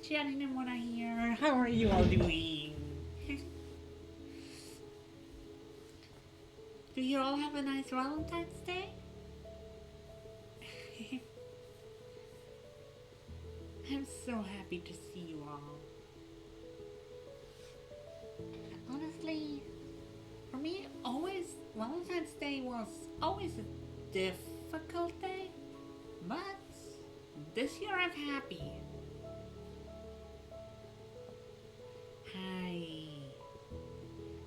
Jenny and Mona here. How are you all doing? Do you all have a nice Valentine's Day? I'm so happy to see you all. Honestly, for me, always Valentine's Day was always a difficult day, but this year I'm happy. I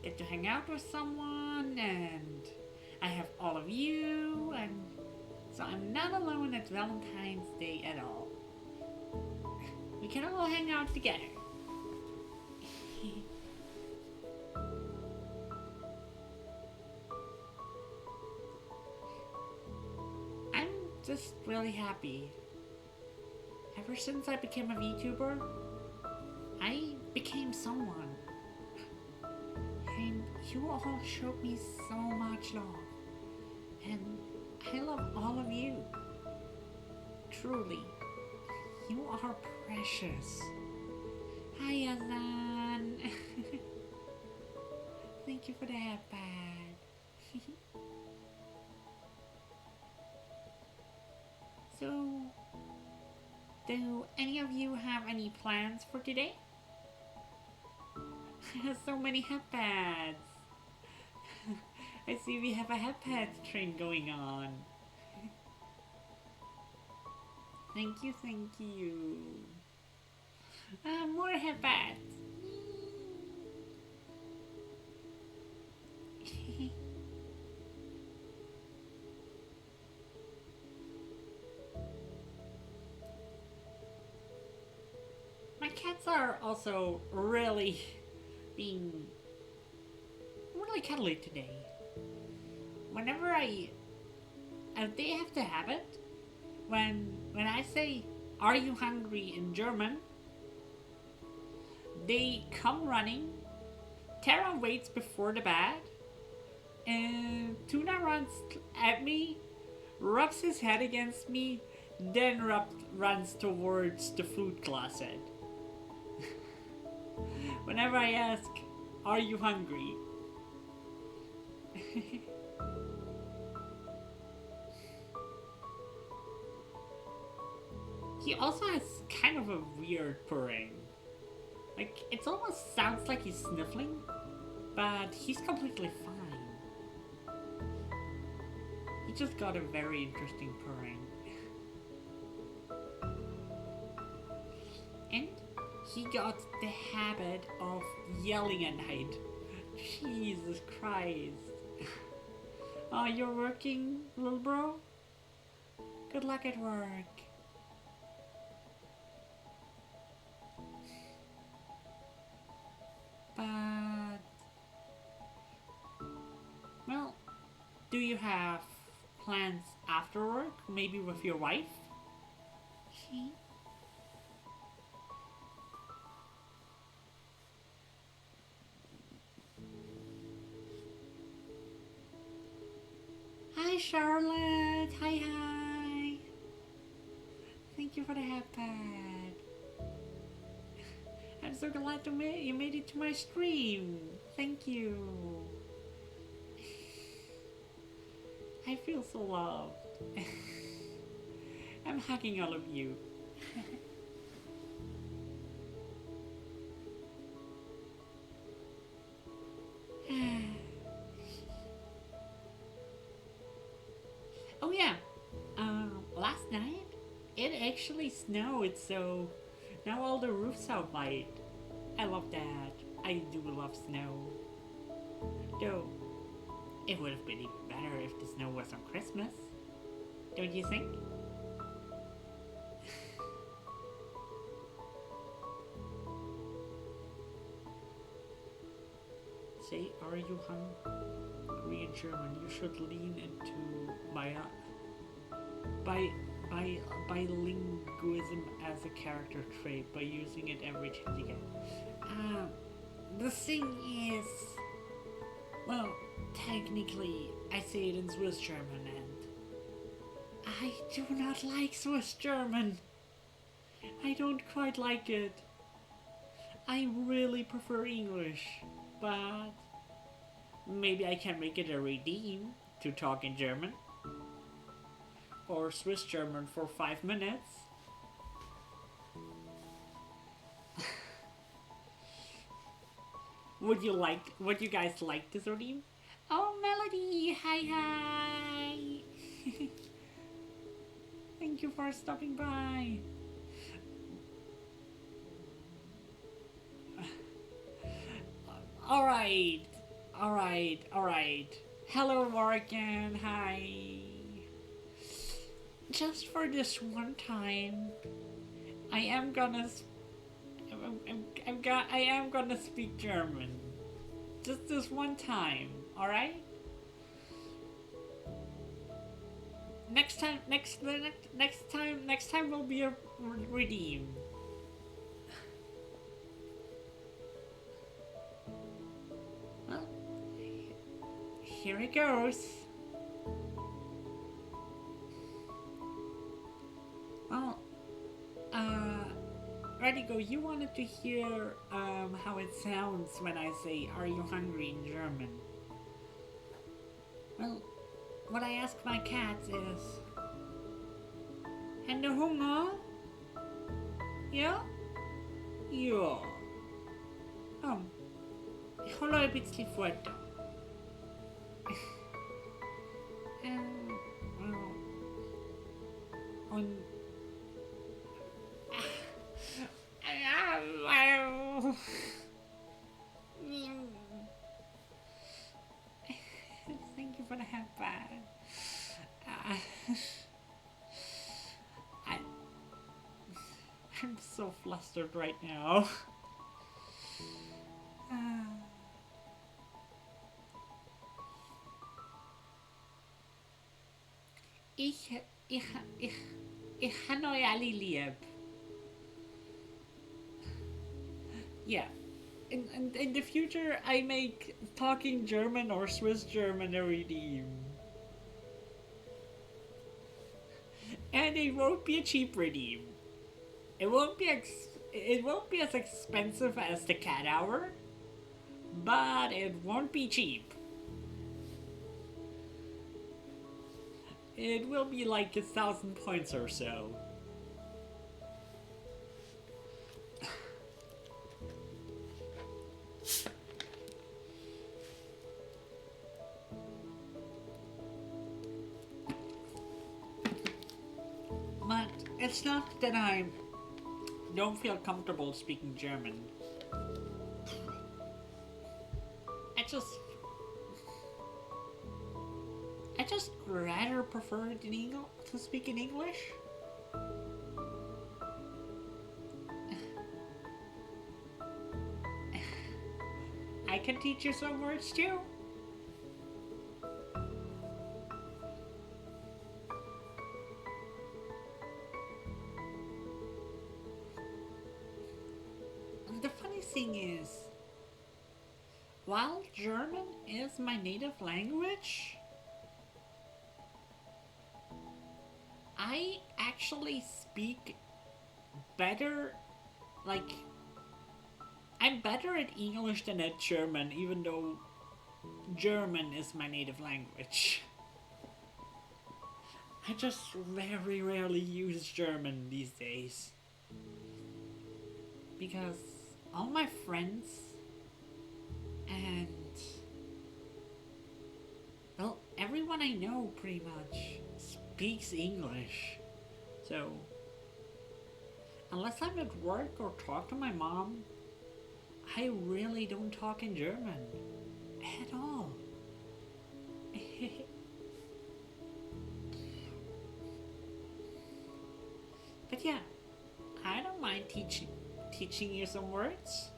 get to hang out with someone, and I have all of you, and so I'm not alone at Valentine's Day at all. We can all hang out together. I'm just really happy. Ever since I became a VTuber, I became someone. And you all showed me so much love. And I love all of you. Truly. You are precious. Hi, Azan. Thank you for the iPad. So, do any of you have any plans for today? So many headpads. I see we have a headpad train going on. Thank you, thank you. More headpads. My cats are also really being really cuddly today. Whenever they have the habit when I say "Are you hungry?" in German, they come running. Tara waits before the bed, and Tuna runs at me, rubs his head against me, then runs towards the food closet. Whenever I ask, "Are you hungry?" He also has kind of a weird purring. Like, it almost sounds like he's sniffling, but he's completely fine. He just got a very interesting purring. And he got the habit of yelling at night. Jesus Christ. Oh, you're working, little bro? Good luck at work. But, well, do you have plans after work? Maybe with your wife? Hi, Charlotte. Hi. Thank you for the iPad. I'm so glad you made it to my stream. Thank you. I feel so loved. I'm hugging all of you. Oh yeah, last night it actually snowed, so now all the roofs are white. I love that. I do love snow. Though, it would have been even better if the snow was on Christmas. Don't you think? Say, "Are you hungry?" in German. You should lean into bilingualism as a character trait by using it every chance you get. The thing is, well, technically, I say it in Swiss German, and I do not like Swiss German. I don't quite like it. I really prefer English, but maybe I can make it a redeem to talk in German or Swiss German for 5 minutes. Would you guys like this redeem? Oh, Melody, hi, hi. Thank you for stopping by. All right, all right, all right. Hello, Morgan. Hi. Just for this one time, I am gonna, I am gonna speak German. Just this one time, all right? Next time will be a redeem. Well, here it goes. Well, Radigo, you wanted to hear how it sounds when I say "Are you hungry" in German? Well, what I ask my cats is, "Hände Hunger?" Ja? Ja. Oh, ich hole ein bisschen Futter. Und thank you for the half bath. I, I'm so flustered right now. Ich, ich, ich, ich habe euch alle lieb. Yeah. In the future, I make talking German or Swiss German a redeem. And it won't be a cheap redeem. It won't be as expensive as the cat hour, but it won't be cheap. It will be like 1,000 points or so. But it's not that I don't feel comfortable speaking German. I just rather prefer it to speak in English. I can teach you some words too. The funny thing is, while German is my native language, I actually speak better, like, I'm better at English than at German, even though German is my native language. I just very rarely use German these days. Because all my friends and, well, everyone I know pretty much speaks English. So, unless I'm at work or talk to my mom, I really don't talk in German at all. But yeah, I don't mind teaching you some words.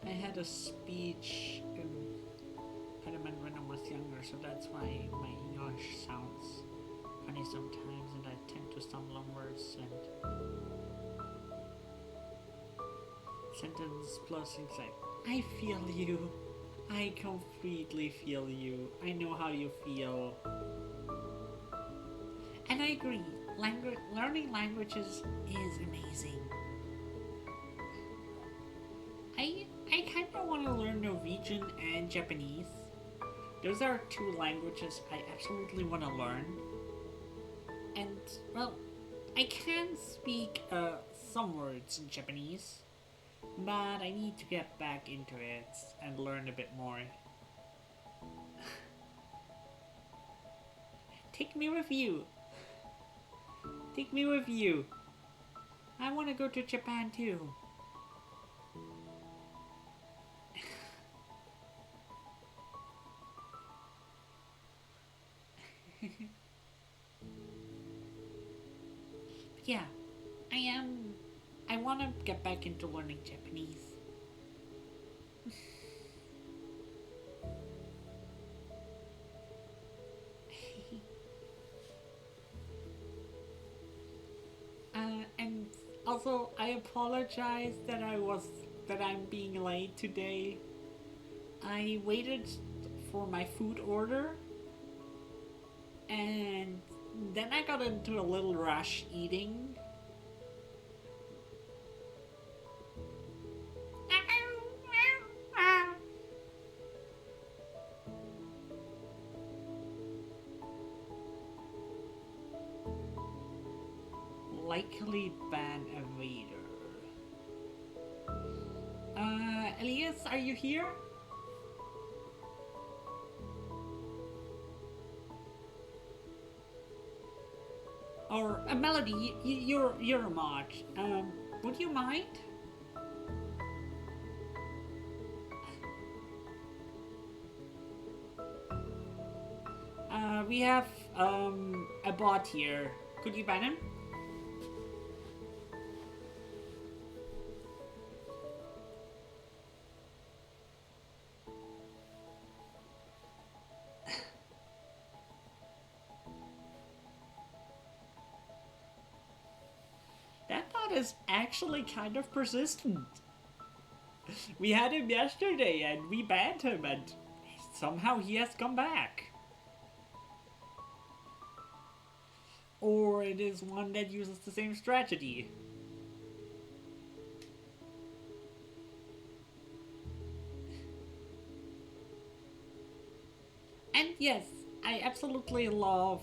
I had a speech impediment when I was younger, so that's why my English sounds funny sometimes, and I tend to stumble on words and sentence plus things like, I feel you. I completely feel you. I know how you feel. And I agree, learning languages is amazing. I kind of want to learn Norwegian and Japanese. Those are two languages I absolutely want to learn. And well, I can speak some words in Japanese, but I need to get back into it and learn a bit more. Take me with you. Take me with you. I want to go to Japan too. Yeah, I am. I want to get back into learning Japanese. And also, I apologize that I'm being late today. I waited for my food order, and then I got into a little rush eating. Likely ban evader. Elias, are you here? Or Melody, you're a mod. Would you mind? We have a bot here. Could you ban him? That bot is actually kind of persistent. We had him yesterday and we banned him, and somehow he has come back. Or it is one that uses the same strategy. And yes, I absolutely love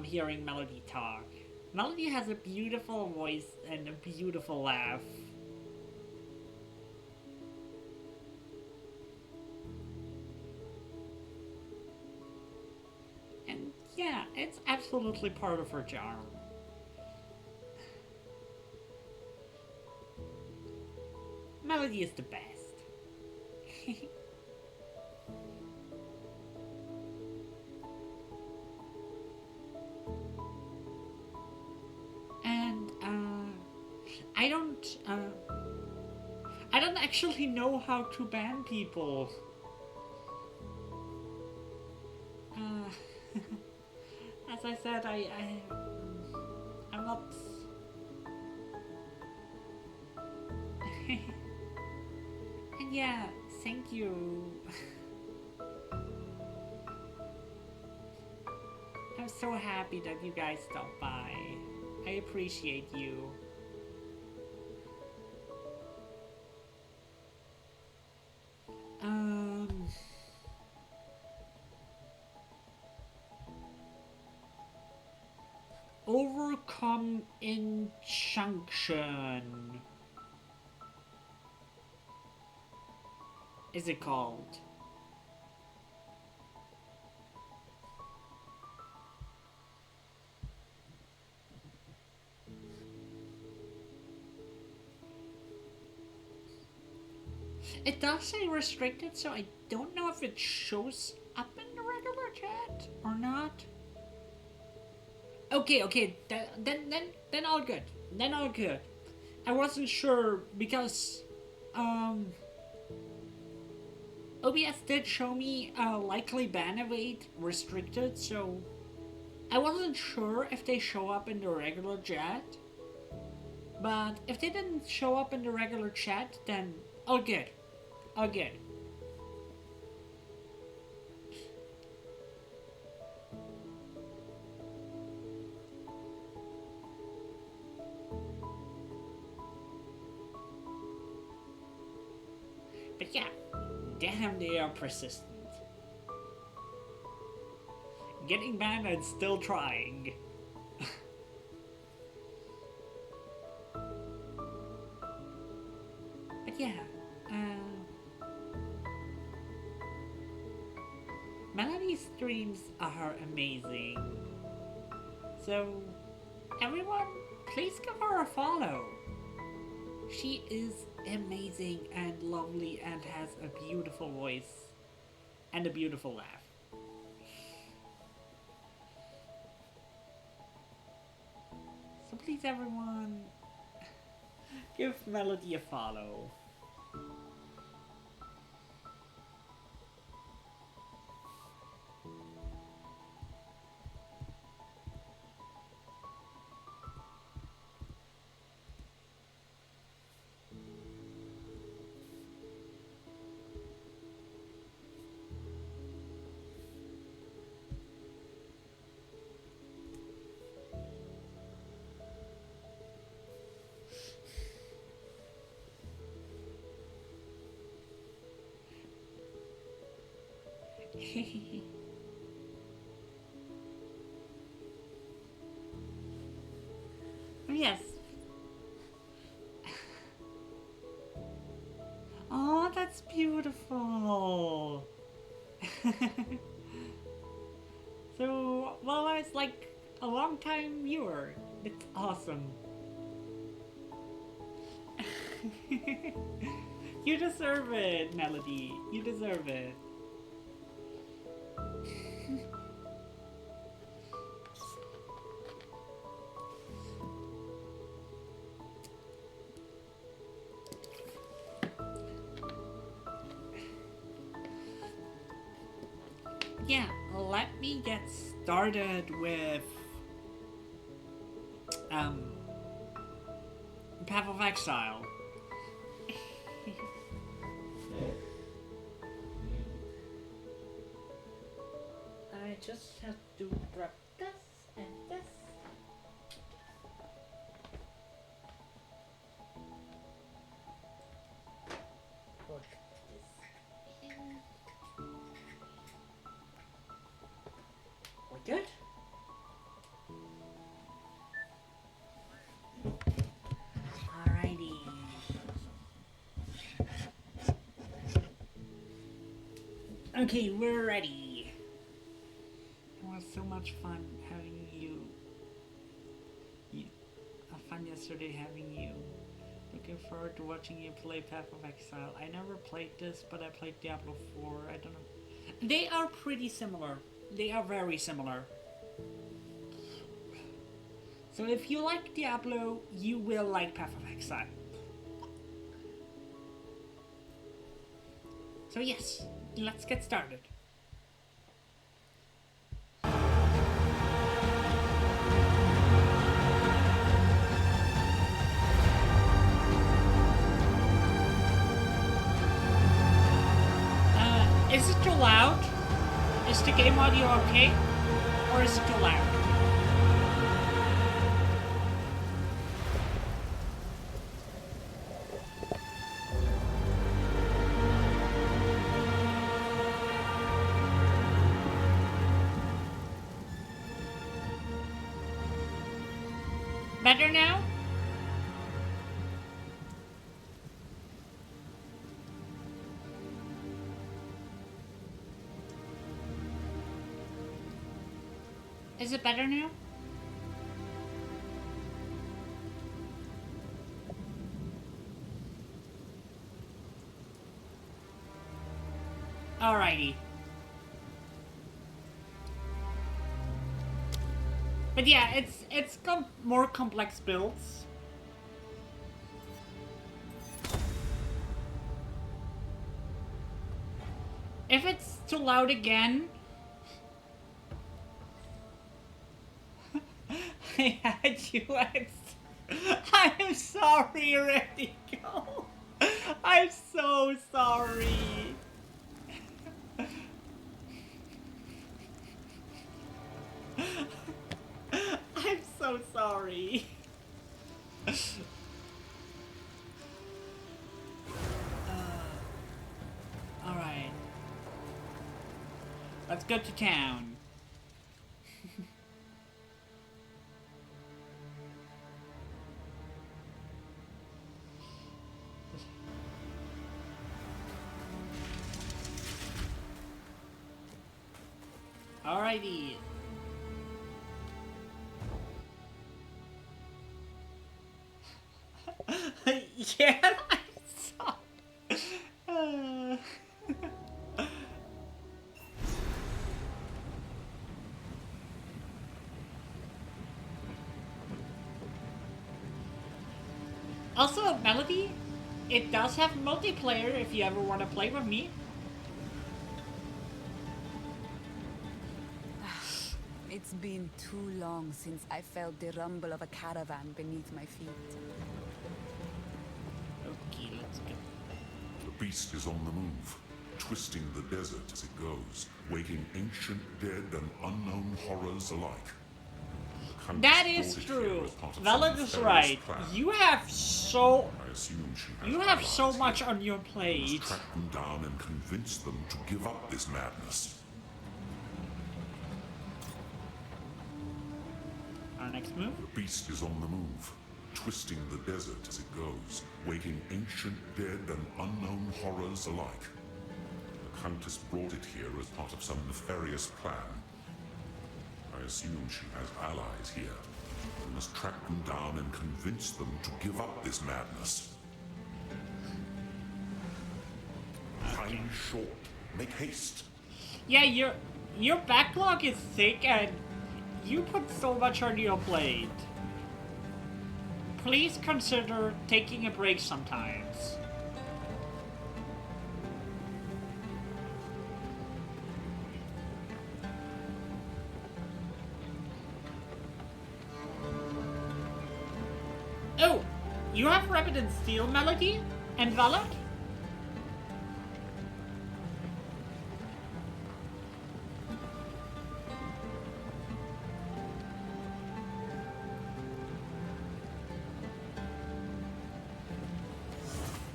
hearing Melody talk. Melody has a beautiful voice and a beautiful laugh. And yeah, it's absolutely part of her charm. Melody is the best. And I don't I don't actually know how to ban people. Uh, as I said, I'm not. And yeah, thank you. I'm so happy that you guys stopped by. I appreciate you. Um. Overcome Injunction. Is it called? It does say restricted, so I don't know if it shows up in the regular chat or not. Okay, then all good. Then all good. I wasn't sure because OBS did show me likely ban evade restricted, so I wasn't sure if they show up in the regular chat. But if they didn't show up in the regular chat, then all good. All good. Damn, they are persistent. Getting banned and still trying. But yeah, Melody's streams are amazing. So, everyone, please give her a follow. She is amazing and lovely and has a beautiful voice and a beautiful laugh. So please, everyone, give Melody a follow. Yes. Oh, that's beautiful. So, well, I was like a long time viewer. It's awesome. You deserve it, Melody. You deserve it. Yeah, let me get started with Path of Exile. I just have to grab this and this. Put this in. We're good? Alrighty. Okay, we're ready. It was so much fun having you. Fun yesterday having you. Looking forward to watching you play Path of Exile. I never played this, but I played Diablo 4. I don't know. They are pretty similar. They are very similar. So if you like Diablo, you will like Path of Exile. So yes, let's get started. Is it too loud? Is the game audio okay? Or is it too loud? Better now? Is it better now? Alrighty. But yeah, it's more complex builds. If it's too loud again, I had you at. I'm sorry, Radical. I'm so sorry. I'm so sorry. Alright. Let's go to town. Alrighty. Yeah, I saw. Uh, Also, Melody, it does have multiplayer if you ever want to play with me. It's been too long since I felt the rumble of a caravan beneath my feet. Okay, let's go. The beast is on the move, twisting the desert as it goes, waking ancient dead and unknown horrors alike. The Countess That is brought it true. here as part of Valid some is nefarious right. plan. You have so I assume she has you have so allies much here. on your We plate. must track them down and convince them to give up this madness. Our next move. The beast is on the move, twisting the desert as it goes, waking ancient dead and unknown horrors alike. The Countess brought it here as part of some nefarious plan. I assume she has allies here. We must track them down and convince them to give up this madness. Time short. Make haste. Yeah, your backlog is thick and you put so much on your plate. Please consider taking a break sometimes. Oh, you have Rapid and Steel, Melody? And Valak?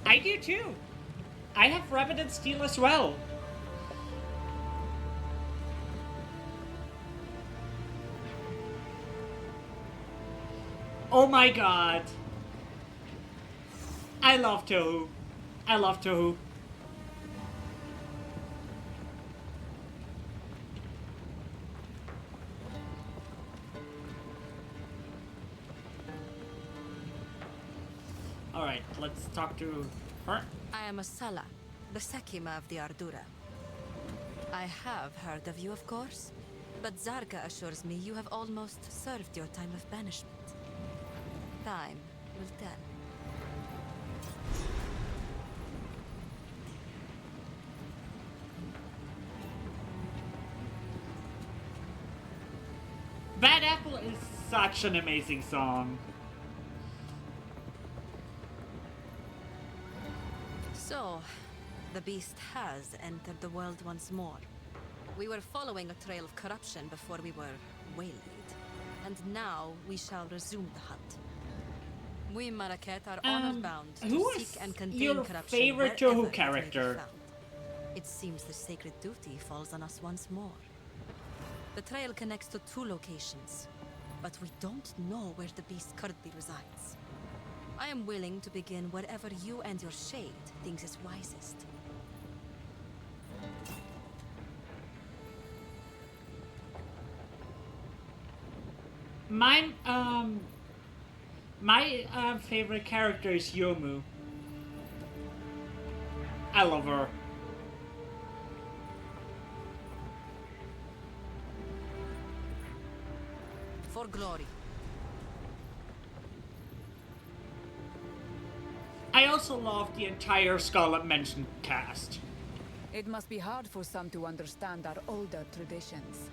I do too. I have Rapid and Steel as well. Oh my god. I love Tohu. I love Tohu. Alright, let's talk to her. I am Asala, the Sekima of the Ardura. I have heard of you, of course, but Zarka assures me you have almost served your time of banishment. Time will tell. Bad Apple is such an amazing song. So, the beast has entered the world once more. We were following a trail of corruption before we were waylaid. And now we shall resume the hunt. We Maraket are honor bound who to is seek and contain your corruption favorite wherever Tohu it may be character? found. It seems the sacred duty falls on us once more. The trail connects to 2 locations, but we don't know where the beast currently resides. I am willing to begin wherever you and your shade thinks is wisest. My favorite character is Yomu. I love her. For glory. I also love the entire Scarlet Mansion cast. It must be hard for some to understand our older traditions.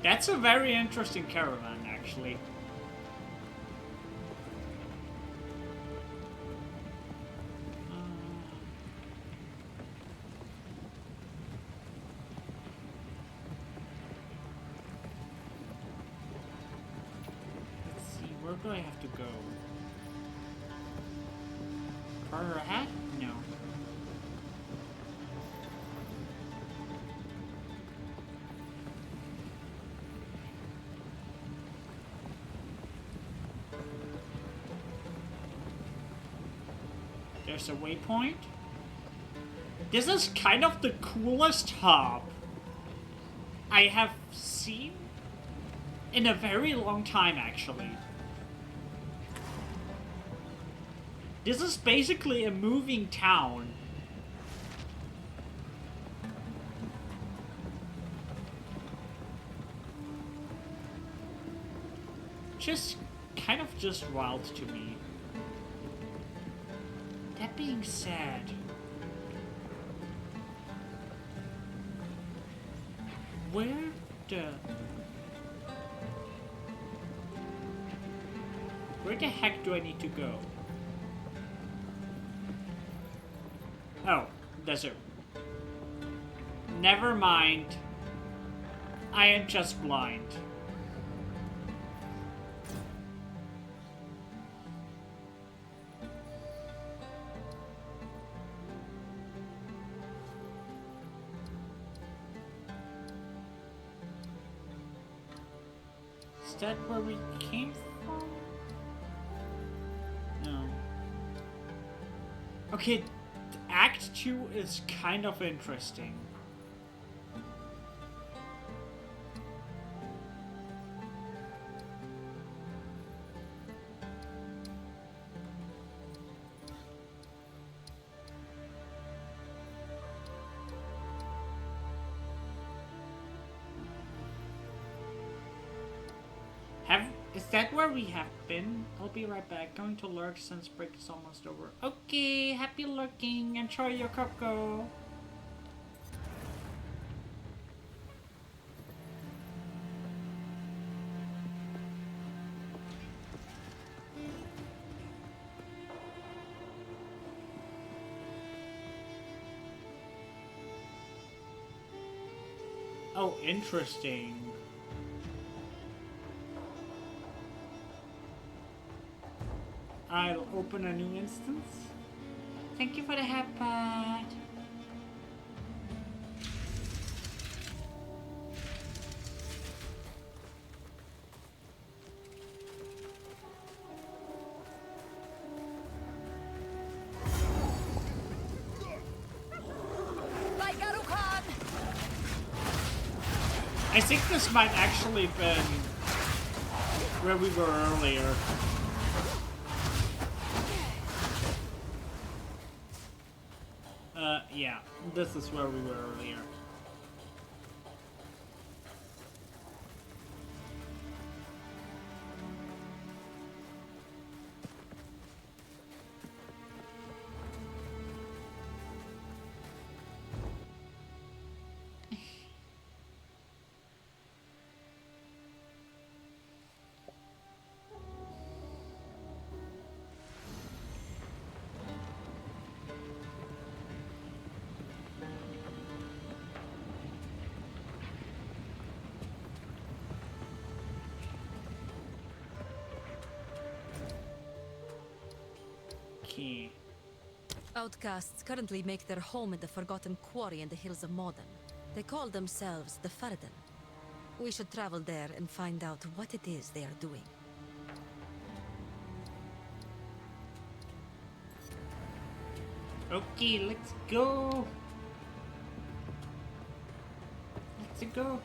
That's a very interesting caravan, actually. Let's see, where do I have to go? Further ahead? No. There's a waypoint. This is kind of the coolest hub I have seen in a very long time, actually. This is basically a moving town. Just kind of just wild to me. That being said, where the heck do I need to go? Oh, desert. Never mind. I am just blind. Is that where we came from? No. Okay, Act 2 is kind of interesting. Is that where we have been? I'll be right back. Going to lurk since break is almost over. Okay, happy lurking. Enjoy your cocoa. Oh, interesting. I'll open a new instance. Thank you for the hat pad. I think this might actually been where we were earlier. Yeah, this is where we were earlier. Outcasts currently make their home in the forgotten quarry in the hills of Modern. They call themselves the Farden. We should travel there and find out what it is they are doing. Okay, let's go. Let's go.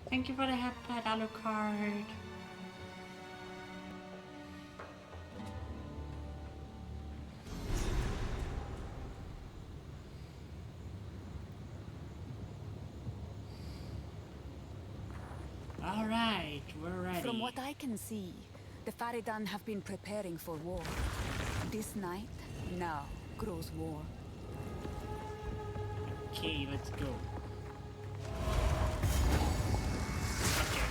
Thank you for the hat pad, Alucard. Alright, we're ready. From what I can see, the Faridan have been preparing for war. This night, now, grows war. Okay, let's go. Okay,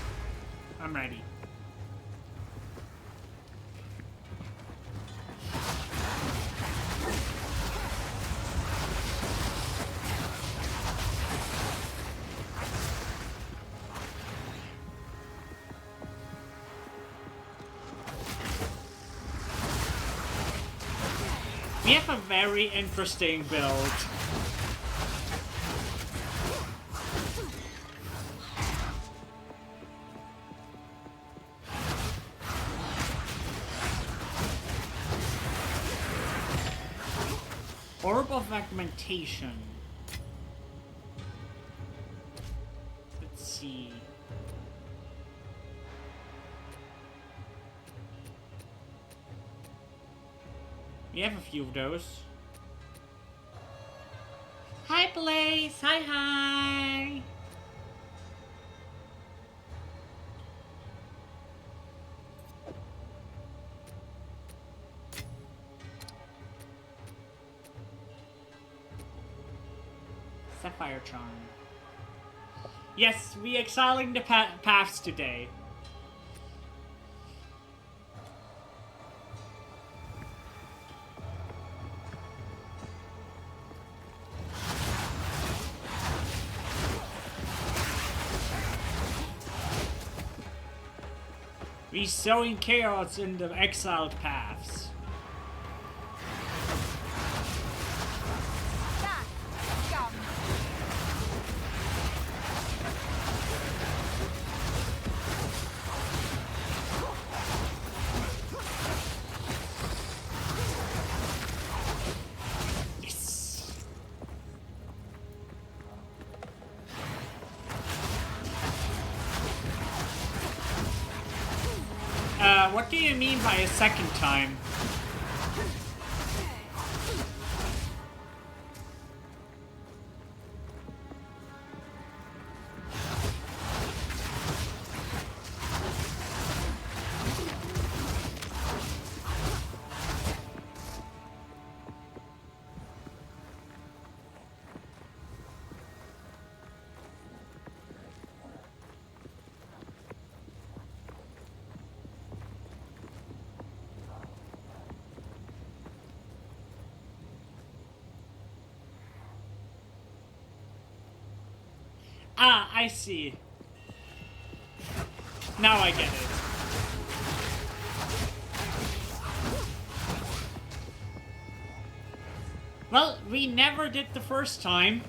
I'm ready. have a very interesting build. Orb of Augmentation. Let's see. We have a few of those. Hi, Blaze! Hi, hi! Sapphire Charm. Yes, we exiling the paths today. We sowing chaos in the exiled paths. What do you mean by a second time? Ah, I see. Now I get it. Well, we never did the first time.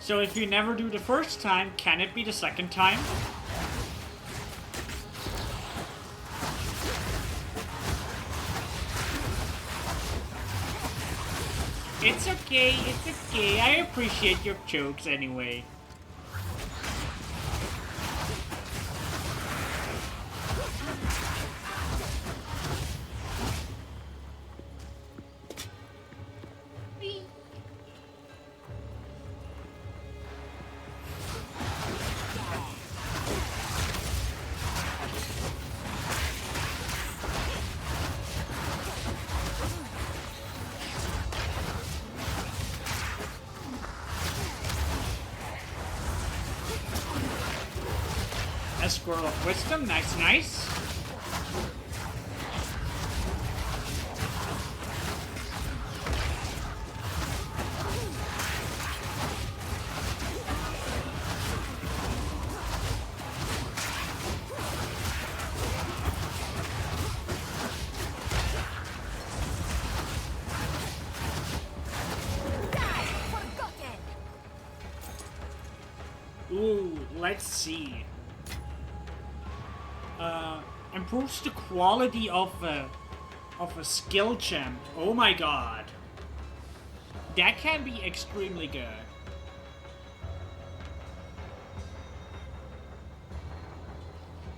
So if you never do the first time, can it be the second time? It's okay, it's okay. I appreciate your jokes anyway. A Scroll of Wisdom, nice, nice. Ooh, let's see. Improves the quality of a skill gem. Oh my god. That can be extremely good.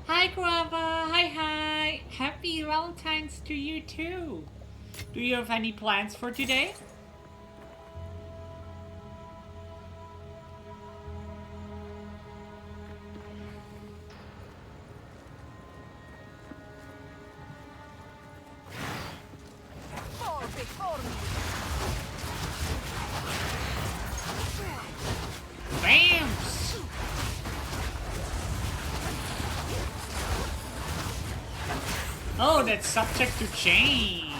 Hi Guava, hi. Happy Valentines to you too. Do you have any plans for today? Bams! Oh, that's subject to change.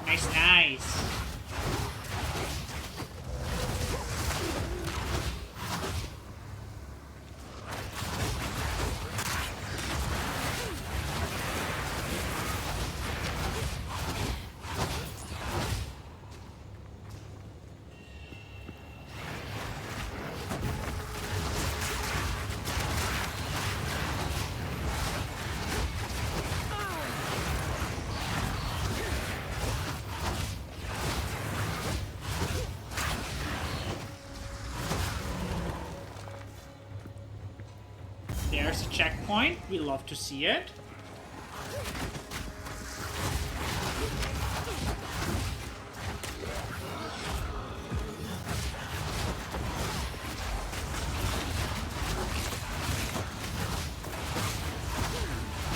Nice, nice. There's a checkpoint. We love to see it.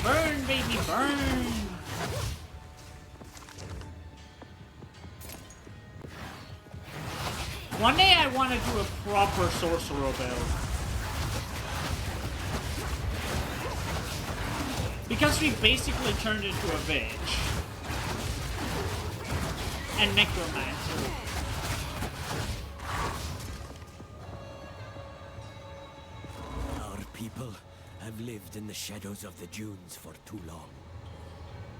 Burn, baby, burn! One day I want to do a proper sorcerer build. Because we basically turned into a bitch. And necromancer. Our people have lived in the shadows of the dunes for too long.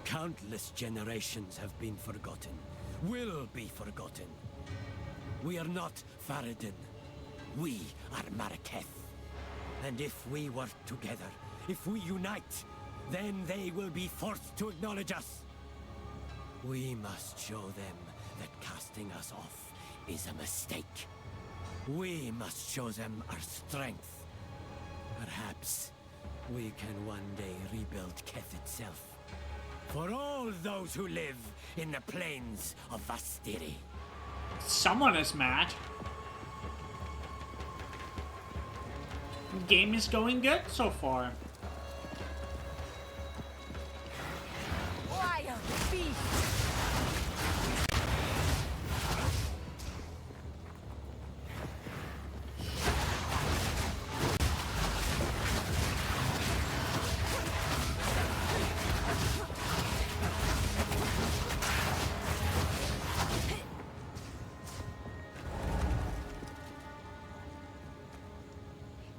Countless generations have been forgotten, will be forgotten. We are not Faradin. We are Marraketh. And if we work together, if we unite, then they will be forced to acknowledge us. We must show them that casting us off is a mistake. We must show them our strength. Perhaps we can one day rebuild Keth itself. For all those who live in the plains of Vastiri. Someone is mad. Game is going good so far. Wild beast!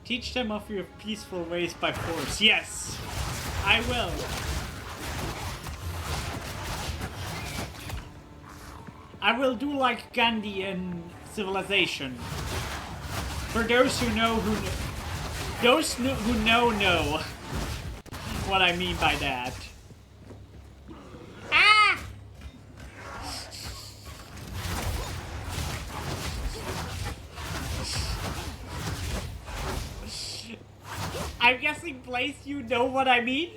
Teach them of your peaceful ways by force. Yes, I will. I will do like Gandhi in Civilization. For those who know who know what I mean by that. Ah! I'm guessing, Blaze, you know what I mean?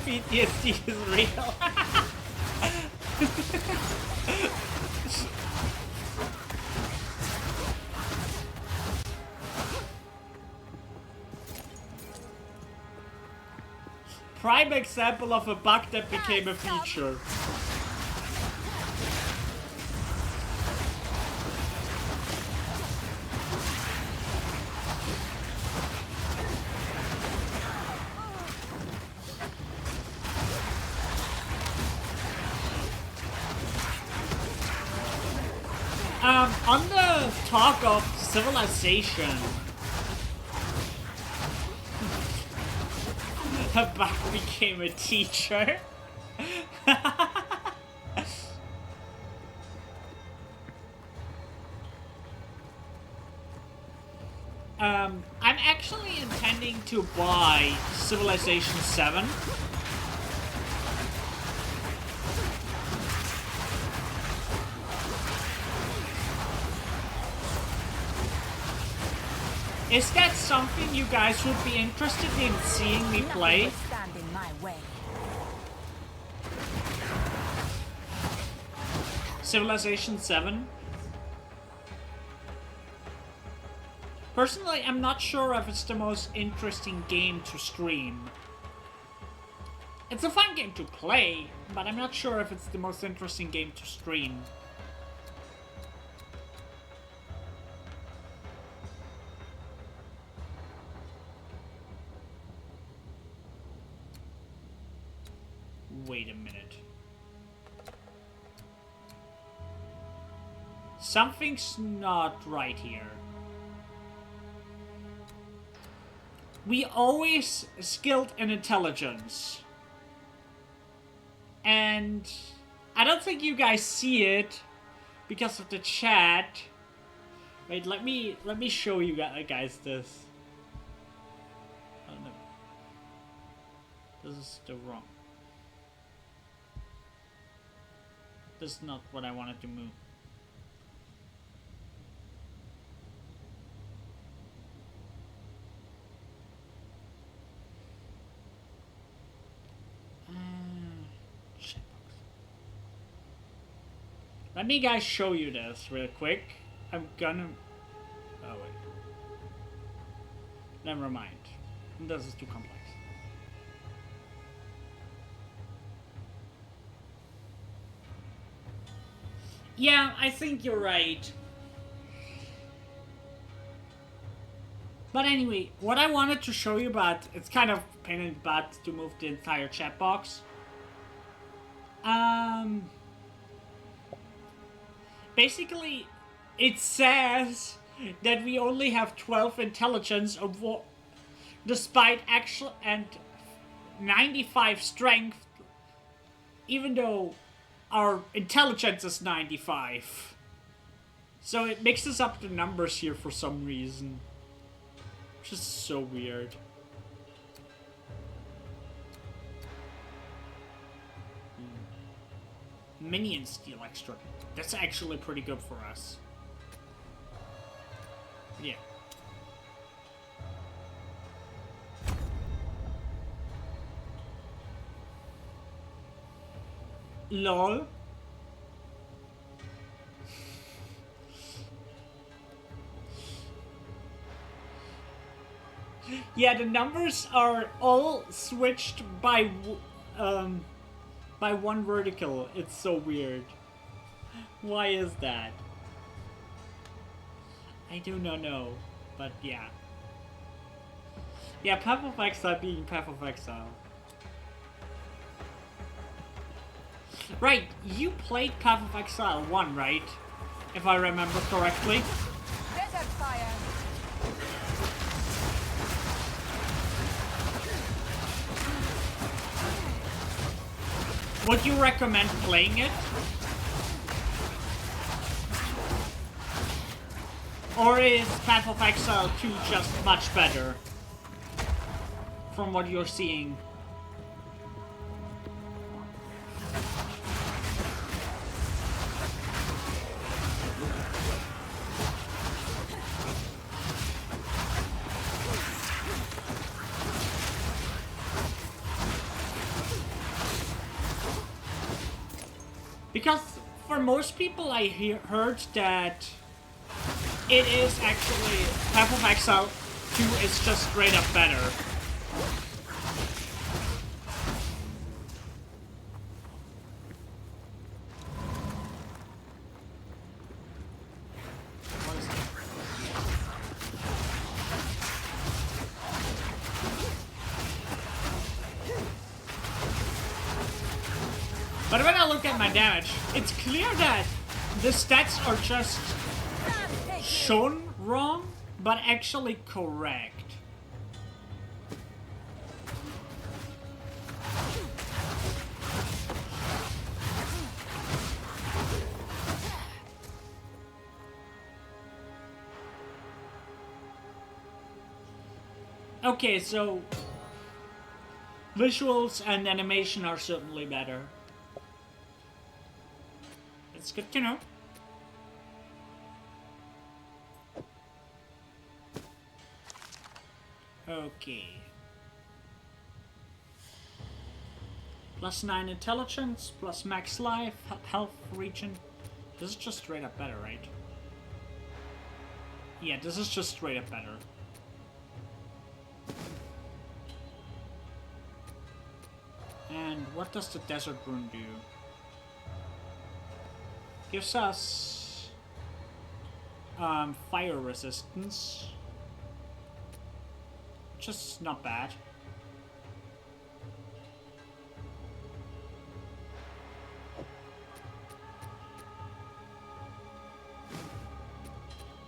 PTSD is real. Prime example of a bug that became a feature. On the talk of civilization, a bug became a teacher. I'm actually intending to buy Civilization 7. Is that something you guys would be interested in seeing me play? Nothing will stand in my way. Civilization 7? Personally, I'm not sure if it's the most interesting game to stream. It's a fun game to play, but I'm not sure if it's the most interesting game to stream. Wait a minute. Something's not right here. We always skilled in intelligence. And I don't think you guys see it because of the chat. Wait, let me show you guys this. This is the wrong. This is not what I wanted to move. Checkbox. Let me guys show you this real quick. I'm gonna... Oh wait. Never mind. This is too complex. Yeah, I think you're right. But anyway, what I wanted to show you, but it's kind of pain in the butt to move the entire chat box. Basically, it says that we only have 12 intelligence of what, despite actual and 95 strength, even though our intelligence is 95. So it mixes up the numbers here for some reason. Which is so weird. Minions steal extra. That's actually pretty good for us. Yeah. LOL. Yeah, the numbers are all switched by one vertical. It's so weird. Why is that? I do not know, but yeah. Yeah, Path of Exile being Path of Exile. Right, you played Path of Exile 1, right? If I remember correctly. Desert fire. Would you recommend playing it? Or is Path of Exile 2 just much better? From what you're seeing. Because for most people I heard that it is actually Path of Exile 2 is just straight up better. But when I look at my damage, it's clear that the stats are just shown wrong, but actually correct. Okay, so visuals and animation are certainly better. It's good to know. Okay. +9 intelligence, plus max life, health region. This is just straight up better, right? Yeah, this is just straight up better. And what does the desert rune do? Gives us fire resistance. Just not bad.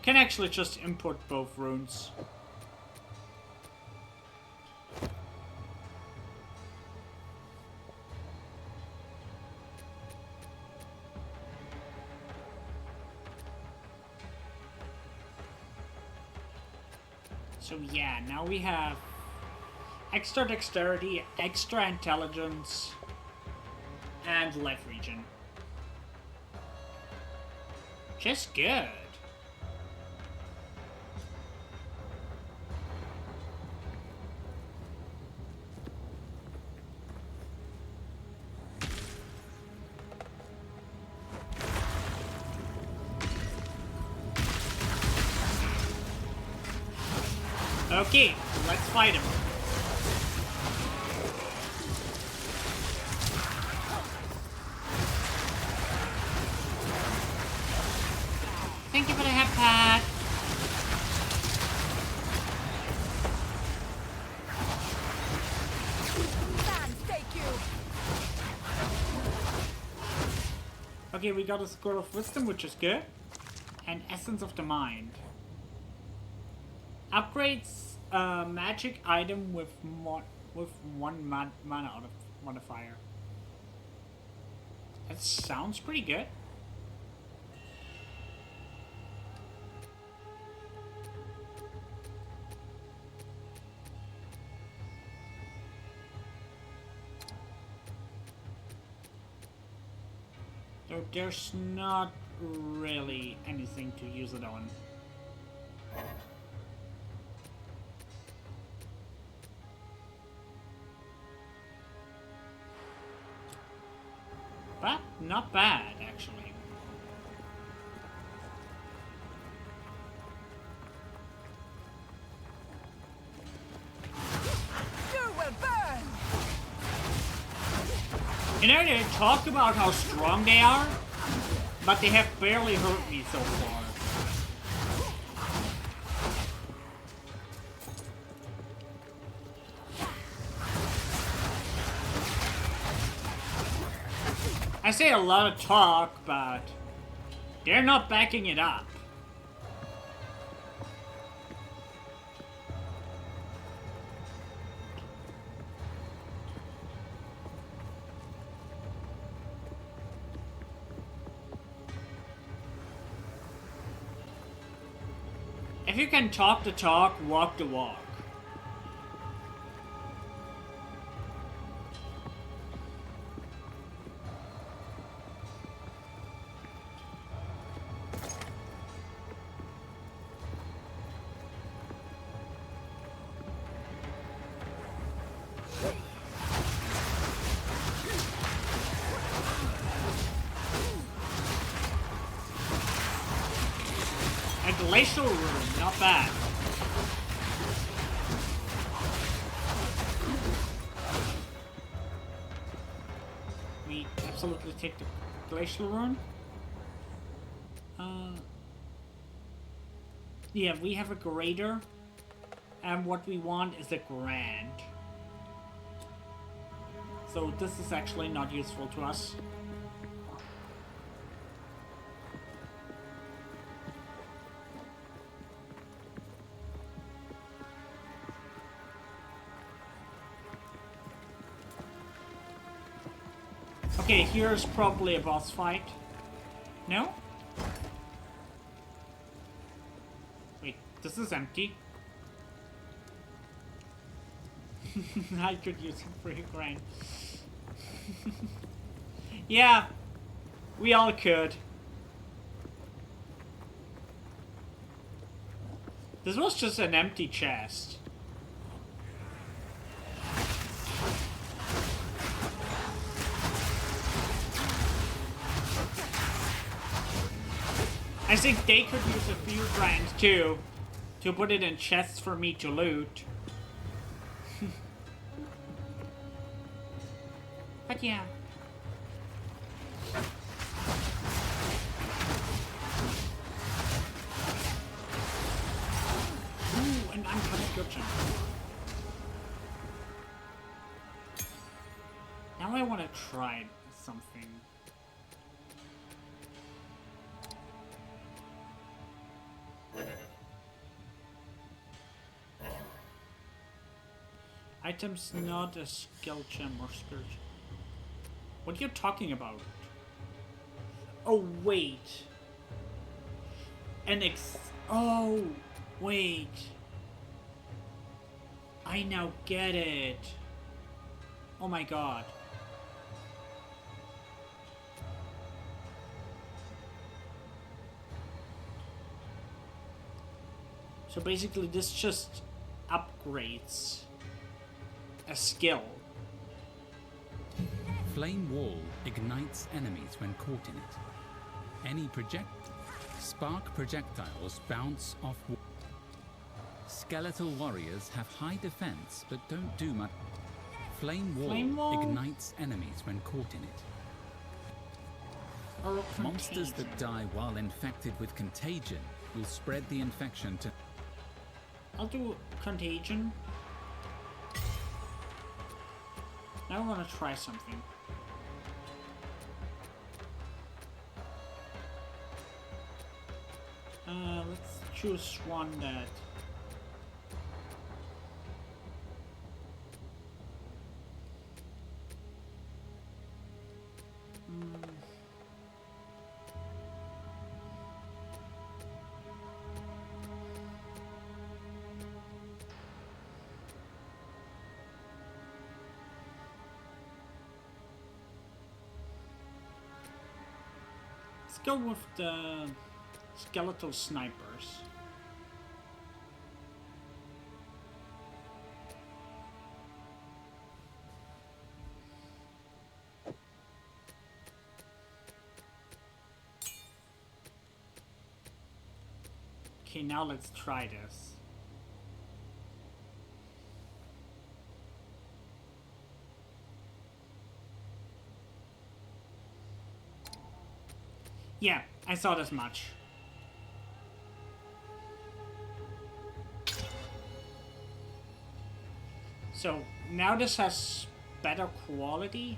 Can actually just import both runes. So yeah, now we have Extra dexterity, extra intelligence, and life regen. Just good. Okay, let's fight him. Thank you for the head pad. Okay, we got a Scroll of Wisdom, which is good. And Essence of the Mind. Upgrades a magic item with one mana out of modifier. That sounds pretty good. So there's not really anything to use it on. But not bad, actually. You will burn! You know, they talk about how strong they are, but they have barely hurt me so far. I say a lot of talk, but they're not backing it up. If you can talk the talk, walk the walk. A glacial rune, not bad. We absolutely take the glacial rune. Yeah, we have a greater, and what we want is a grand. So this is actually not useful to us. Okay, here's probably a boss fight. No? Wait, this is empty. I could use it for a grind. Yeah, we all could. This was just an empty chest. I think they could use a few grinds too, to put it in chests for me to loot. But yeah. Ooh, an uncut description. Now I want to try something. Items not a skill gem or spiritual. What are you talking about? Oh, wait. Oh, wait. I now get it. Oh my god. So basically this just upgrades a skill. Flame Wall ignites enemies when caught in it. Any spark projectiles bounce off. Skeletal warriors have high defense but don't do much. Flame Wall ignites enemies when caught in it. Or Monsters contagion. that die while infected with contagion will spread the infection to. I'll do contagion. Now I want to try something. Let's choose one that. Let's go with the skeletal snipers. Okay, now let's try this. Yeah, I thought as much. So now this has better quality.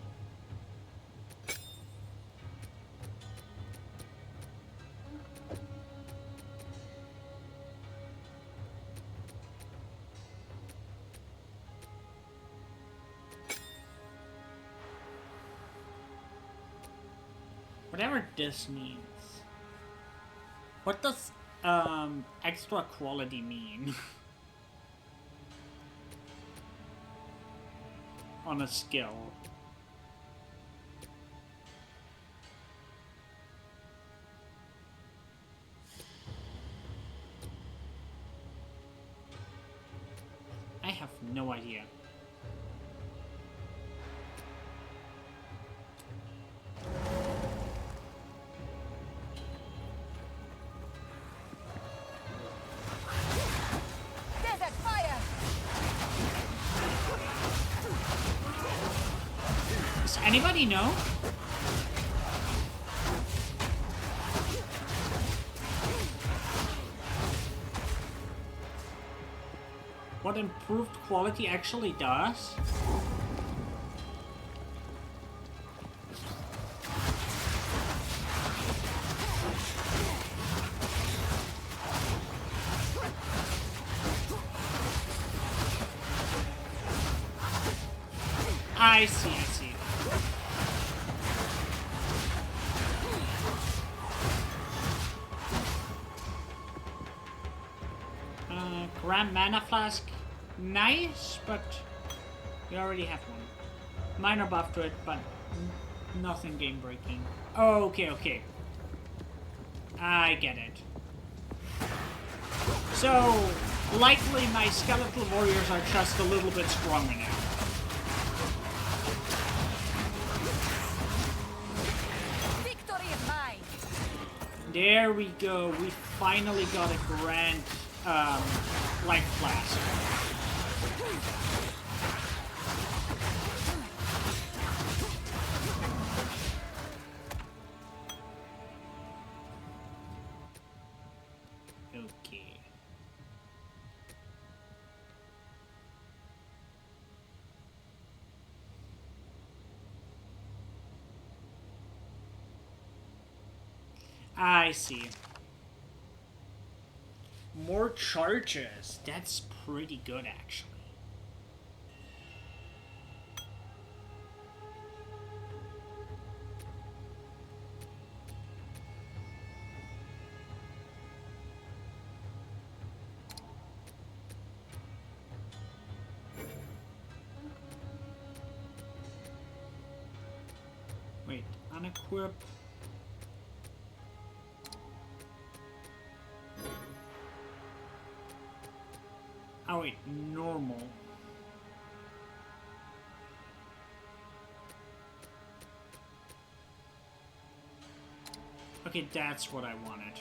Whatever this means. What does extra quality mean? On a skill. I have no idea. Desert fire! Does anybody know? What improved quality actually does? I see, I see. Grand Mana Flask. Nice, but we already have one. Minor buff to it, but nothing game breaking. Oh, okay, okay. I get it. So, likely my skeletal warriors are just a little bit stronger now. Victory is mine! There we go. We finally got a grand life flask. Okay. I see. More charges. That's pretty good, actually. Unequip. Oh wait, normal. Okay, that's what I wanted.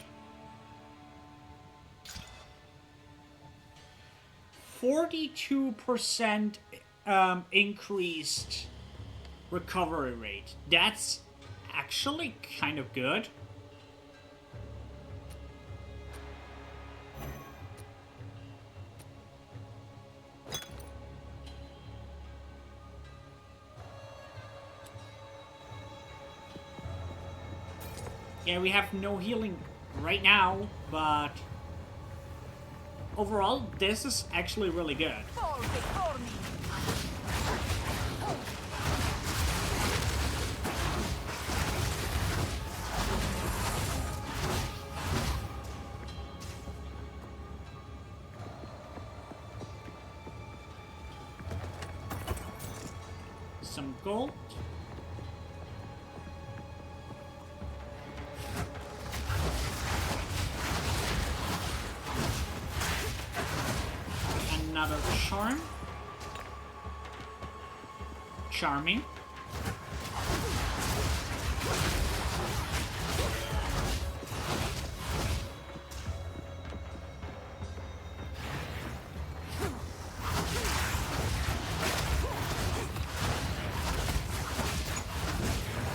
42% increased recovery rate. That's actually kind of good. Yeah, we have no healing right now, but overall, this is actually really good. Some gold. Another charm. Charming.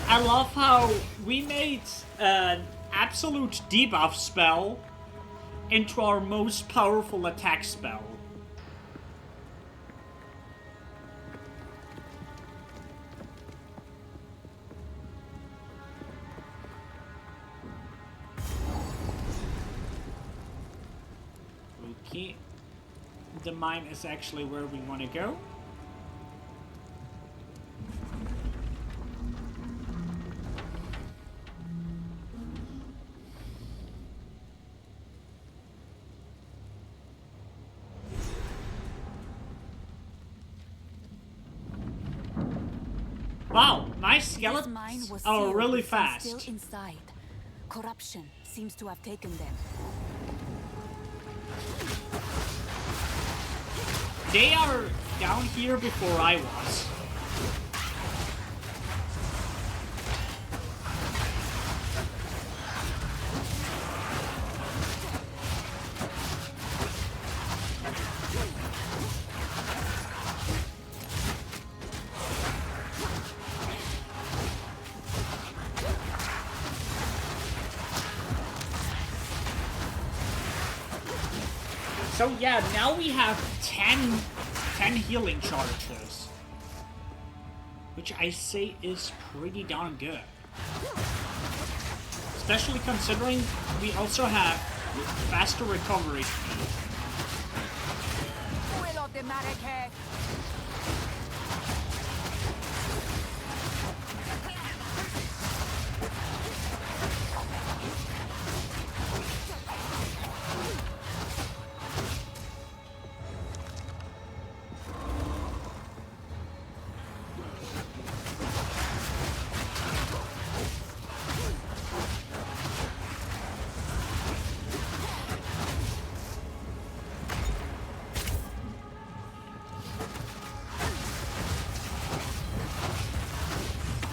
I love how we made an absolute debuff spell into our most powerful attack spell. Okay, the mine is actually where we want to go. Wow, my skeletons are really fast. Still inside. Corruption seems to have taken them. They are down here before I was. So yeah, now we have 10 healing charges. Which I say is pretty darn good. Especially considering we also have faster recovery speed.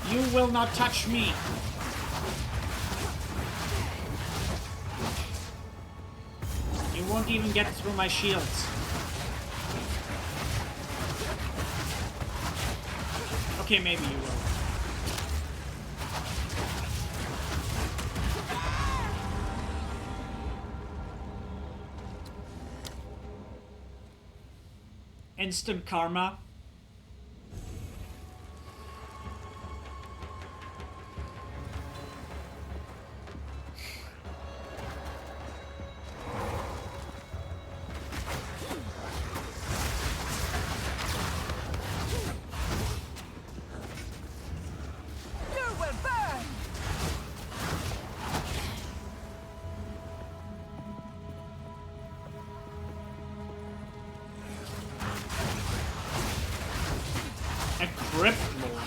You will not touch me. You won't even get through my shields. Okay, maybe you will. Instant karma. A crypt lord.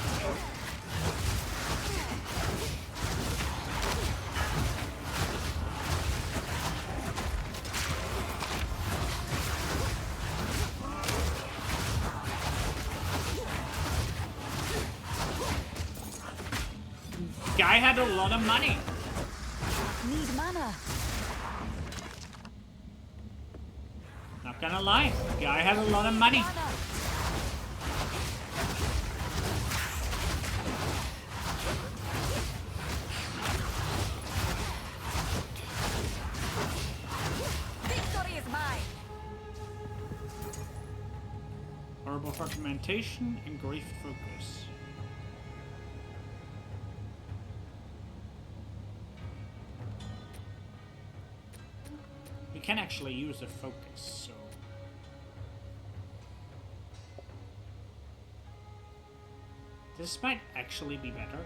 Guy had a lot of money. Need mana. Not gonna lie, guy had a lot of money. Mana. Victory is mine. Horrible fragmentation and grief focus. We can actually use a focus, so. This might actually be better.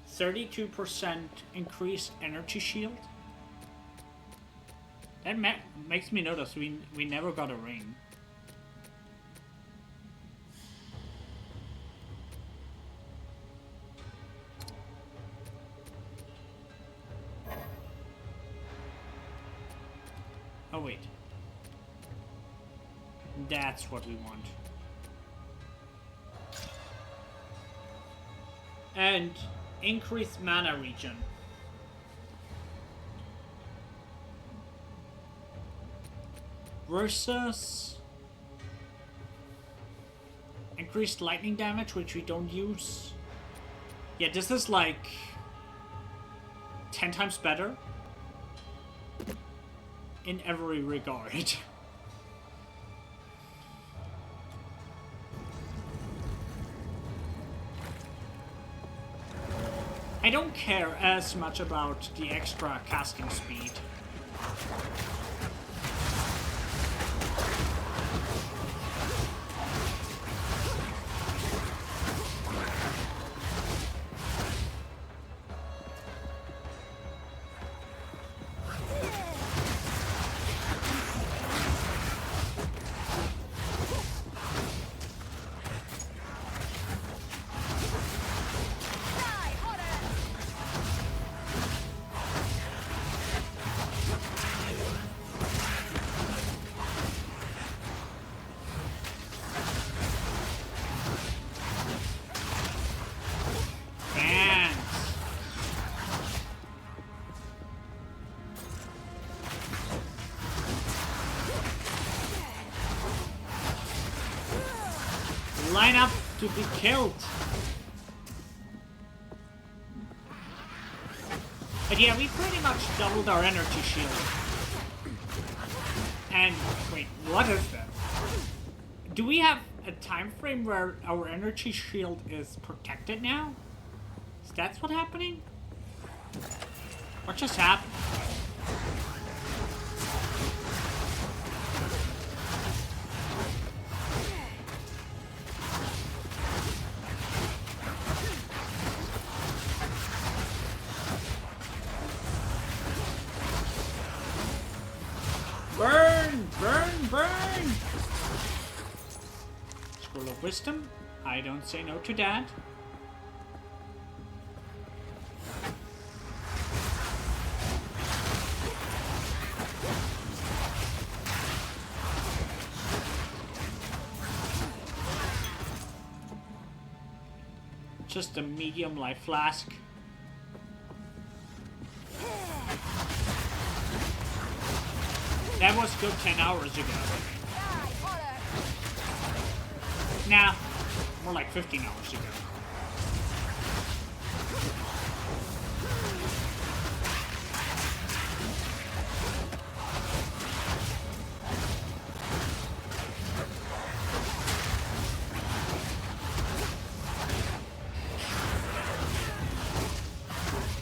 %32% increased energy shield. That makes me notice we never got a ring. Oh wait. That's what we want. And increased mana regen. Versus increased lightning damage, which we don't use. Yeah, this is like 10 times better in every regard. I don't care as much about the extra casting speed. Line up to be killed. But yeah, we pretty much doubled our energy shield. And wait, what is that? Do we have a time frame where our energy shield is protected now? Is that what's happening? What just happened? Burn! Burn! Burn! Scroll of Wisdom. I don't say no to that. Just a medium life flask. That was good 10 hours ago. Nah, more like 15 hours ago.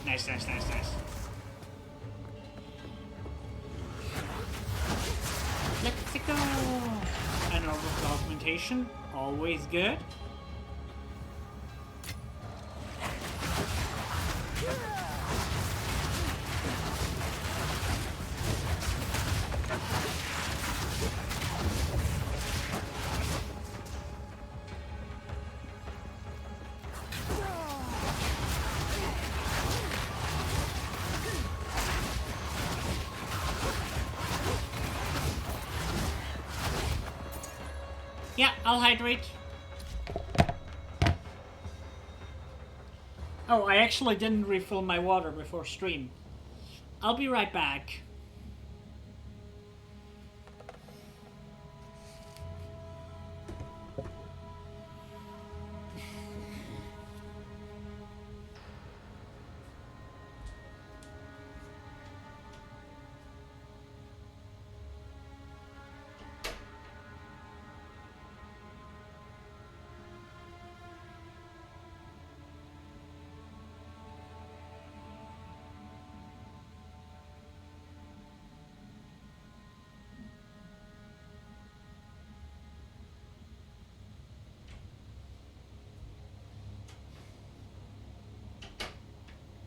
Nice, nice, nice, nice. Let's go! An orbital augmentation, always good. Yeah, I'll hydrate. Oh, I actually didn't refill my water before stream. I'll be right back.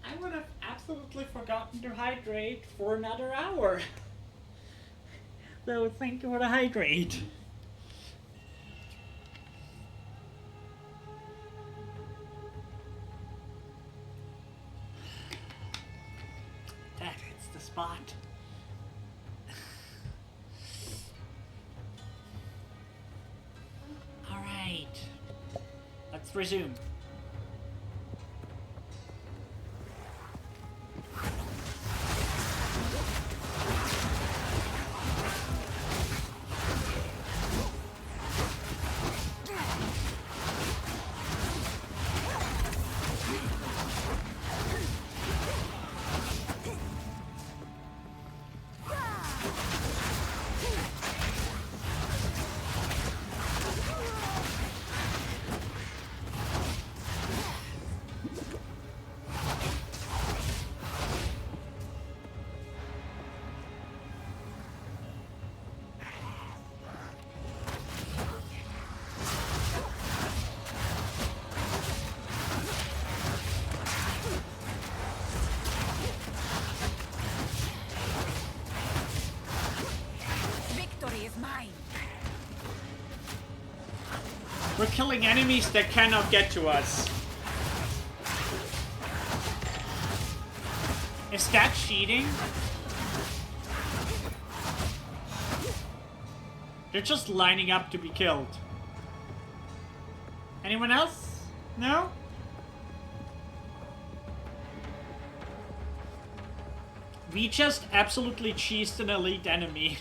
I would have absolutely forgotten to hydrate for another hour. So thank you for the hydrate. That hits the spot. Alright. Let's resume. Victory is mine. We're killing enemies that cannot get to us. Is that cheating? They're just lining up to be killed. Anyone else? No? We just absolutely cheesed an elite enemy.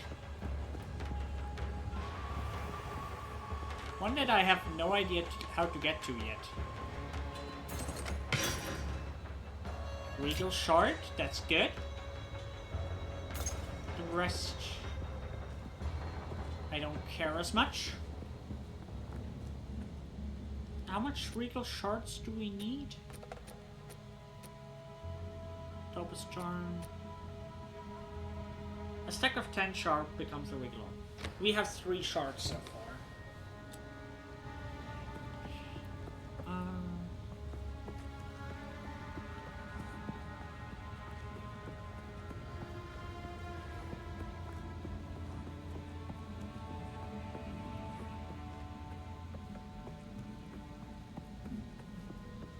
One that I have no idea how to get to yet. Regal Shard, that's good. The rest... I don't care as much. How much Regal Shards do we need? Topaz Charm. A stack of 10 shard becomes a Regal. We have 3 shards so far.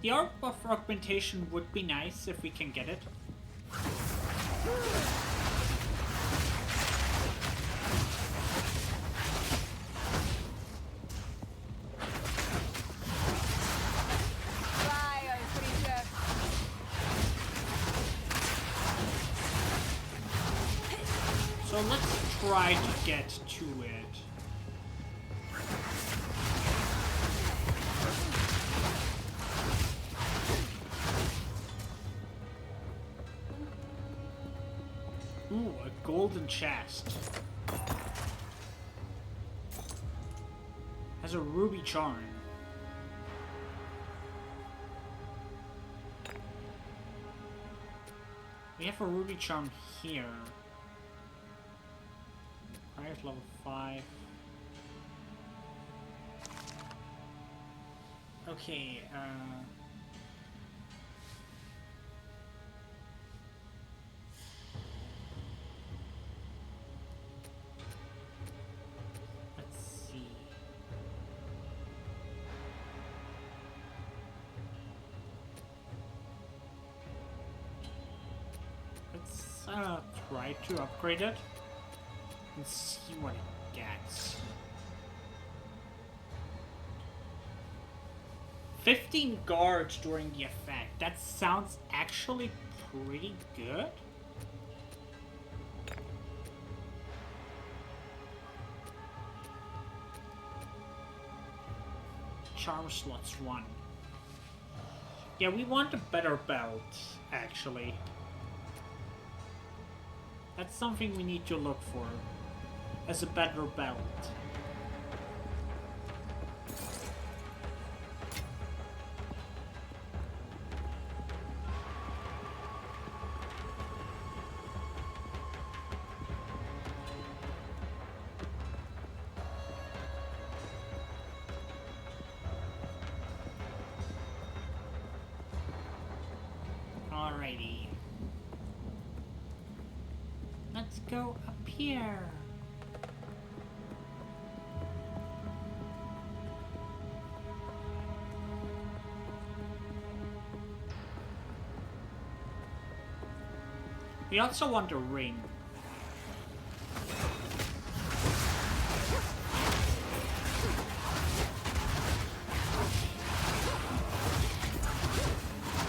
The Orb of Augmentation would be nice if we can get it. Fire, creature. So let's try to get to it. Ooh, a golden chest. Has a ruby charm. We have a ruby charm here. Requires level 5. Okay, let's see. Let's try to upgrade it and see what it gets. 15 guards during the effect. That sounds actually pretty good. Charm slots 1. Yeah, we want a better belt, actually. That's something we need to look for. As a better belt. Alrighty. Let's go up here. We also want a ring.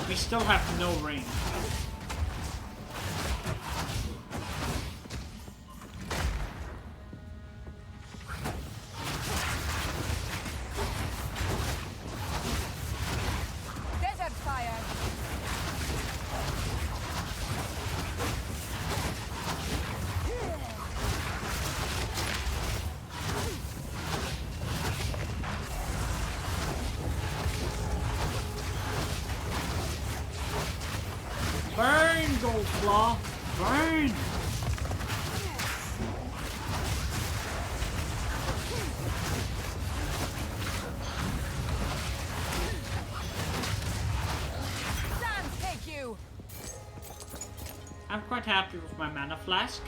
We still have no ring. Desert fire. Burn, Goldclaw! Burn! Sands take you. I'm quite happy with my mana flask.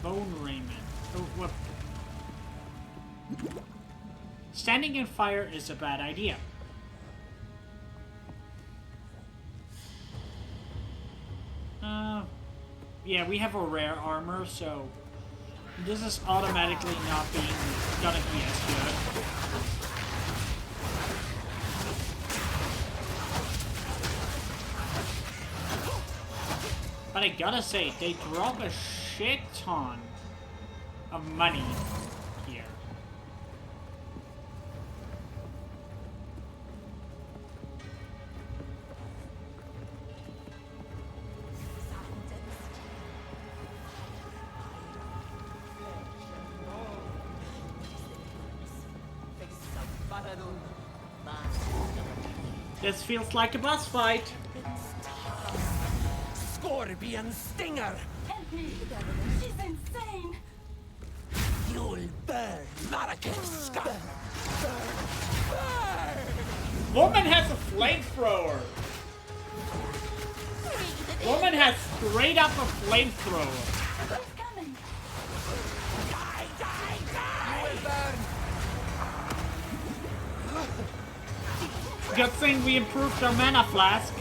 Bone raiment. Oh, what? Standing in fire is a bad idea. Yeah, we have a rare armor, so this is automatically not gonna be as good. But I gotta say, they drop a shit ton of money here. This feels like a boss fight. Scorpion Stinger! Help me! She's insane! You'll burn, Marrakech scum! Burn! Woman has a flamethrower. Woman has straight up a flamethrower. She's coming! Die, die, die! You will burn. Good thing we improved our mana flask.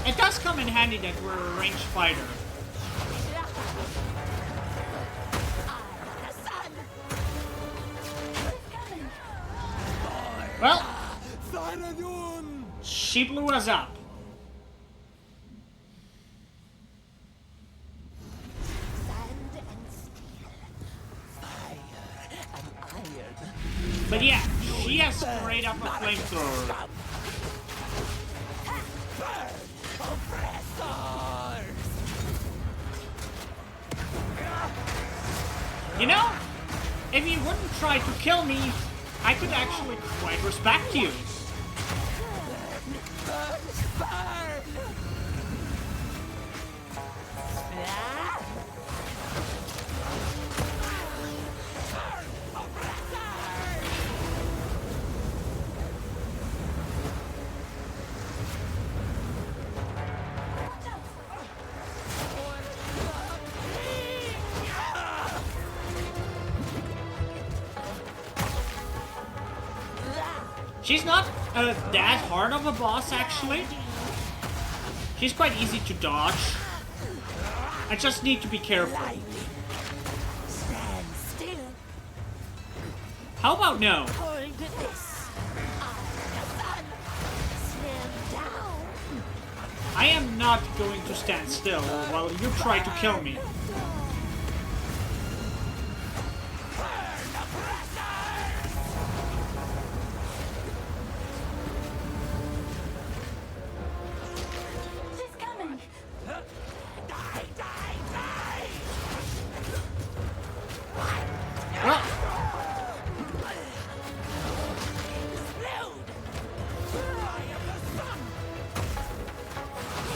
It does come in handy that we're a ranged fighter. Well, she blew us up. But yeah, she has straight up a flamethrower. You know, if you wouldn't try to kill me, I could actually quite respect you. She's not that hard of a boss, actually. She's quite easy to dodge. I just need to be careful. Stand still. How about no? Hold this. Son. Stand down. I am not going to stand still while you try to kill me. She's coming. Well,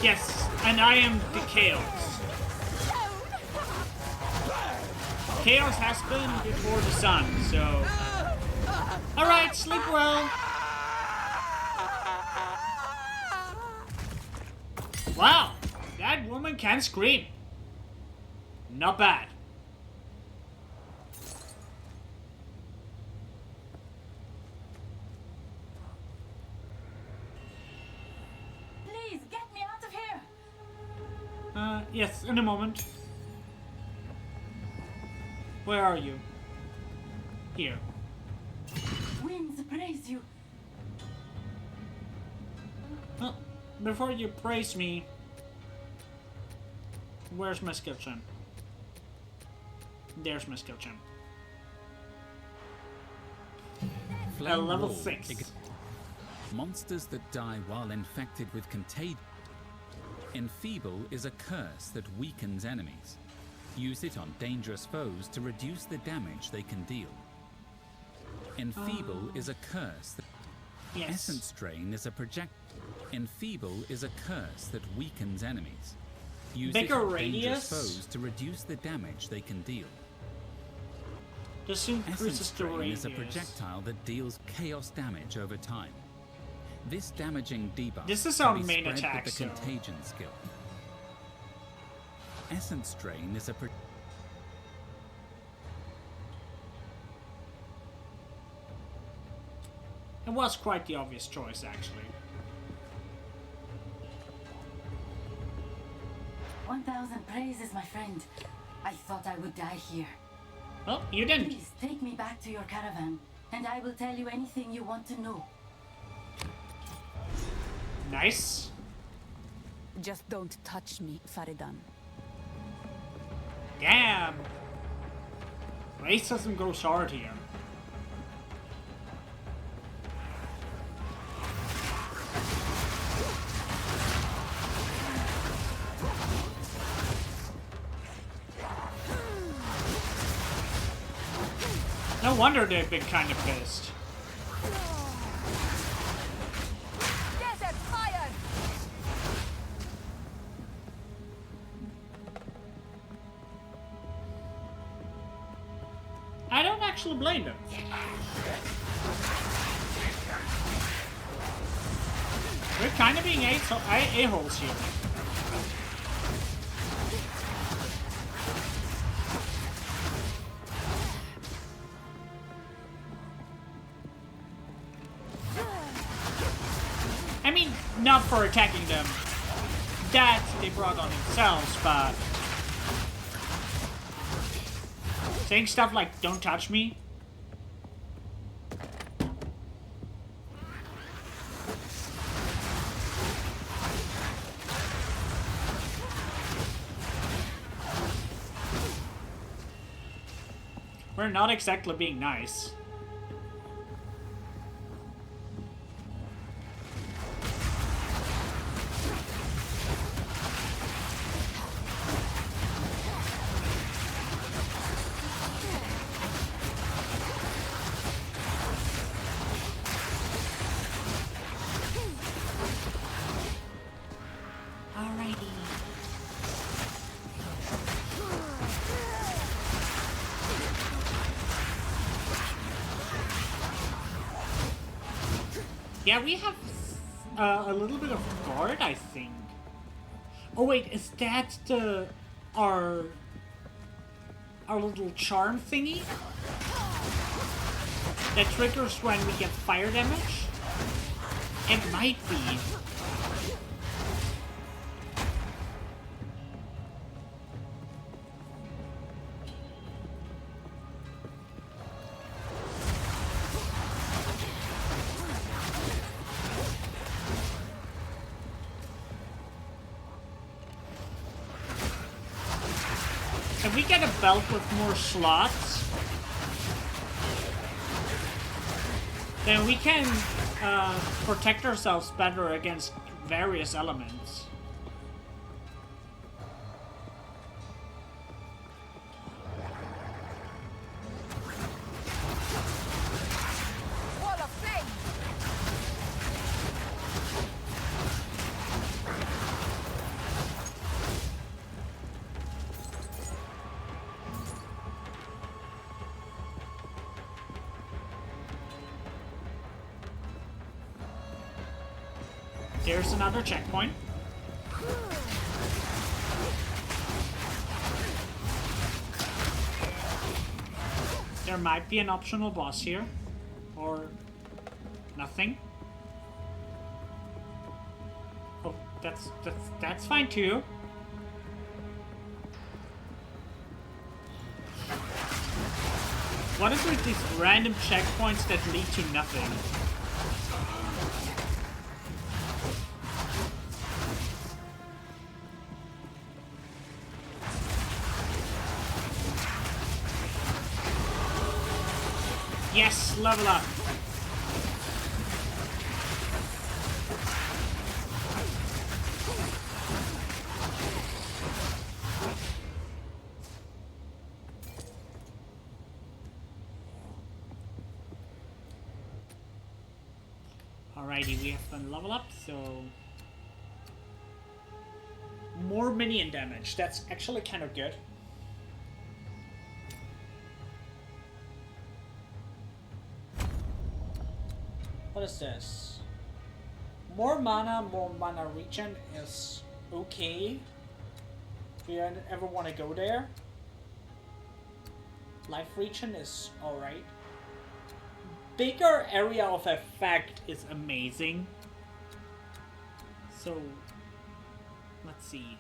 yes, and I am the Chaos. Chaos has been before the sun, so... Alright, sleep well. Wow, that woman can scream. Not bad. Please get me out of here. Yes, in a moment. Where are you? Here. Winds praise you. Well, before you praise me, where's my skill gem? There's my skill gem. Flame Level Wall 6. Monsters that die while infected with contagion. Enfeeble is a curse that weakens enemies. Use it on dangerous foes to reduce the damage they can deal. Enfeeble is a curse that... Yes. Essence Drain is a project... Enfeeble is a curse that weakens enemies. Use it Bigger on dangerous radius? foes to reduce the damage they can deal. This increases Essence the Drain radius. is a projectile that deals chaos damage over time. This damaging debuff This is can our be main spread attack, with the so- Contagion skill. Essence Drain is a It was quite the obvious choice, actually. 1,000 praises, my friend. I thought I would die here. Well, you didn't. Please take me back to your caravan, and I will tell you anything you want to know. Nice. Just don't touch me, Faridan. Damn. Racism goes hard here. No wonder they've been kind of pissed. Desert fire! I don't actually blame them. We're kind of being a-holes here. I mean, not for attacking them. That they brought on themselves, but... saying stuff like, don't touch me? We're not exactly being nice. Alrighty. Yeah, we have a little bit of guard, I think. Oh wait, is that our little charm thingy that triggers when we get fire damage? It might be. If we get a belt with more slots, then we can protect ourselves better against various elements. Wall of flame! There's another checkpoint. There might be an optional boss here. Or nothing. Oh, that's fine too. What is with these random checkpoints that lead to nothing? Yes, level up. Alrighty, we have fun level up, so more minion damage. That's actually kind of good. What is this? More mana regen is okay. If you ever want to go there. Life regen is alright. Bigger area of effect is amazing. So, let's see.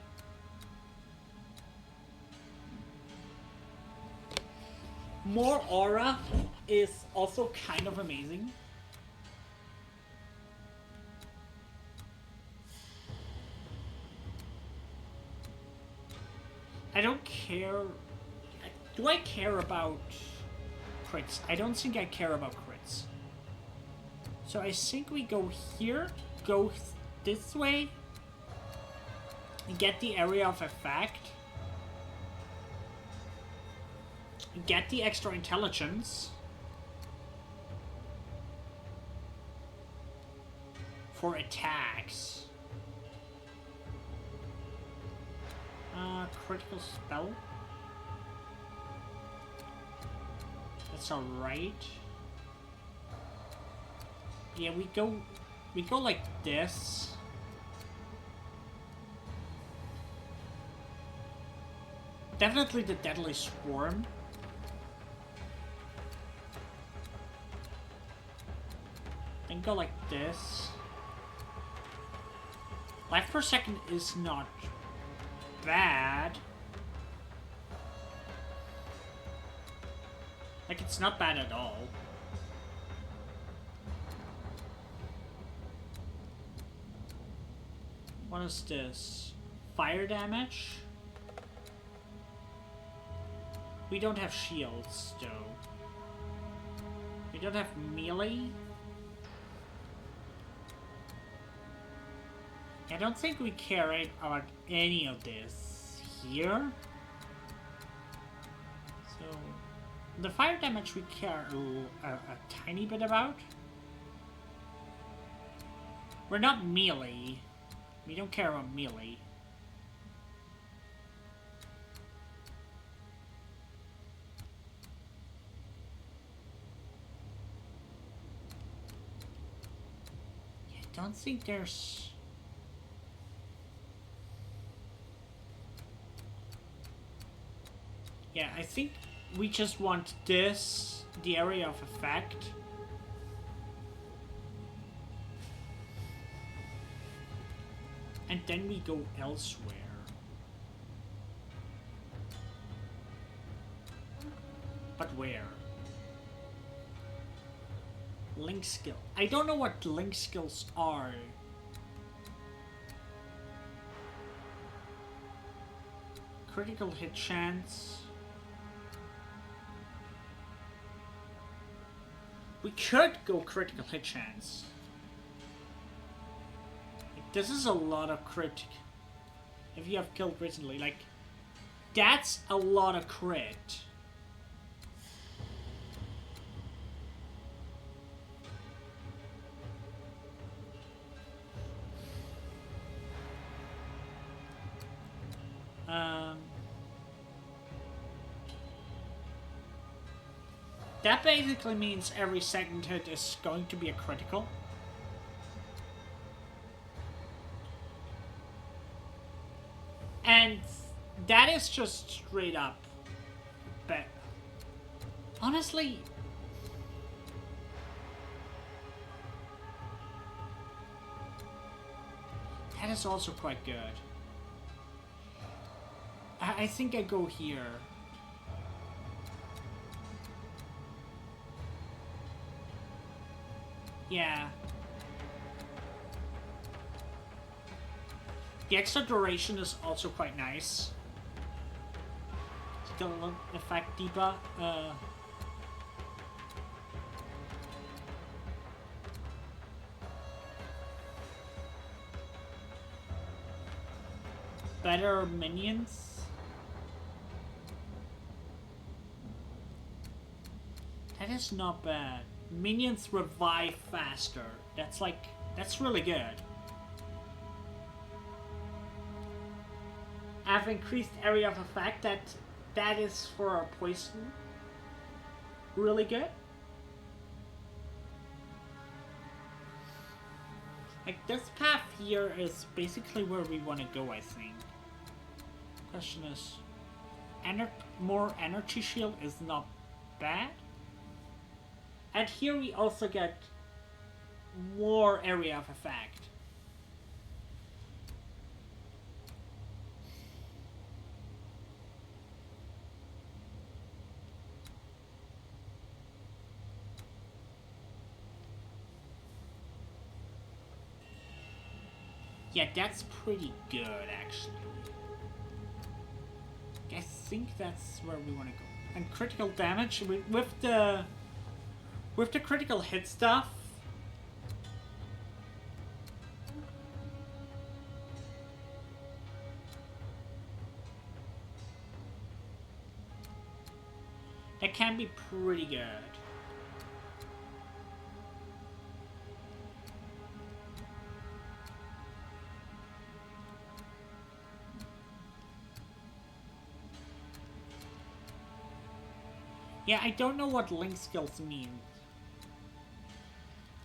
More aura is also kind of amazing. I don't care. Do I care about crits? I don't think I care about crits. So I think we go here, go this way, and get the area of effect, get the extra intelligence for attacks. Critical spell. That's alright. Yeah, we go like this. Definitely the Deadly Swarm. And go like this. Life per second is not bad. Like, it's not bad at all. What is this? Fire damage? We don't have shields, though. We don't have melee. I don't think we care about any of this here. So, the fire damage we care a tiny bit about. We're not melee. We don't care about melee. I don't think there's... Yeah, I think we just want this, the area of effect. And then we go elsewhere. But where? Link skill. I don't know what link skills are. Critical hit chance. We could go critical hit chance. Like, this is a lot of crit. If you have killed recently, like, that's a lot of crit. That basically means every second hit is going to be a critical. And that is just straight up bad. Honestly, that is also quite good. I think I go here. Yeah. The extra duration is also quite nice. Still look effect debuff. Better minions. That is not bad. Minions revive faster. That's really good. I've increased area of effect. That is for a poison. Really good. Like, this path here is basically where we want to go, I think. Question is, more energy shield is not bad. And here we also get more area of effect. Yeah, that's pretty good, actually. I think that's where we want to go. And critical damage with the critical hit stuff. That can be pretty good. Yeah, I don't know what link skills mean.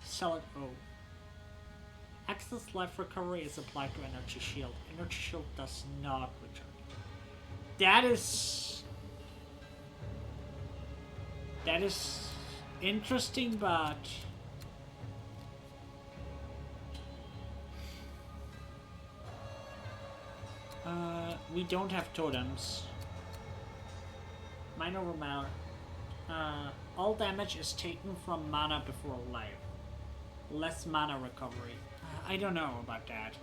Sell it. Oh. Access life recovery is applied to energy shield. Energy shield does not return. That is interesting, but we don't have totems. Minor amount. All damage is taken from mana before life. Less mana recovery. I don't know about that.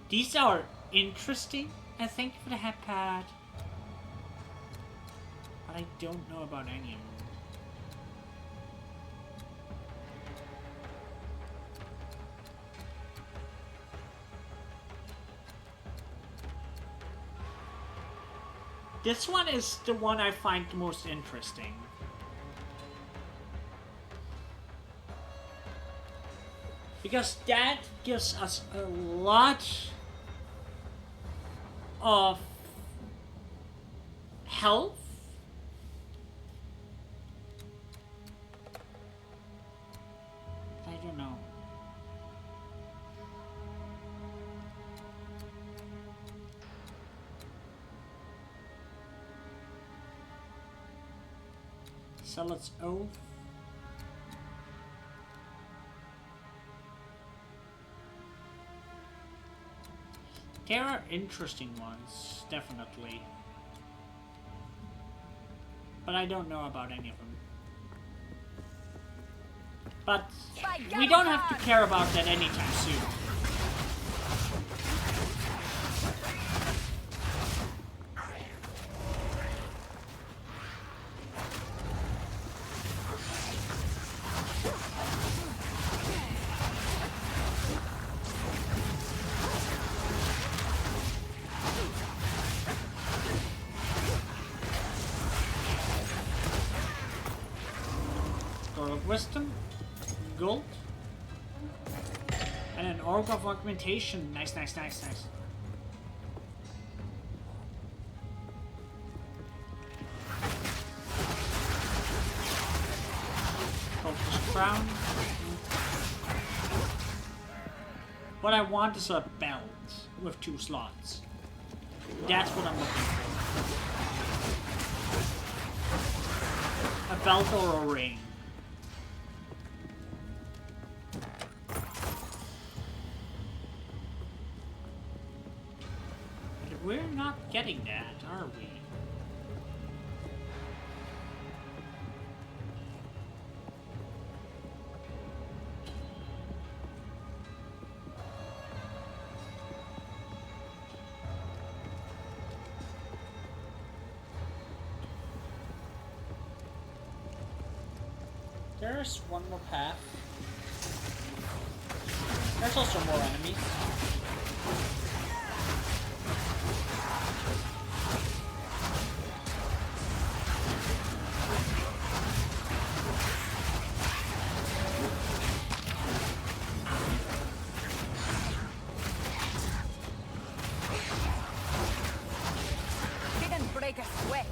These are interesting, I think, for the headpad. But I don't know about any of them. This one is the one I find most interesting. Because that gives us a lot of health. I don't know. Zealot's Oath. There are interesting ones, definitely. But I don't know about any of them. But we don't have to care about that anytime soon. Door of Wisdom, gold, and an Orb of Augmentation. Nice, nice, nice, nice. Focus Crown. What I want is a belt with 2 slots. That's what I'm looking for. A belt or a ring. But we're not getting that, are we? There's one more path. There's also more enemies. Didn't break a sweat.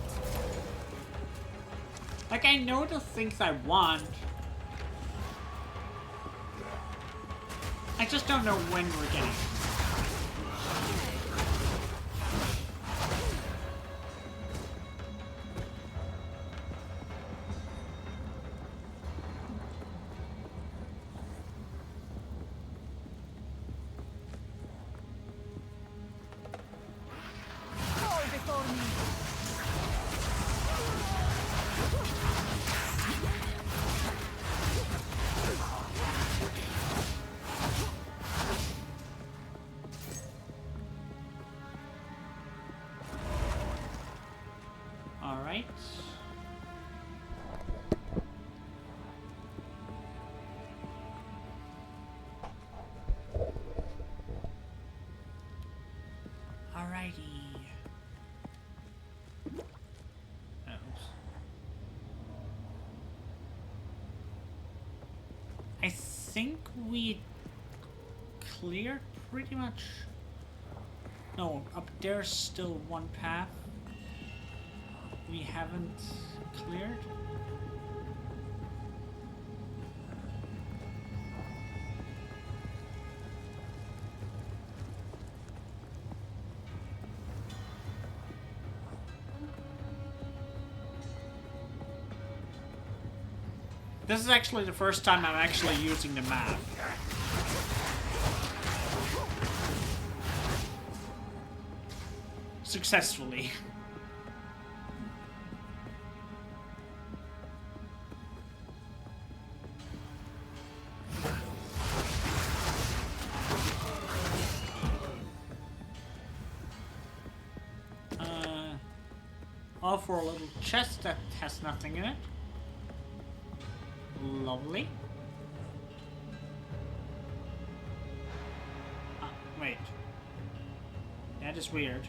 Like, I know the things I want. I just don't know when we're getting it. Fall before me. Alright. Alrighty. Oops. I think we cleared pretty much. No, up there's still one path we haven't cleared. This is actually the first time I'm actually using the map. Successfully. All for a little chest that has nothing in it. Lovely. Wait. That is weird.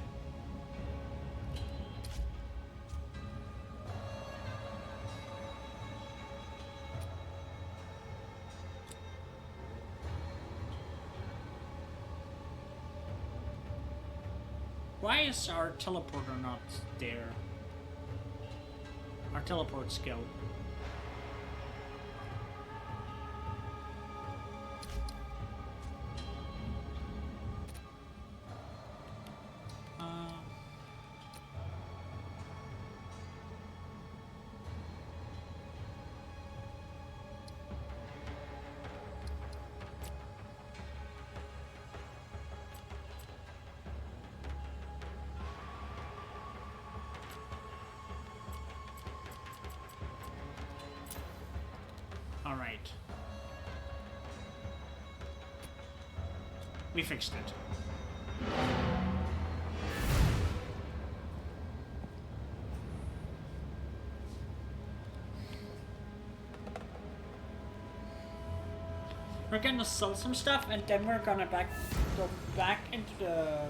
Why is our teleporter not there? Our teleport skill. Alright. We fixed it. We're gonna sell some stuff and then we're gonna go back into the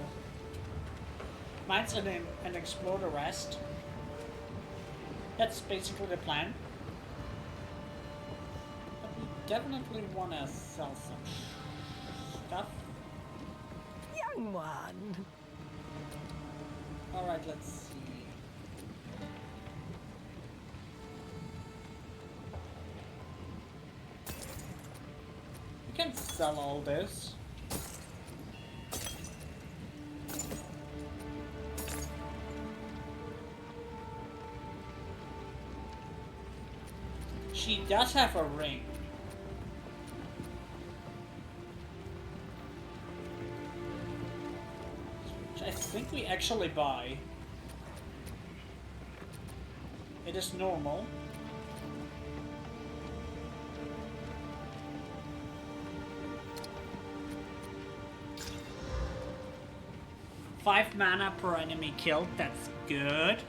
mines and explore the rest. That's basically the plan. But we definitely wanna sell some stuff. Young one. Alright, let's see. We can sell all this. She does have a ring. Which I think we actually buy. It is normal. Five mana per enemy killed, that's good.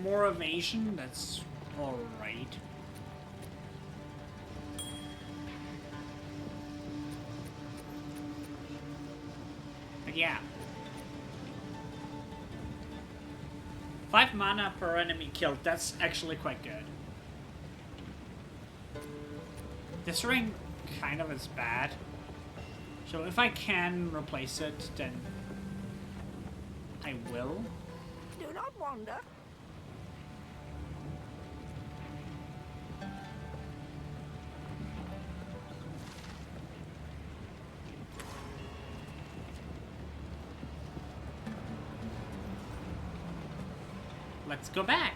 More evasion, that's alright. But yeah. 5 mana per enemy killed, that's actually quite good. This ring kind of is bad. So if I can replace it, then I will. Do not wander. Let's go back.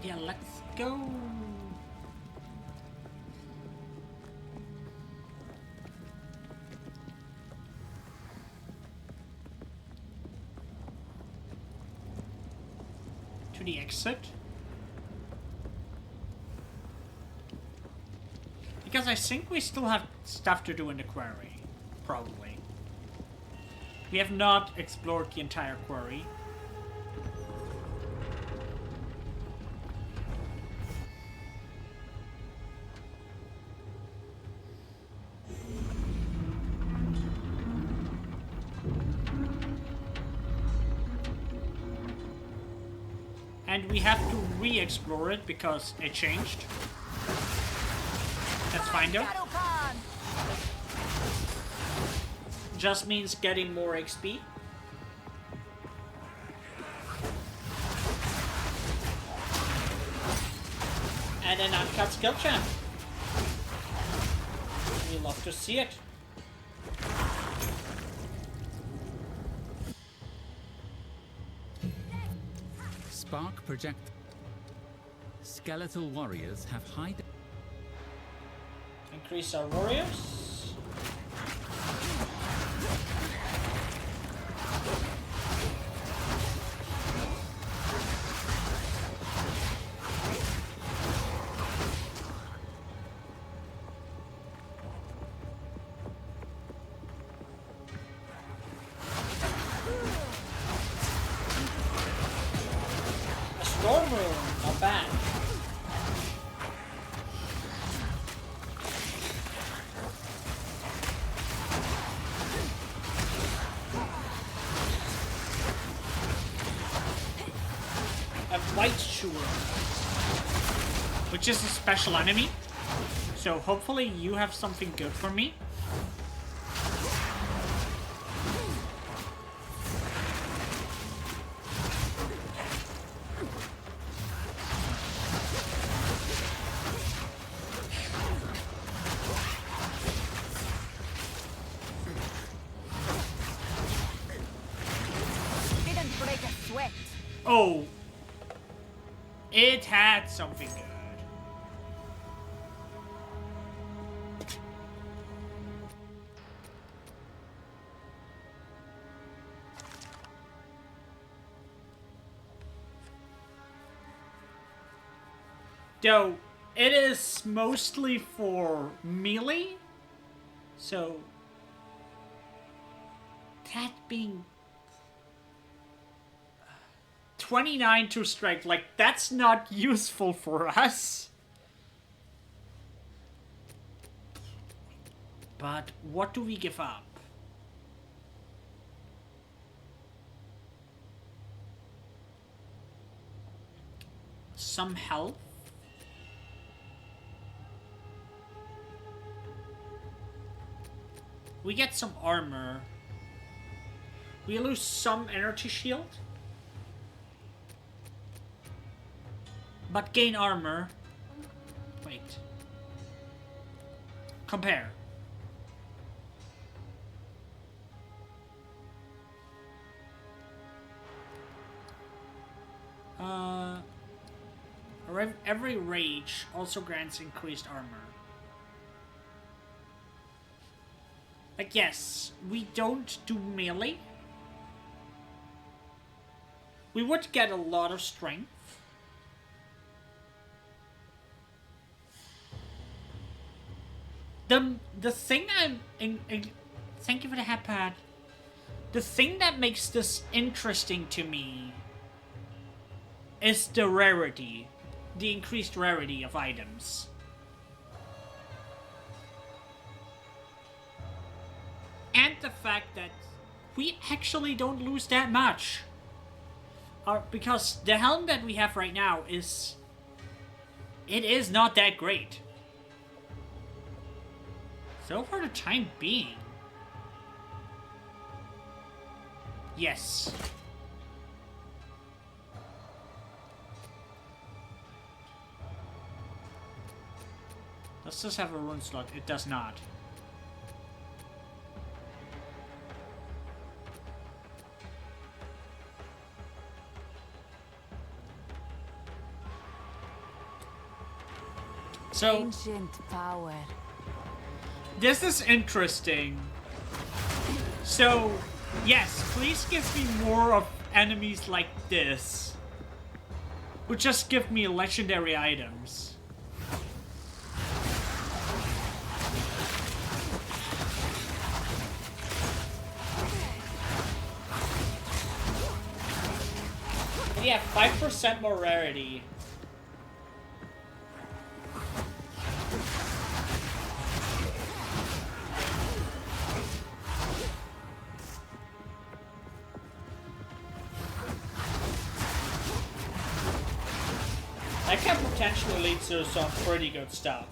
Yeah, let's go. To the exit. Because I think we still have stuff to do in the quarry. Probably. We have not explored the entire quarry. And we have to re-explore it because it changed. That's fine though. Just means getting more XP. And an uncut skill champ. We love to see it. Spark project. Skeletal warriors have high. Increase our warriors. A storm rune, not bad. White Shore, which is a special enemy. So hopefully you have something good for me. Oh, it had something good. Though, it is mostly for melee, so that being 29 to strength, like, that's not useful for us. But what do we give up? Some health? We get some armor. We lose some energy shield. But gain armor. Wait. Compare. Every rage also grants increased armor. Like, yes, we don't do melee. We would get a lot of strength. The thing thank you for the hat pad. The thing that makes this interesting to me is the rarity. The increased rarity of items. And the fact that we actually don't lose that much. Because the helm that we have right now is... It is not that great. So for the time being... Yes. Does this have a rune slot? It does not. So, Ancient power. this is interesting. So, yes, please give me more of enemies like this. Or just give me legendary items. Yeah, 5% more rarity. That can potentially lead to some pretty good stuff.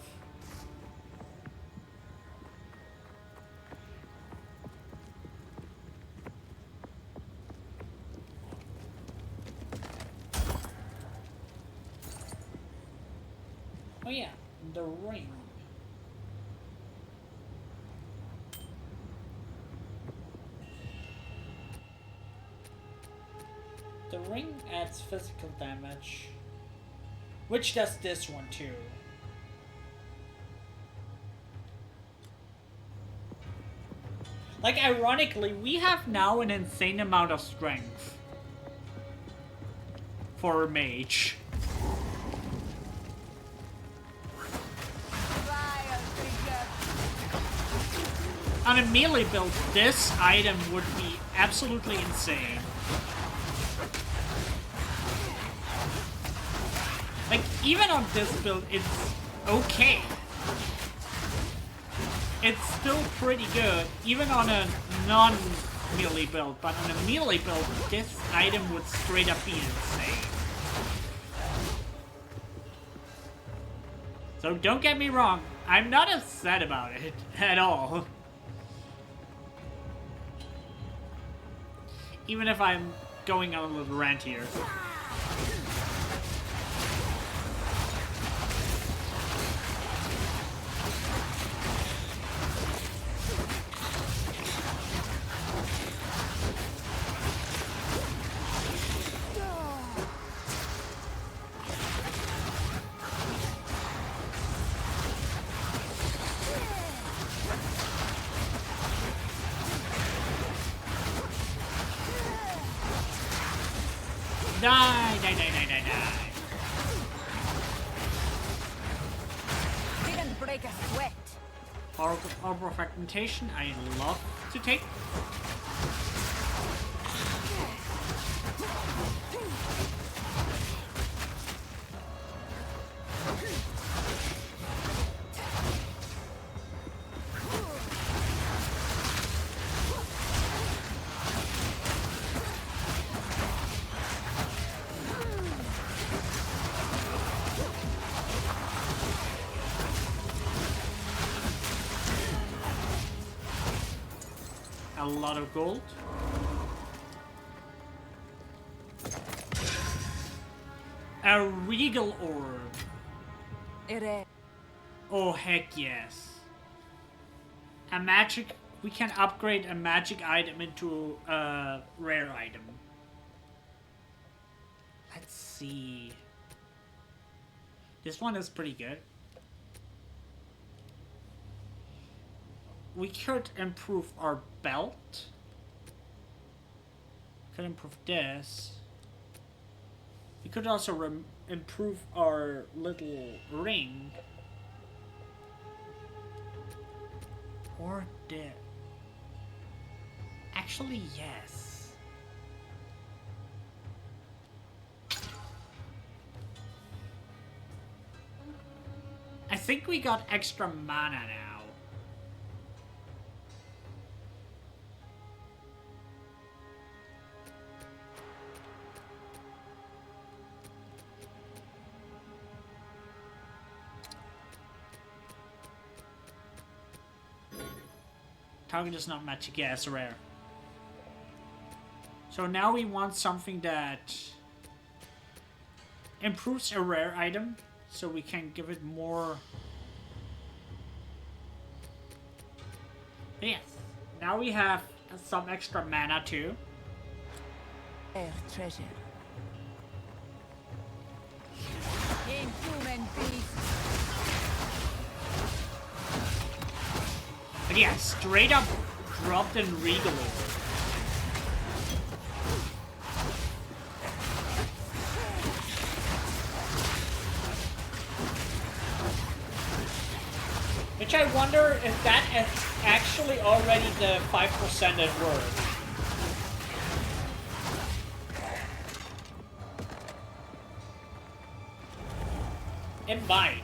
Oh yeah, the ring. The ring adds physical damage. Which does this one too. Like, ironically, we have now an insane amount of strength. For a mage. On a melee build, this item would be absolutely insane. Like, even on this build, it's okay. It's still pretty good, even on a non-melee build. But on a melee build, this item would straight up be insane. So don't get me wrong, I'm not upset about it at all. Even if I'm going on a little rant here. Die, die, die, die, die, die. Didn't break a sweat. Orb fragmentation, I love to take. A lot of gold. A regal orb. Oh heck yes. A magic. We can upgrade a magic item into a rare item. Let's see. This one is pretty good. We could improve our belt. Could improve this. We could also improve our little ring. Or this. Actually, yes. I think we got extra mana now. Target is not magic. Yeah, it's rare. So now we want something that improves a rare item, so we can give it more. Yes. Now we have some extra mana too. Rare treasure. Inhuman beast. But yeah, straight up dropped in regal. Which I wonder if that is actually already the 5% at work. It might.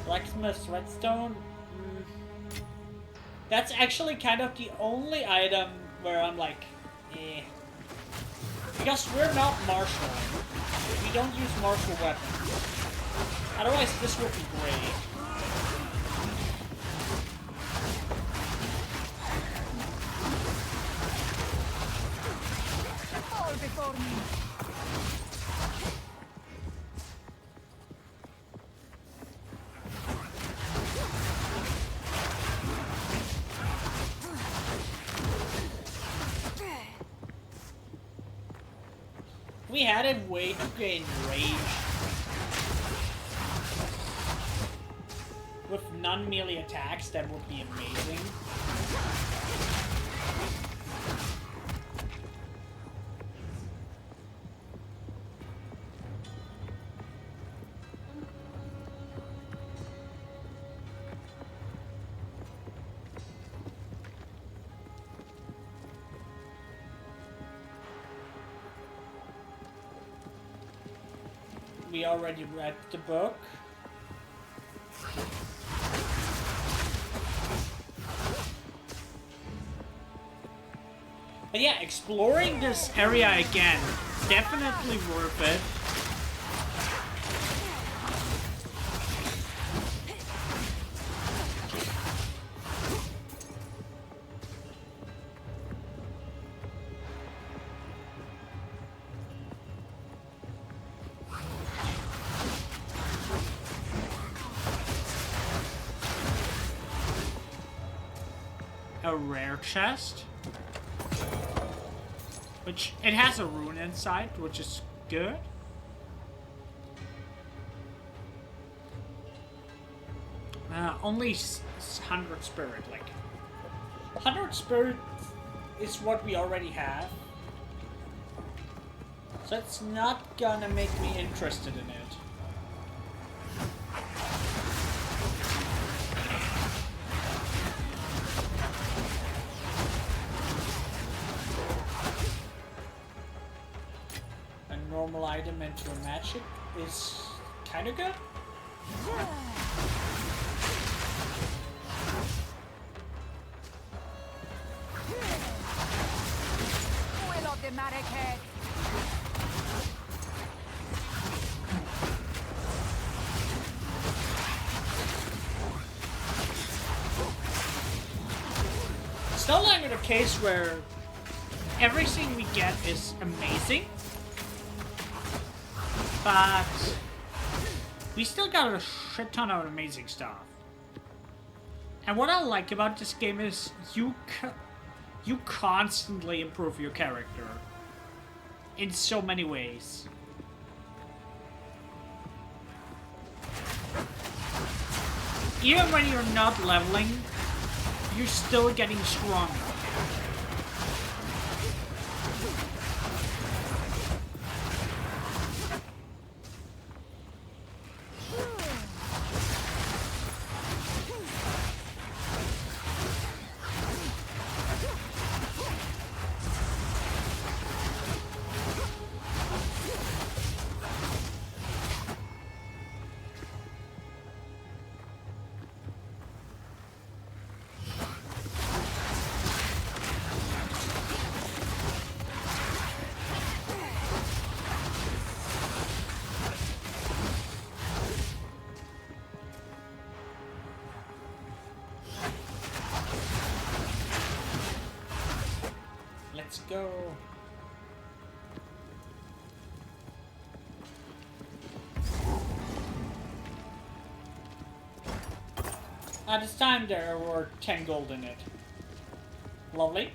Blacksmith's redstone. That's actually kind of the only item where I'm like, eh. Because we're not martial. We don't use martial weapons. Otherwise, this would be great. Fall before me. We had a way to gain rage with non-melee attacks, that would be amazing. We already read the book. But yeah, exploring this area again, definitely worth it. a rare chest. Which, it has a rune inside, which is good. Only 100 spirit, like. 100 spirit is what we already have. So it's not gonna make me interested in it. A normal item into a magic is kinda good. Will of the Marek head. It's no longer the case where everything we get is amazing, but we still got a shit ton of amazing stuff. And what I like about this game is you constantly improve your character in so many ways. Even when you're not leveling, you're still getting stronger. Let's go. At this time there were 10 gold in it. Lovely.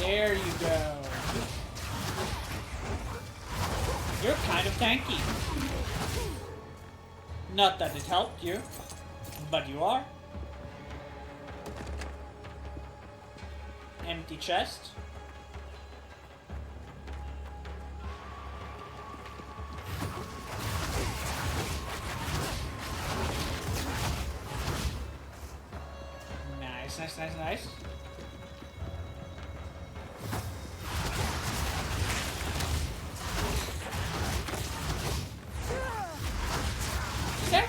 There you go. You're kind of tanky. Not that it helped you, but you are. Empty chest. Nice, nice, nice, nice.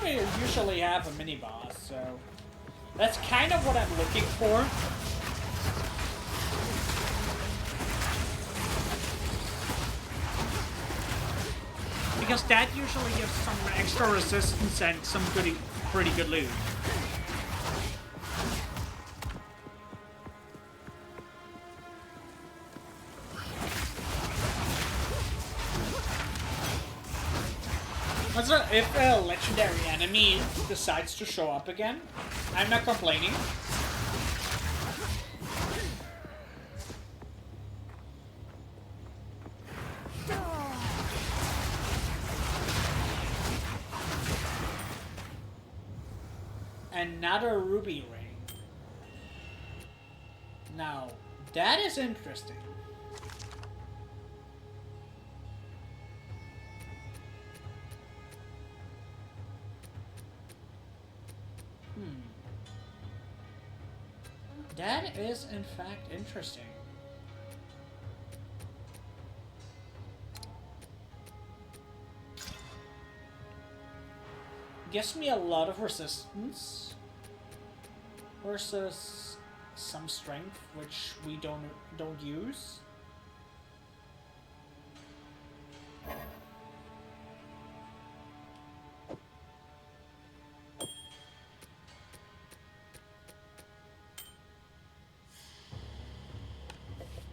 We usually have a mini boss, so that's kind of what I'm looking for. Because that usually gives some extra resistance and some pretty good loot. Also, if a legendary enemy decides to show up again, I'm not complaining. Another ruby ring. Now, that is interesting. That is, in fact, interesting. gives me a lot of resistance versus some strength, which we don't use.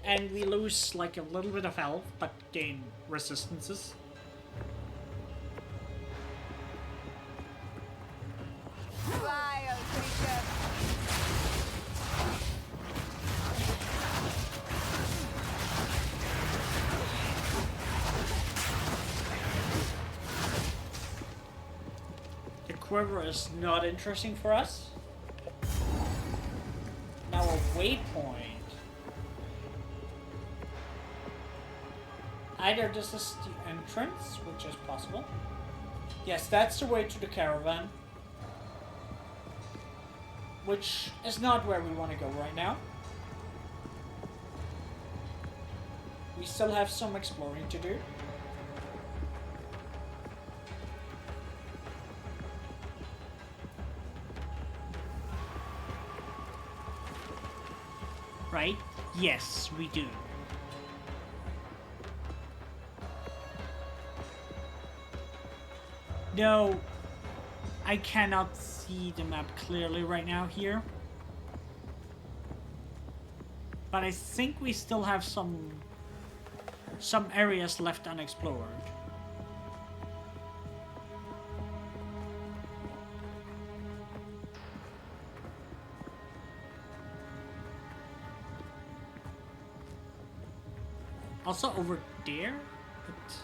And we lose like a little bit of health, but gain resistances. Vile creature. The quiver is not interesting for us. Now a waypoint. Either this is the entrance, which is possible. Yes, that's the way to the caravan. Which is not where we want to go right now. We still have some exploring to do. Right? Yes, we do. No, I cannot see the map clearly right now here. But I think we still have some areas left unexplored. Also over there, but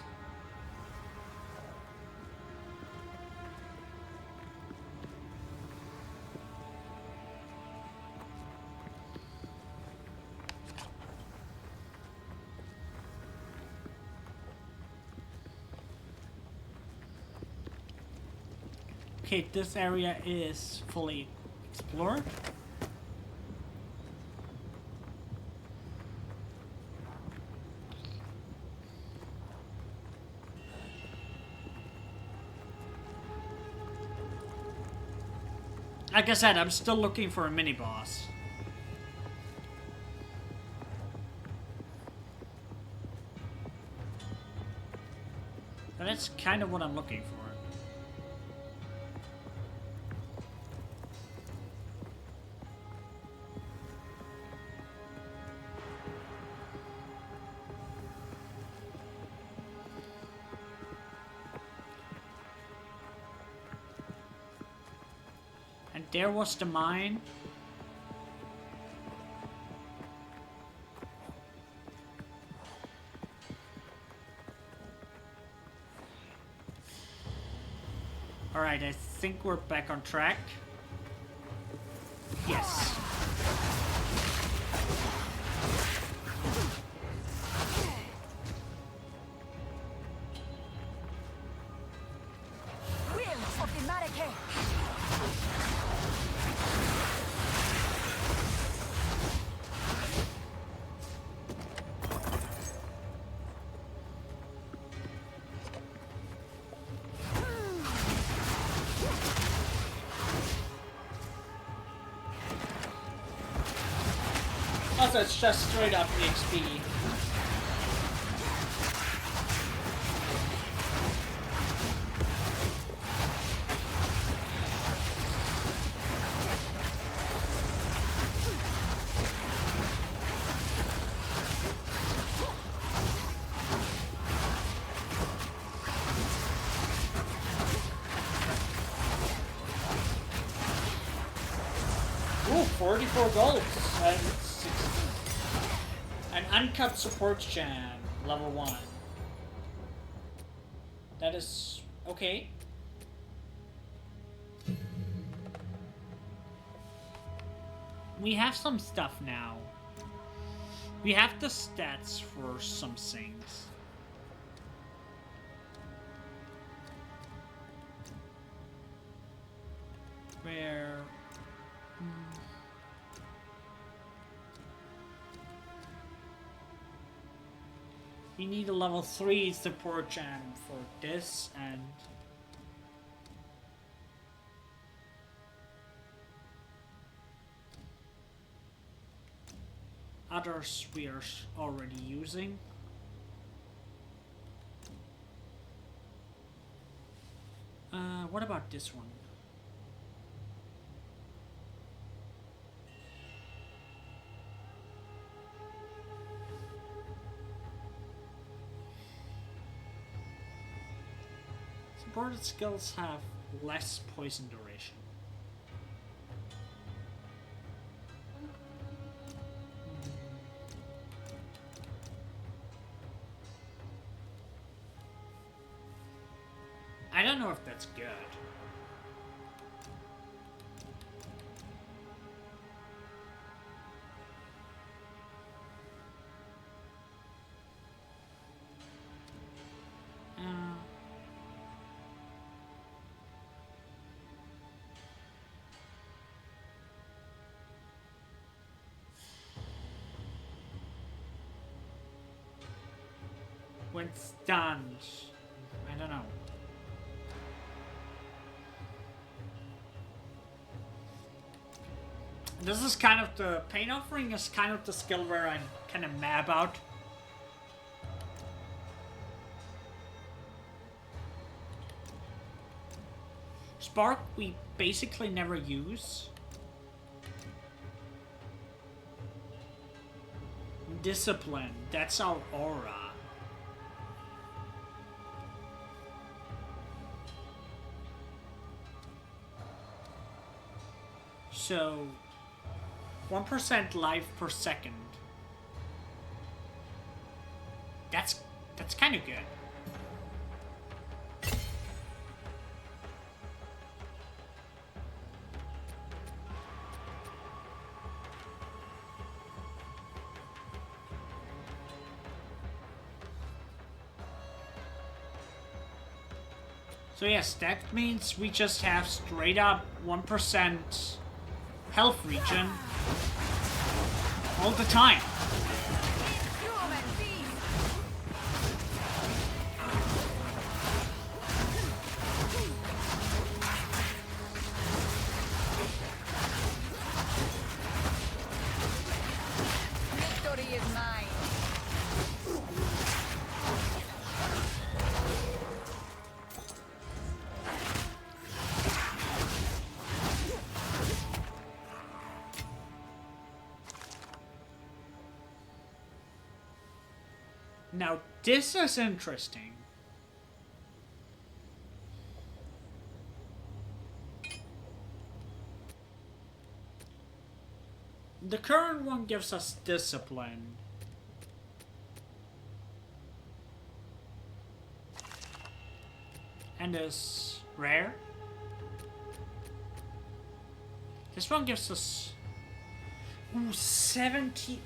okay, this area is fully explored. Like I said, I'm still looking for a mini-boss. But that's kind of what I'm looking for. And there was the mine. Alright, I think we're back on track. Yes. Will of the Marike. Also, it's just straight up EXP. Ooh, 44 gold and 16. An uncut support jam, level 1. That is okay. We have some stuff now. We have the stats for some things. Where... We need a level 3 support jam for this, and Others we are already using. What about this one? Supported skills have less poison duration. I don't know if that's good. When stunned, I don't know. This is kind of the pain offering is kind of the skill where I'm kind of mad about. Spark we basically never use. Discipline, that's our aura. So 1% life per second. That's kind of good. So yes, that means we just have straight up 1% health regen all the time. Victory is mine. Now this is interesting. The current one gives us discipline. And is rare. This one gives us 70.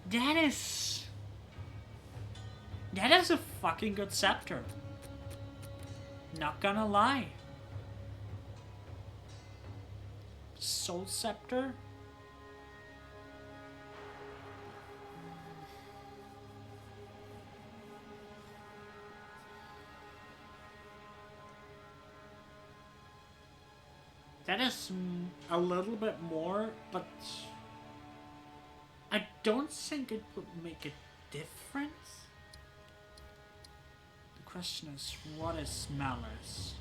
That is a fucking good scepter. Not gonna lie. Soul Scepter? That is a little bit more, but I don't think it would make a difference. The question is, what is Malice?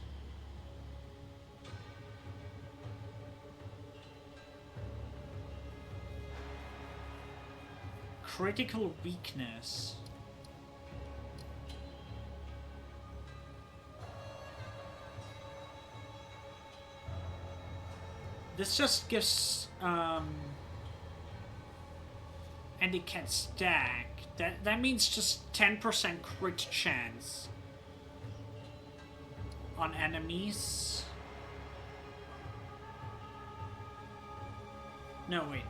Critical weakness. This just gives and it can stack. That means just 10% crit chance on enemies. No, wait.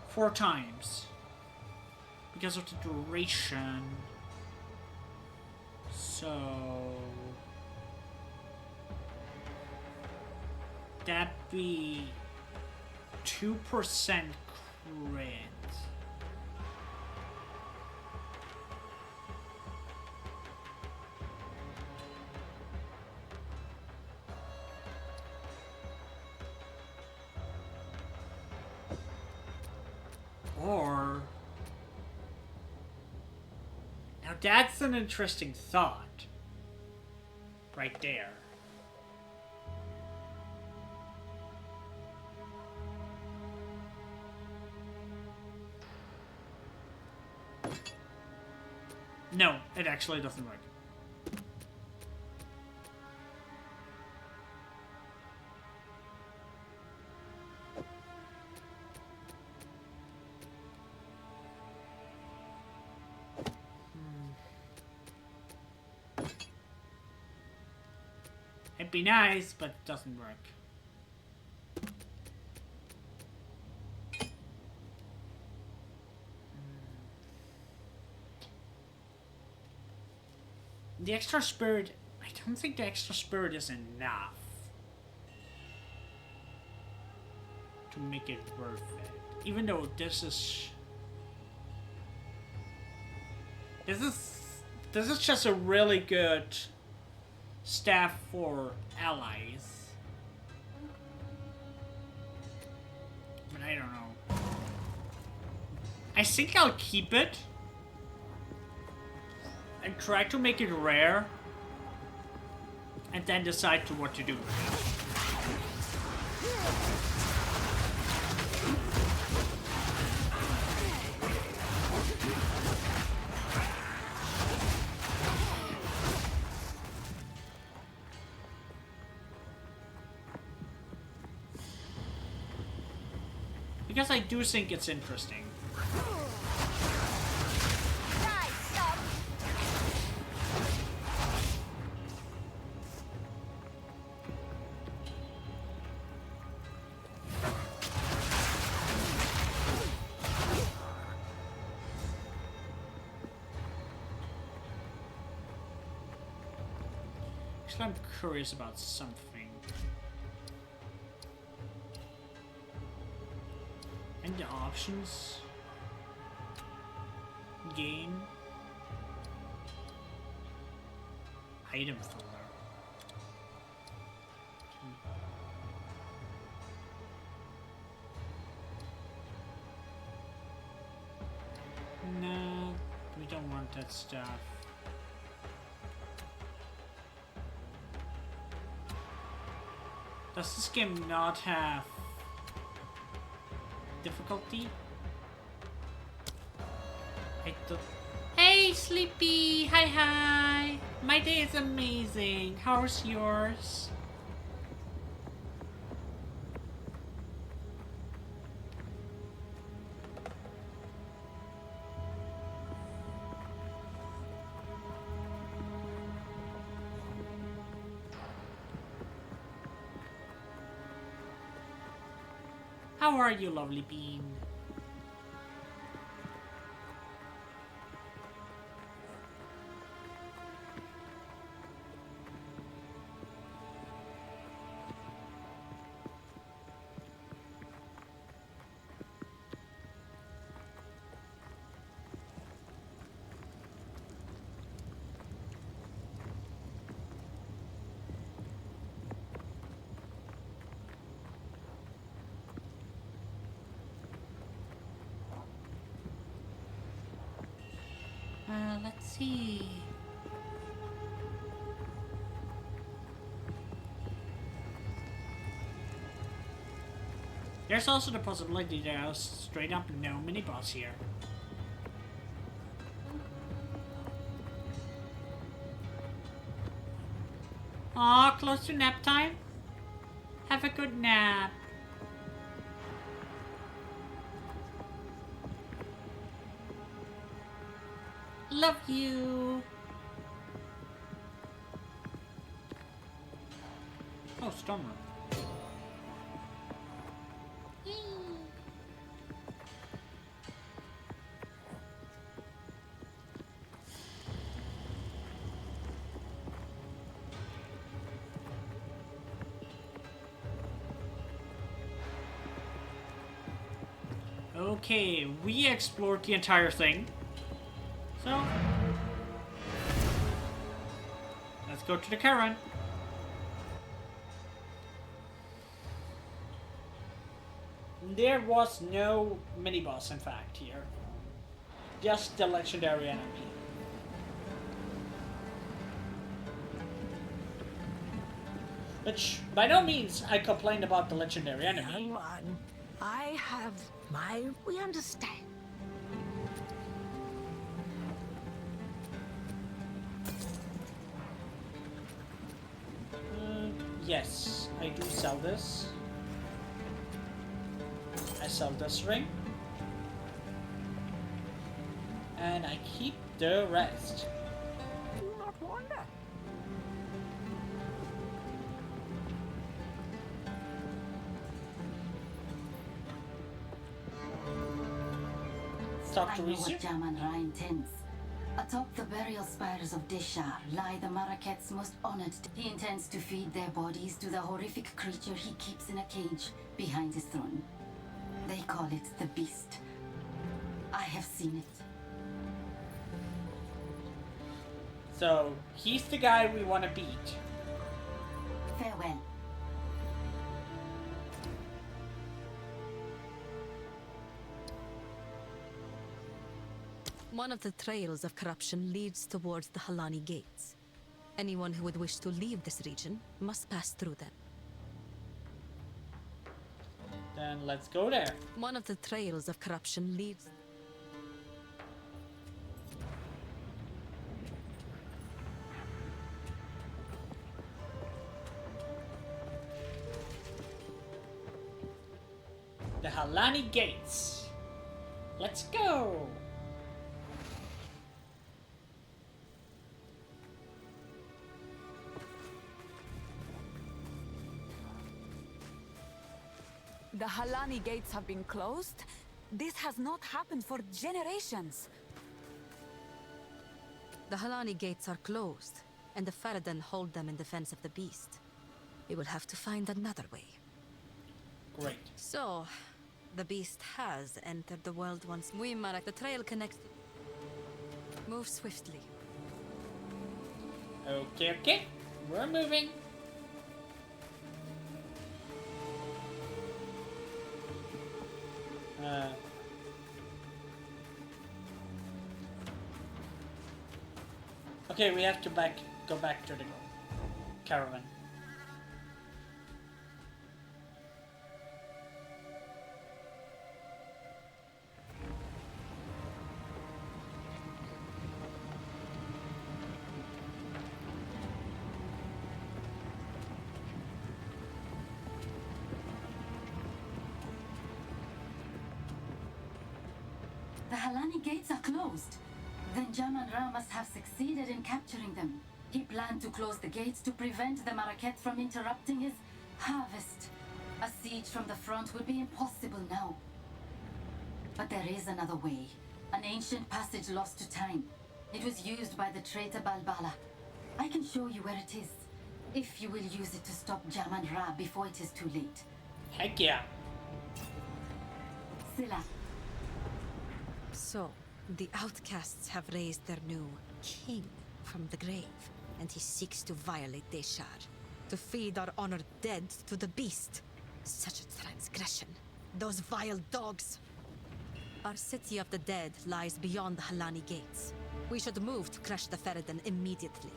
4 times. Because of the duration. So that'd be 2% crit. that's an interesting thought. Right there. No, it actually doesn't work. It'd be nice, but it doesn't work. The extra spirit, I don't think the extra spirit is enough to make it worth it. Even though this is just a really good staff for allies. But I don't know. I think I'll keep it and try to make it rare, and then decide to what to do with it. Because I do think it's interesting. I'm curious about something. And the options. Game. Item folder. No, we don't want that stuff. Does this game not have difficulty? I don't. Hey, Sleepy! Hi, hi! My day is amazing. How's yours? How are you, lovely bean? Let's see. There's also the possibility that I'll straight up no mini boss here. Aw, close to nap time? Have a good nap. Love you. Oh, Stormer. Okay, we explored the entire thing. So, let's go to the Karen. There was no mini-boss, in fact, here. Just the legendary enemy. Which, by no means, I complained about the legendary Young enemy. one, I have my... We understand. Yes, I do sell this. I sell this ring. And I keep the rest. Do not wander. Let's talk I to know what Rizu. Jaman-Ra intends. Atop the burial spires of Deshar lie the Maraket's most honored. He intends to feed their bodies to the horrific creature he keeps in a cage behind his throne. They call it the Beast. I have seen it. So, he's the guy we want to beat. Farewell. One of the trails of corruption leads towards the Halani Gates. Anyone who would wish to leave this region must pass through them. Then let's go there. One of the trails of corruption leads... The Halani Gates. Let's go. The Halani gates have been closed? This has not happened for generations. The Halani Gates are closed, and the Faradan hold them in defense of the beast. We will have to find another way. Great. So, the beast has entered the world once. We Marak, the trail connects. Move swiftly. Okay, okay. We're moving. Okay, we have to go back to the caravan. The Halani gates are closed. Then Jaman-Ra must have succeeded in capturing them. He planned to close the gates to prevent the Maraket from interrupting his harvest. A siege from the front would be impossible now. But there is another way. An ancient passage lost to time. It was used by the traitor Balbala. I can show you where it is, if you will use it to stop Jaman-Ra before it is too late. Heck yeah. Silla. So, the outcasts have raised their new king from the grave, and he seeks to violate Deshar, to feed our honored dead to the beast. Such a transgression. Those vile dogs. Our city of the dead lies beyond the Halani gates. We should move to crush the Faradan immediately.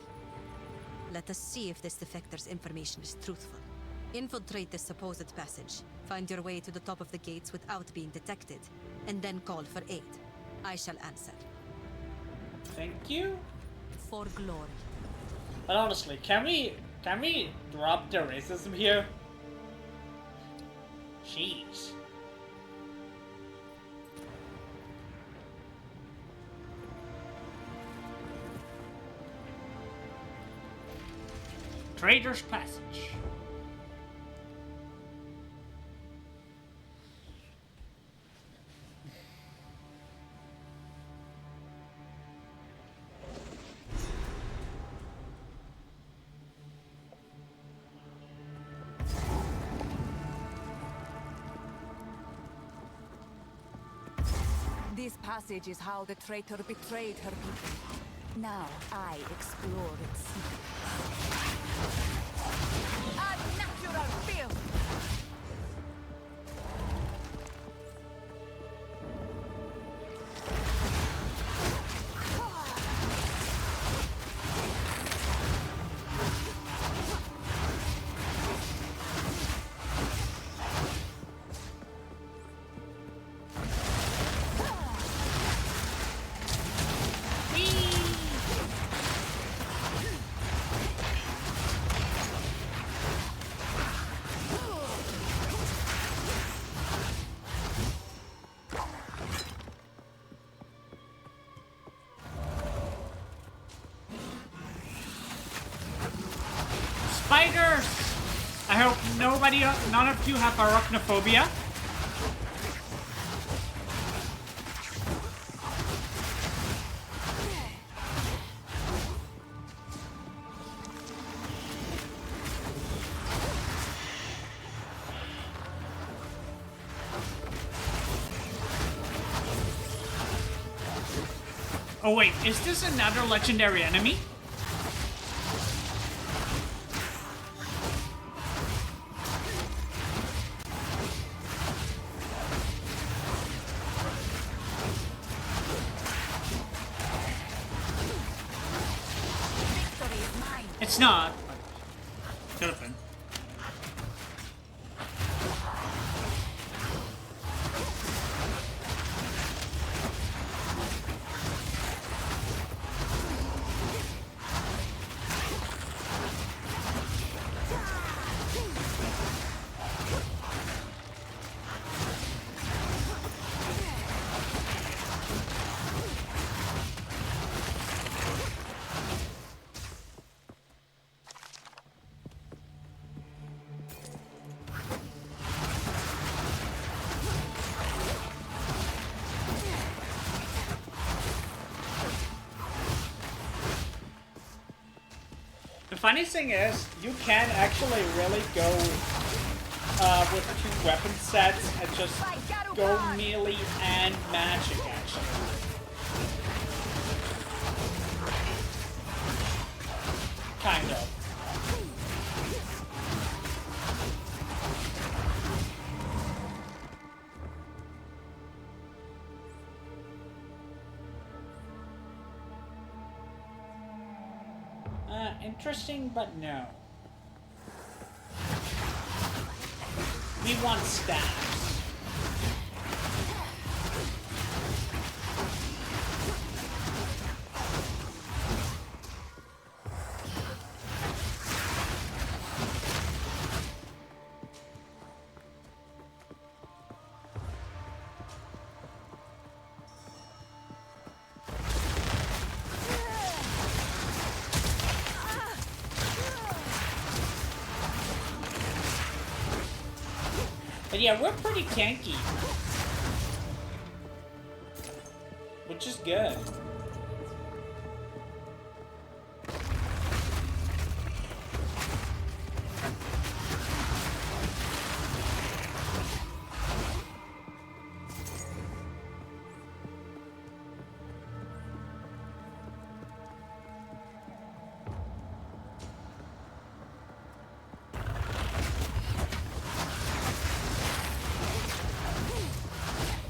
Let us see if this defector's information is truthful. Infiltrate this supposed passage, find your way to the top of the gates without being detected, and then call for aid. I shall answer. Thank you. For glory. But honestly, can we drop the racism here? Jeez. Trader's Passage. This passage is how the traitor betrayed her people. Now I explore its secrets. A natural filth! Spiders! I hope none of you have arachnophobia. Oh wait, is this another legendary enemy? It's not. Could have been. The funny thing is, you can actually really go with 2 weapon sets and just go melee and magic, actually. Kind of. Interesting, but no. We want staffs. But yeah, we're pretty tanky. Which is good.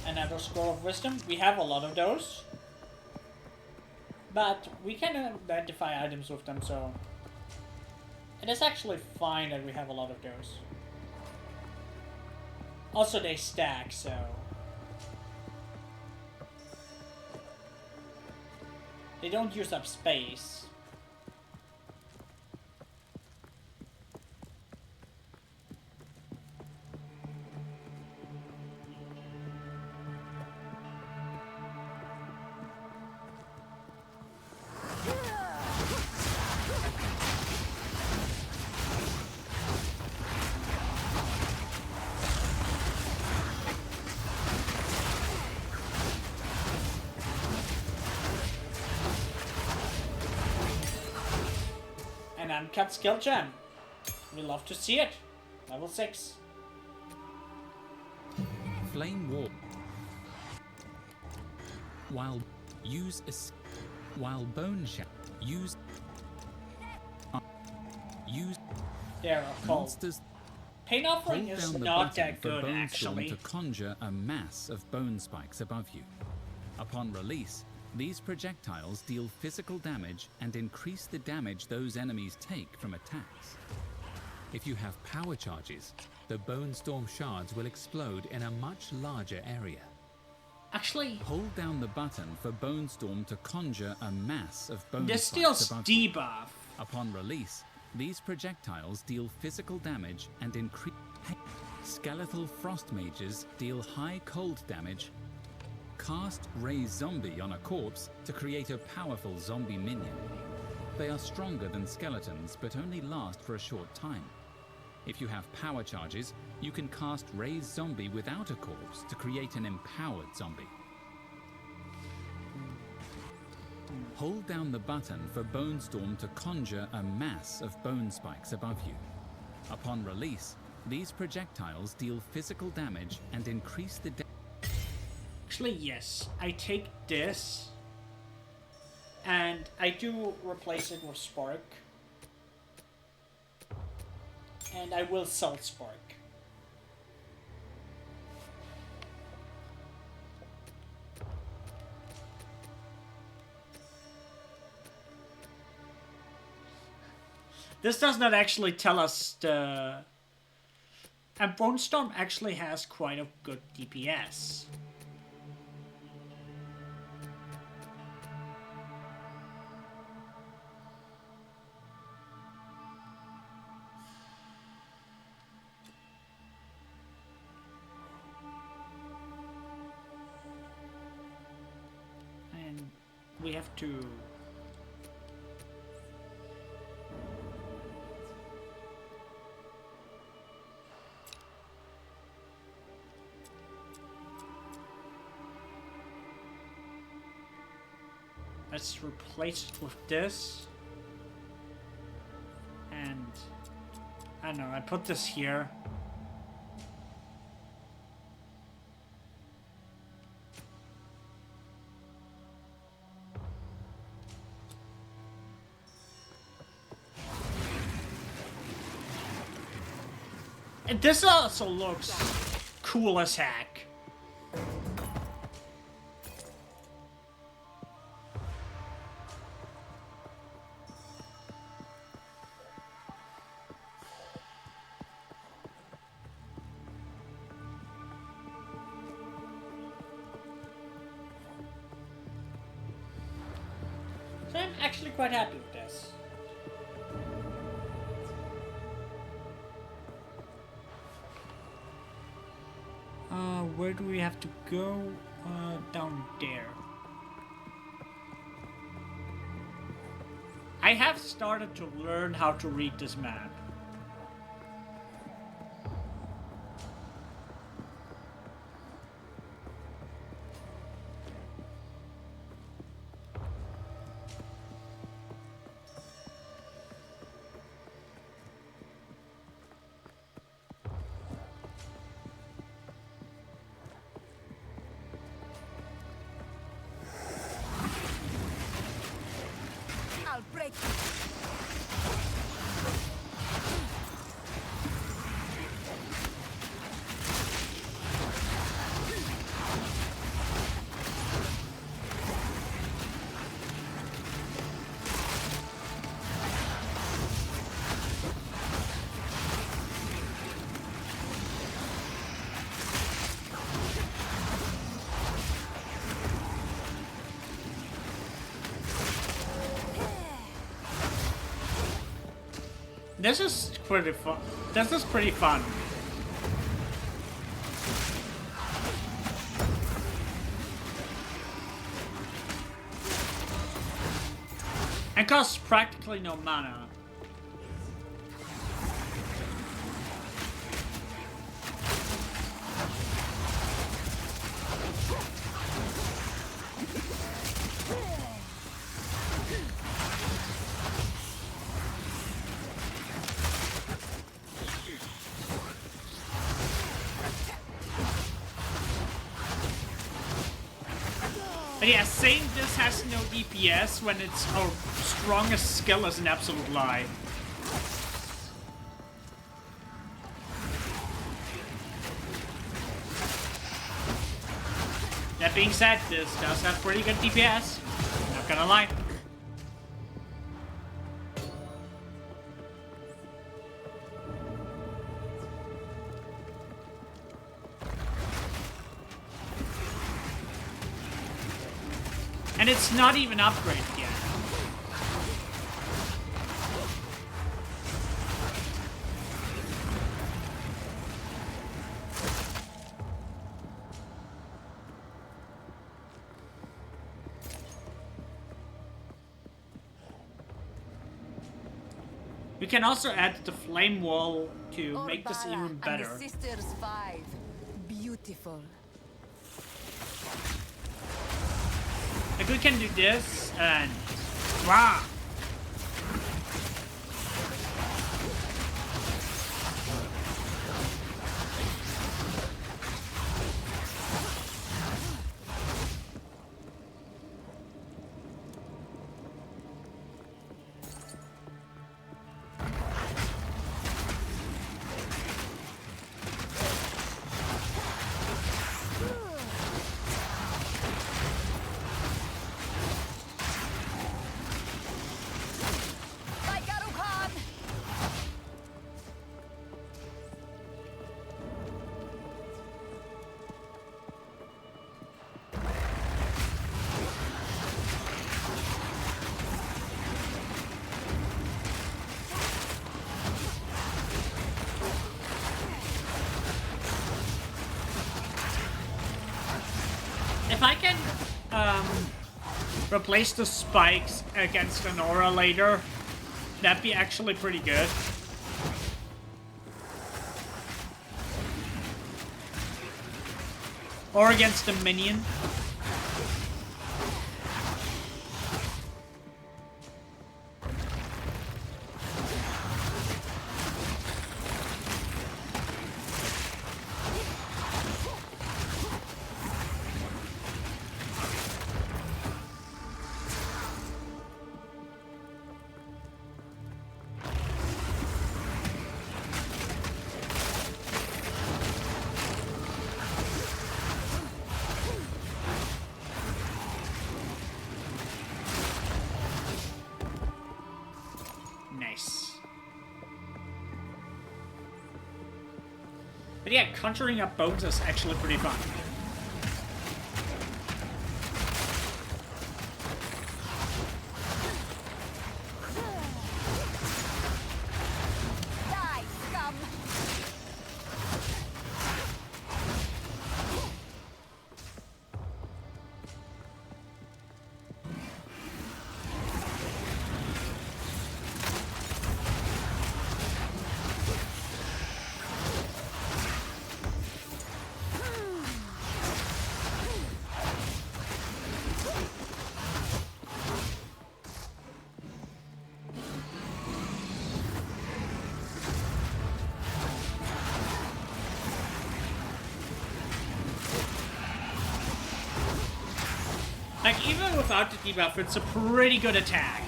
Another scroll of wisdom. We have a lot of those. But we can identify items with them, so it is actually fine that we have a lot of those. Also, they stack, so they don't use up space. An uncut skill gem. We love to see it. Level 6. Flame War. While bone shot use There are called. Monsters Pain offering hold is down the not button that for good, Bone Storm actually. to conjure a mass of bone spikes above you. Upon release, these projectiles deal physical damage and increase the damage those enemies take from attacks. If you have power charges, the Bone Storm shards will explode in a much larger area. Actually, Hold down the button for Bone Storm to conjure a mass of bone this spikes deals above you. debuff. Upon release, these projectiles deal physical damage and increase pain. Skeletal frost mages deal high cold damage. Cast Raise Zombie on a corpse to create a powerful zombie minion. They are stronger than skeletons, but only last for a short time. If you have power charges, you can cast Raise Zombie without a corpse to create an empowered zombie. Hold down the button for Bone Storm to conjure a mass of bone spikes above you. Upon release, these projectiles deal physical damage and increase the Actually, yes. I take this, and I do replace it with Spark. And I will sell Spark. This does not actually tell us the... And Bone Storm actually has quite a good DPS. And we have to... Let's replace it with this. And I don't know, I put this here. And this also looks cool as heck. So I'm actually quite happy with this. Where do we have to go? Down there. I have started to learn how to read this map. I'll break you. This is pretty fun. This is pretty fun. And costs practically no mana. But yeah, saying this has no DPS when its our strongest skill is an absolute lie. That being said, this does have pretty good DPS. Not gonna lie. And it's not even upgraded yet. We can also add the flame wall to make this Orbala even better. And the Sisters 5. Beautiful. Like we can do this and wow. If I can replace the spikes against an aura later, that'd be actually pretty good. Or against a minion. But yeah, conjuring up bones is actually pretty fun. Like, even without the debuff, it's a pretty good attack.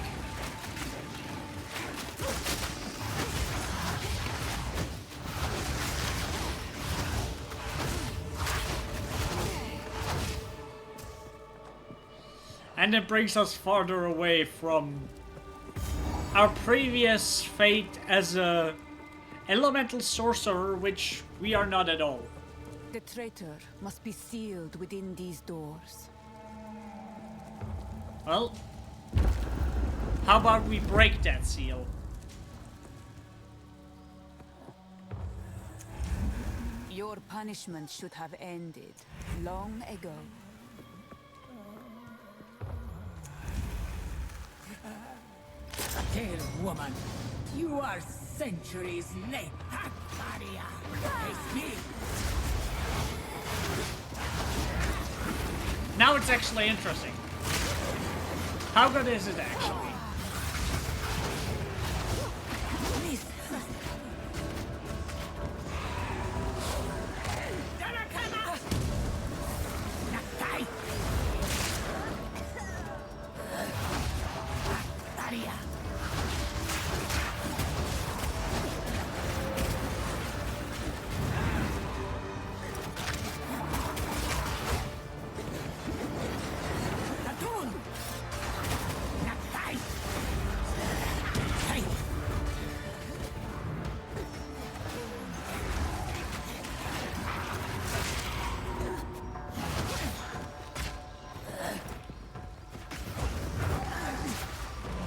And it brings us farther away from our previous fate as a elemental sorcerer, which we are not at all. The traitor must be sealed within these doors. Well, how about we break that seal? Your punishment should have ended long ago. Dear woman, you are centuries late. Maria, face me. Now it's actually interesting. How good is it actually?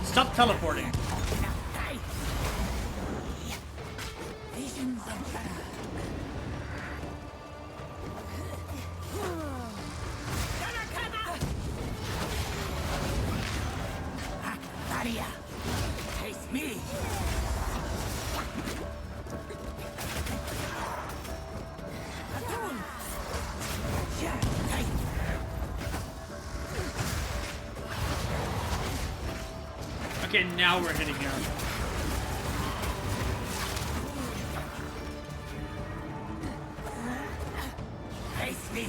Stop teleporting. Okay, now we're hitting him. Face me.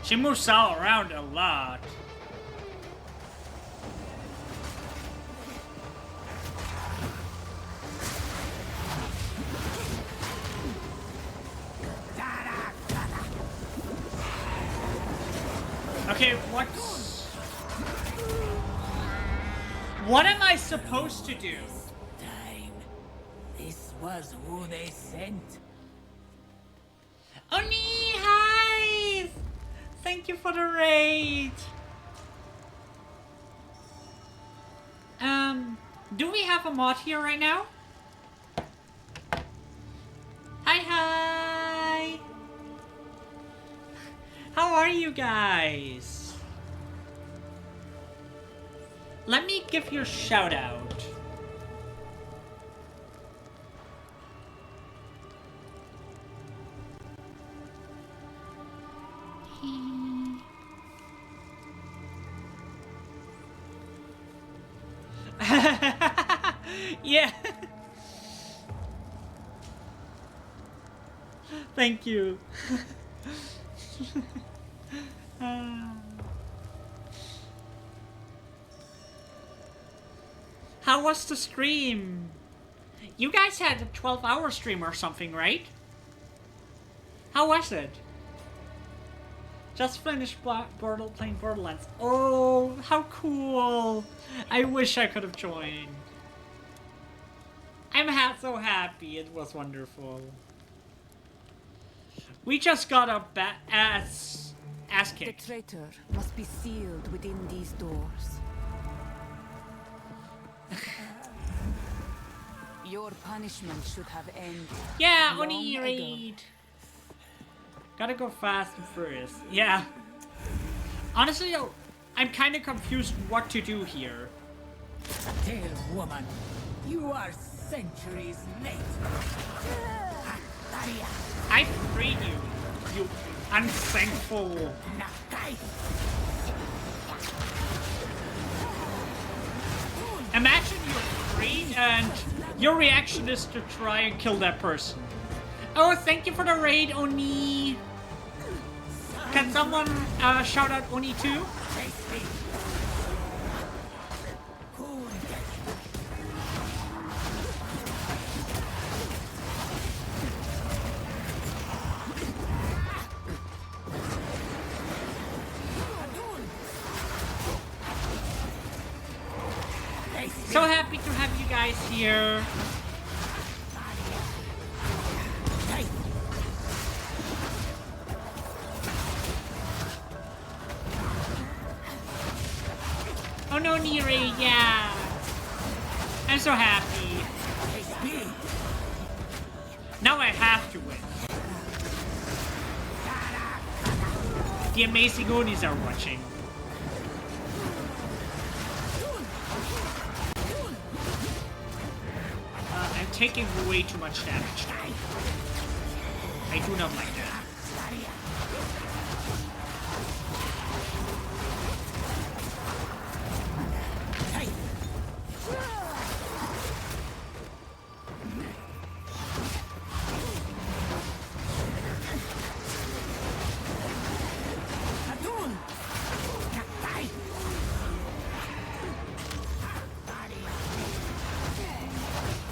She moves all around a lot. Okay, what am I supposed to do? Time. This was who they sent. Oni, hi! Thank you for the raid. Do we have a mod here right now? Hi, hi! How are you guys? Let me give you a shout out. Yeah. Thank you. How was the stream? You guys had a 12-hour stream or something, right? How was it? Just finished playing Borderlands. Oh, how cool! I wish I could have joined. I'm so happy. It was wonderful. We just got a ass The kicked. traitor must be sealed within these doors. Your punishment should have ended. Yeah, long Oni ago. raid. Gotta go fast and furious. Yeah. Honestly, though, I'm kind of confused what to do here. Tale woman, you are centuries late. I freed you, you unthankful. Imagine you're freed and your reaction is to try and kill that person. Oh, thank you for the raid, Oni. Can someone shout out Oni too? So happy to have you guys here. Oh no, Niri, yeah. I'm so happy. Now I have to win. The amazing Onis are watching. I'm taking way too much damage. I do not like that.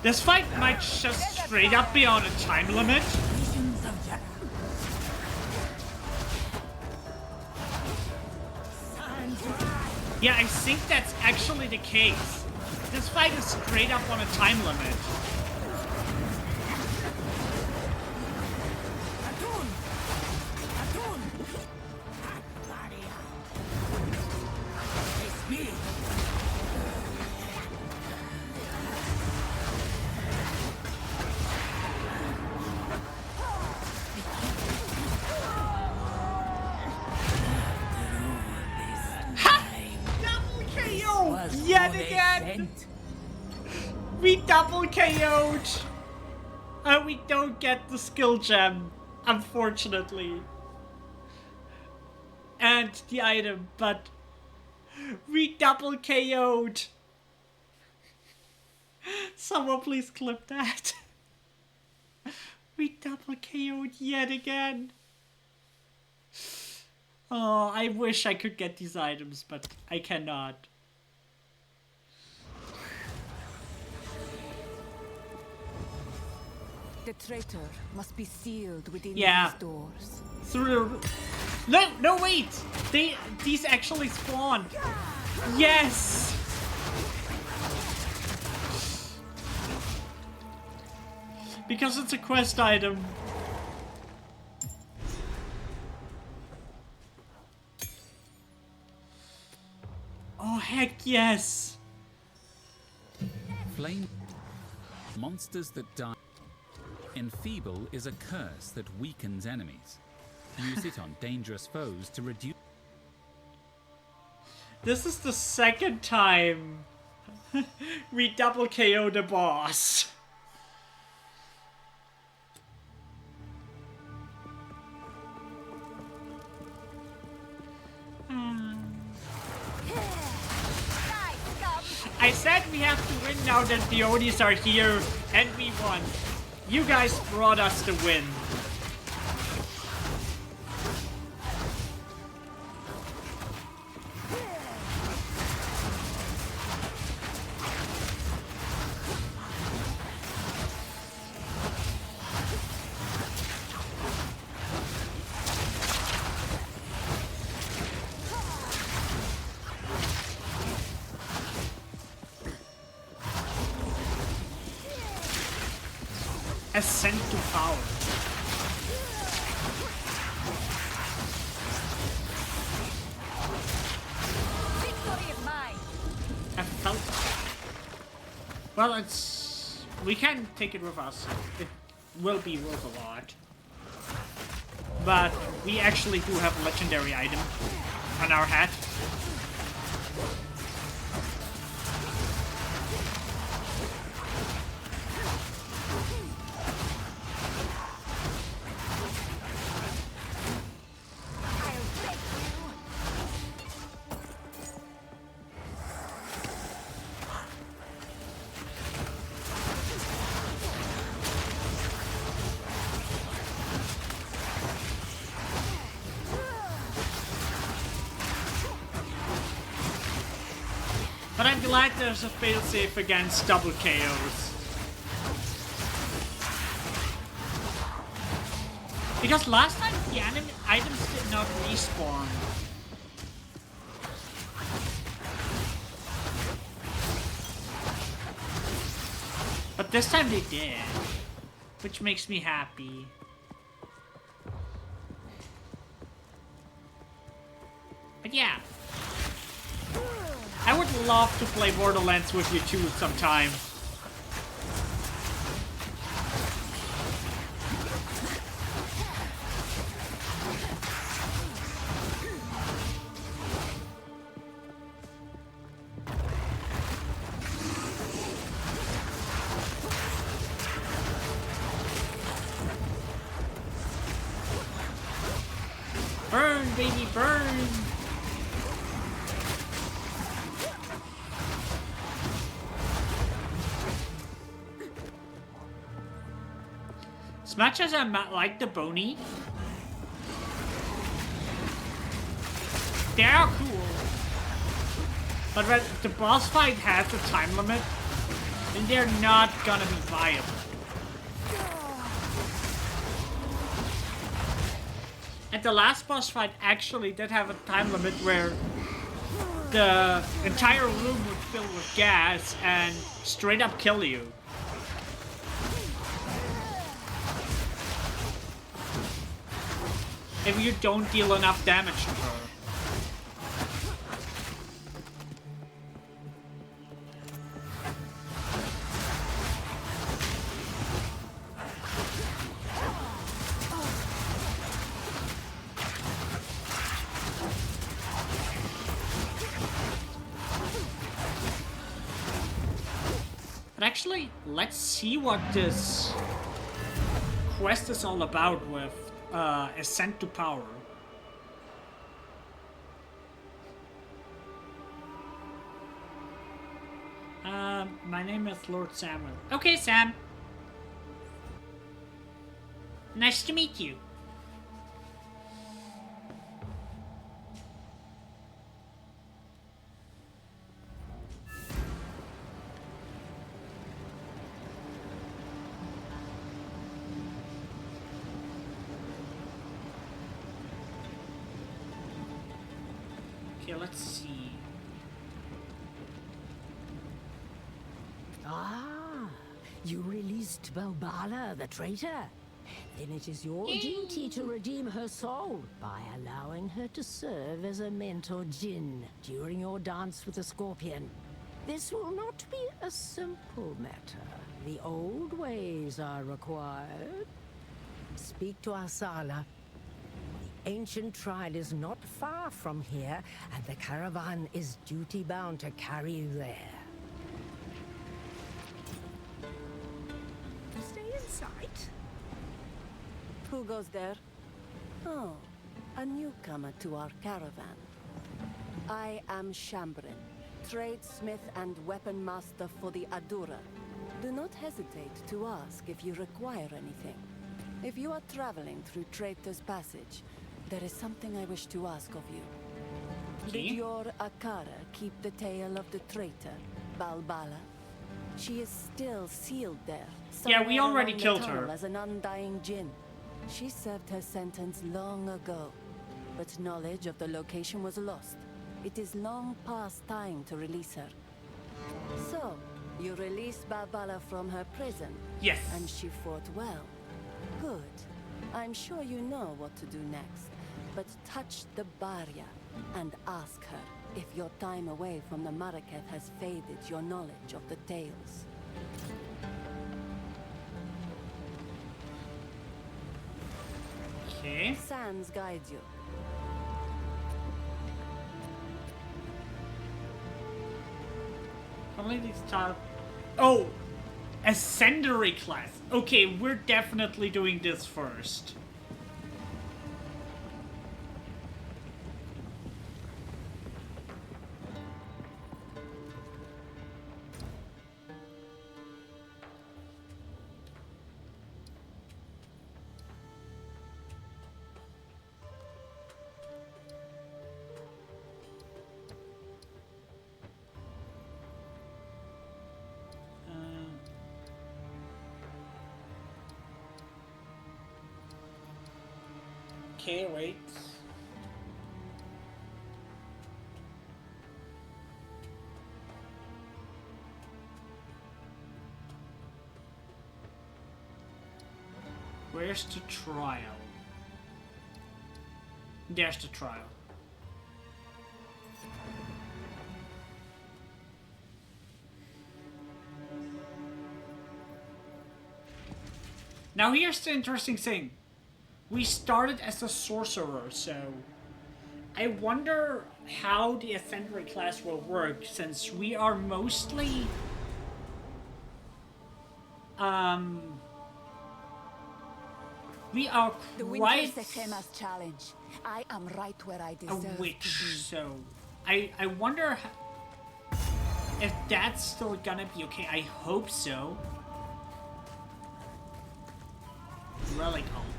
This fight might just straight up be on a time limit. Yeah, I think that's actually the case. This fight is straight up on a time limit. Ha! We double KO'd! And we don't get the skill gem, unfortunately. And the item, but we double KO'd. Someone please clip that. We double KO'd yet again. Oh, I wish I could get these items, but I cannot. The traitor must be sealed within Yeah. these doors. Through... No, wait! These actually spawn. Yes! Because it's a quest item. Oh, heck yes! Flame. Monsters that die. Enfeeble is a curse that weakens enemies. Use it on dangerous foes to reduce. This is the second time we double KO the boss. I said we have to win now that the Odis are here, and we won. You guys brought us the win. Ascent to power. Victory is mine. I felt it. Well, it's... we can take it with us. It will be worth a lot. But we actually do have a legendary item on our hat. But I'm glad there's a failsafe against double KOs. Because last time the items did not respawn. But this time they did. Which makes me happy. But yeah. I would love to play Borderlands with you too sometime. Burn, baby, burn! As much as I like the Bony, they are cool. But when the boss fight has a time limit, then they're not gonna be viable. And the last boss fight actually did have a time limit where the entire room would fill with gas and straight up kill you. If you don't deal enough damage to her. But actually, let's see what this quest is all about with Ascent to Power. My name is Lord Samuel. Okay, Sam. Nice to meet you. Okay, let's see. Ah, you released Balbala, the traitor? Then it is your duty to redeem her soul by allowing her to serve as a mentor djinn during your dance with the scorpion. This will not be a simple matter. The old ways are required. Speak to Asala. The ancient trial is not far from here, and the caravan is duty-bound to carry you there. Stay in sight. Who goes there? Oh, a newcomer to our caravan. I am Shambrin, tradesmith and weapon master for the Adura. Do not hesitate to ask if you require anything. If you are traveling through Traitor's Passage, there is something I wish to ask of you. Okay. Did your Akara keep the tale of the traitor, Balbala? She is still sealed there. Yeah, we somewhere already along the killed tunnel her. as an undying djinn. She served her sentence long ago, but knowledge of the location was lost. It is long past time to release her. So, you released Balbala from her prison? Yes. And she fought well. Good. I'm sure you know what to do next. But touch the barrier and ask her if your time away from the Maraketh has faded your knowledge of the tales. Okay. Sans guides you. Only these top. Oh! Ascendery class. Okay, we're definitely doing this first. Okay, wait. Where's the trial? There's the trial. Now here's the interesting thing. We started as a sorcerer, so I wonder how the Ascendery class will work, since we are mostly we are The quite Winter Sekema's challenge. I am right where I a deserve witch, to be. so I wonder if that's still gonna be okay. I hope so. Relic altar.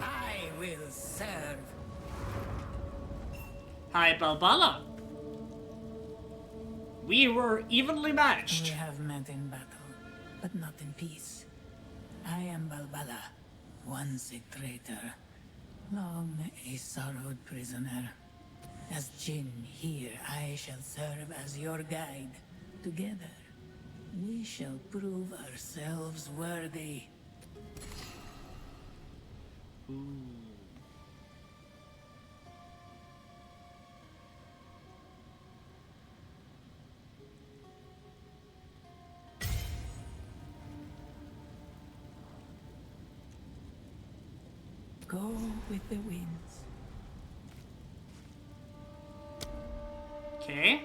I will serve. Hi, Balbala. We were evenly We matched. have met in battle, but not in peace. I am Balbala, once a traitor, long a sorrowed prisoner. As Jinn here, I shall serve as your guide. Together, we shall prove ourselves worthy. Go with the winds. Okay.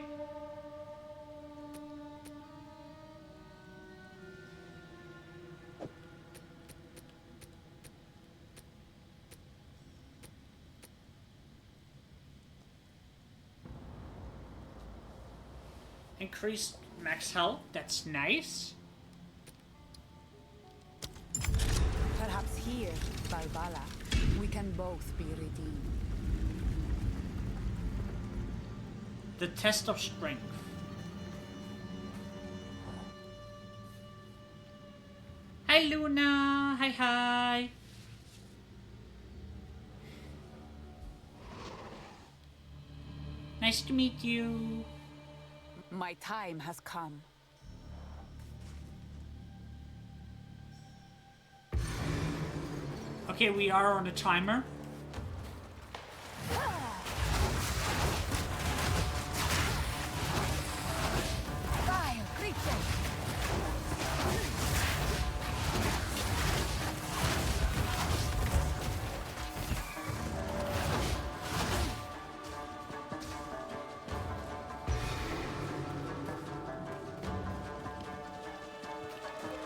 Increased max health, that's nice. Perhaps here, Valbala, we can both be redeemed. The test of strength. Hi Luna, hi hi. Nice to meet you. My time has come. Okay, we are on a timer. Fire, creature!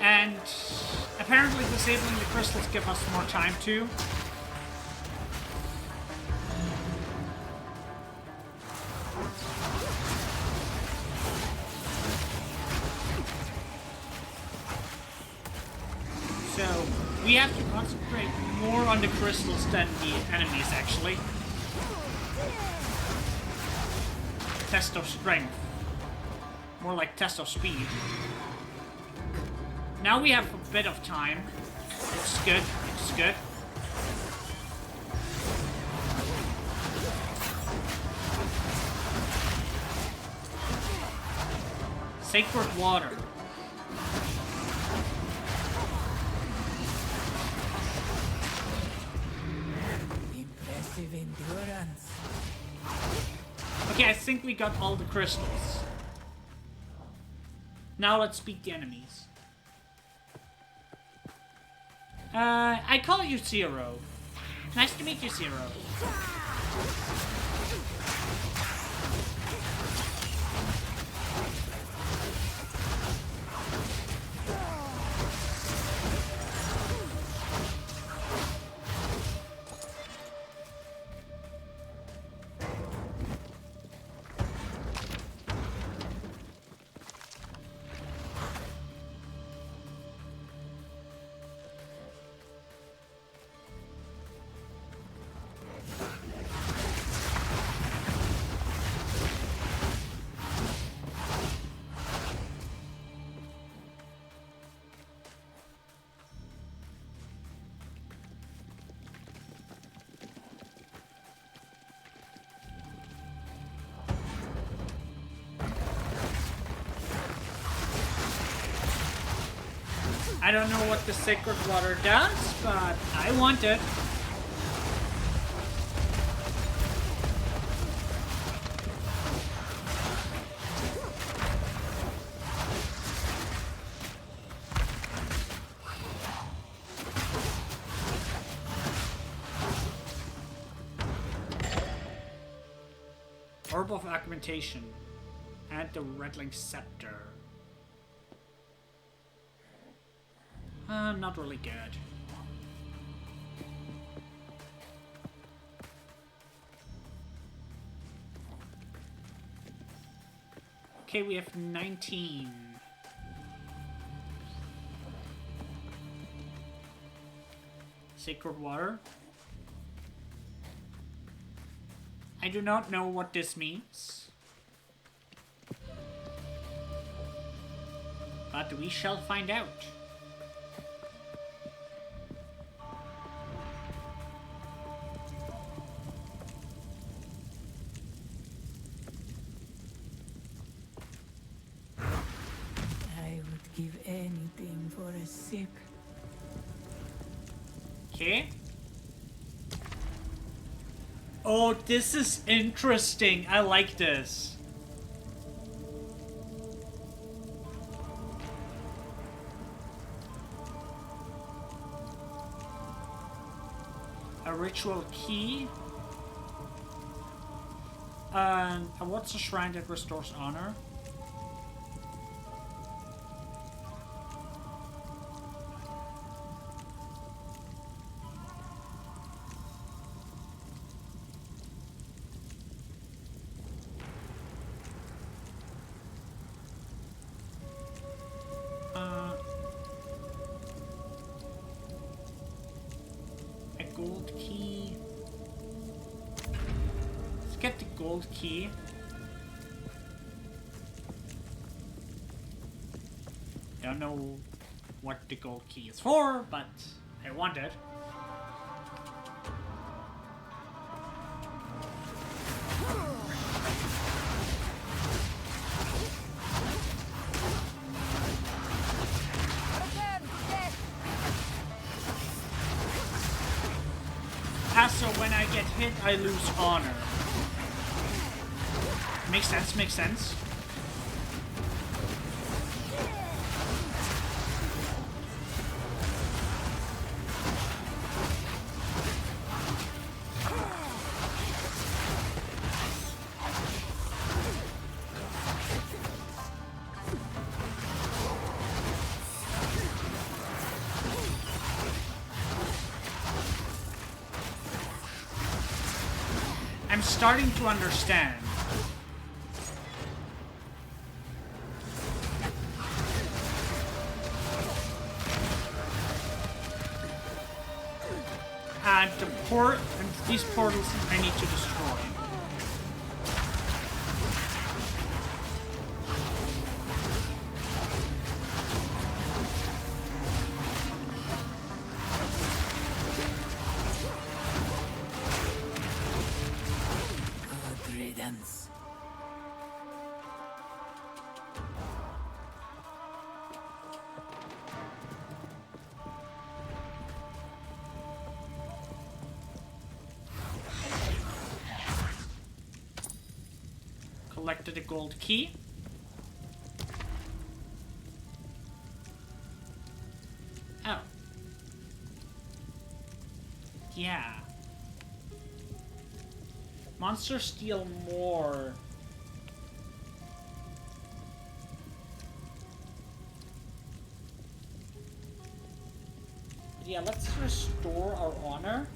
And apparently disabling the crystals give us more time too. So we have to concentrate more on the crystals than the enemies actually. Test of strength. More like test of speed. Now we have a bit of time. It's good. It's good. Sacred water. Impressive endurance. Okay, I think we got all the crystals. Now let's beat the enemies. I call you Zero. Nice to meet you, Zero. I don't know what the sacred water does, but I want it. Orb of augmentation and the rattling scepter. Not really good. Okay, we have 19. Sacred water. I do not know what this means. But we shall find out. Give anything for a sip. Okay. Oh, this is interesting. I like this. A ritual key. And what's a shrine that restores honor? A gold key. Let's get the gold key. Don't know what the gold key is for, but I want it. So when I get hit, I lose honor. Makes sense, makes sense. I'm starting to understand. And these portals I need to destroy. Collected a gold key. Oh. Yeah. Monsters steal more. Yeah, let's restore our honor.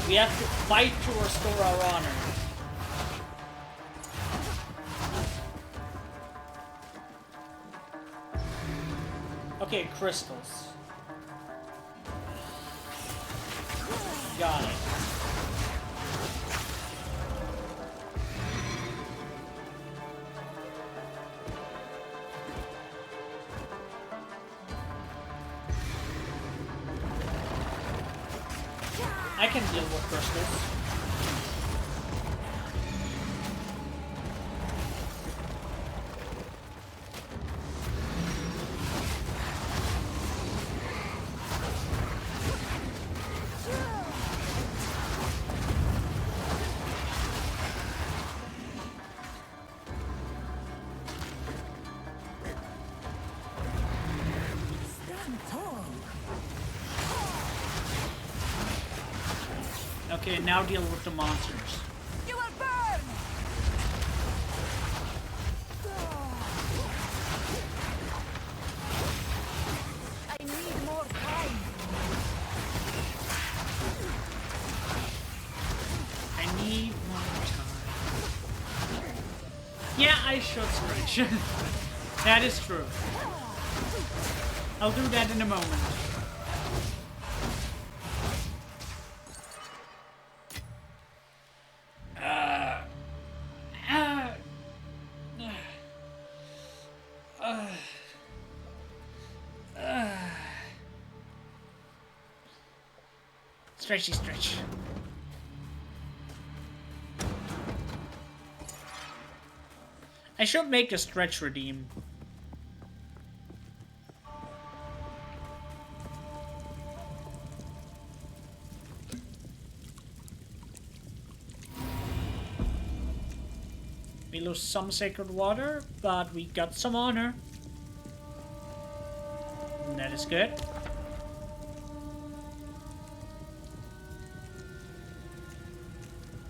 We have to fight to restore our honor. Okay, crystals. Got it. I can deal with crystals. Okay, now deal with the monsters. You will burn! I need more time. I need more time. Yeah, I should stretch. That is true. I'll do that in a moment. Stretchy stretch. I should make a stretch redeem. We lose some sacred water, but we got some honor. And that is good.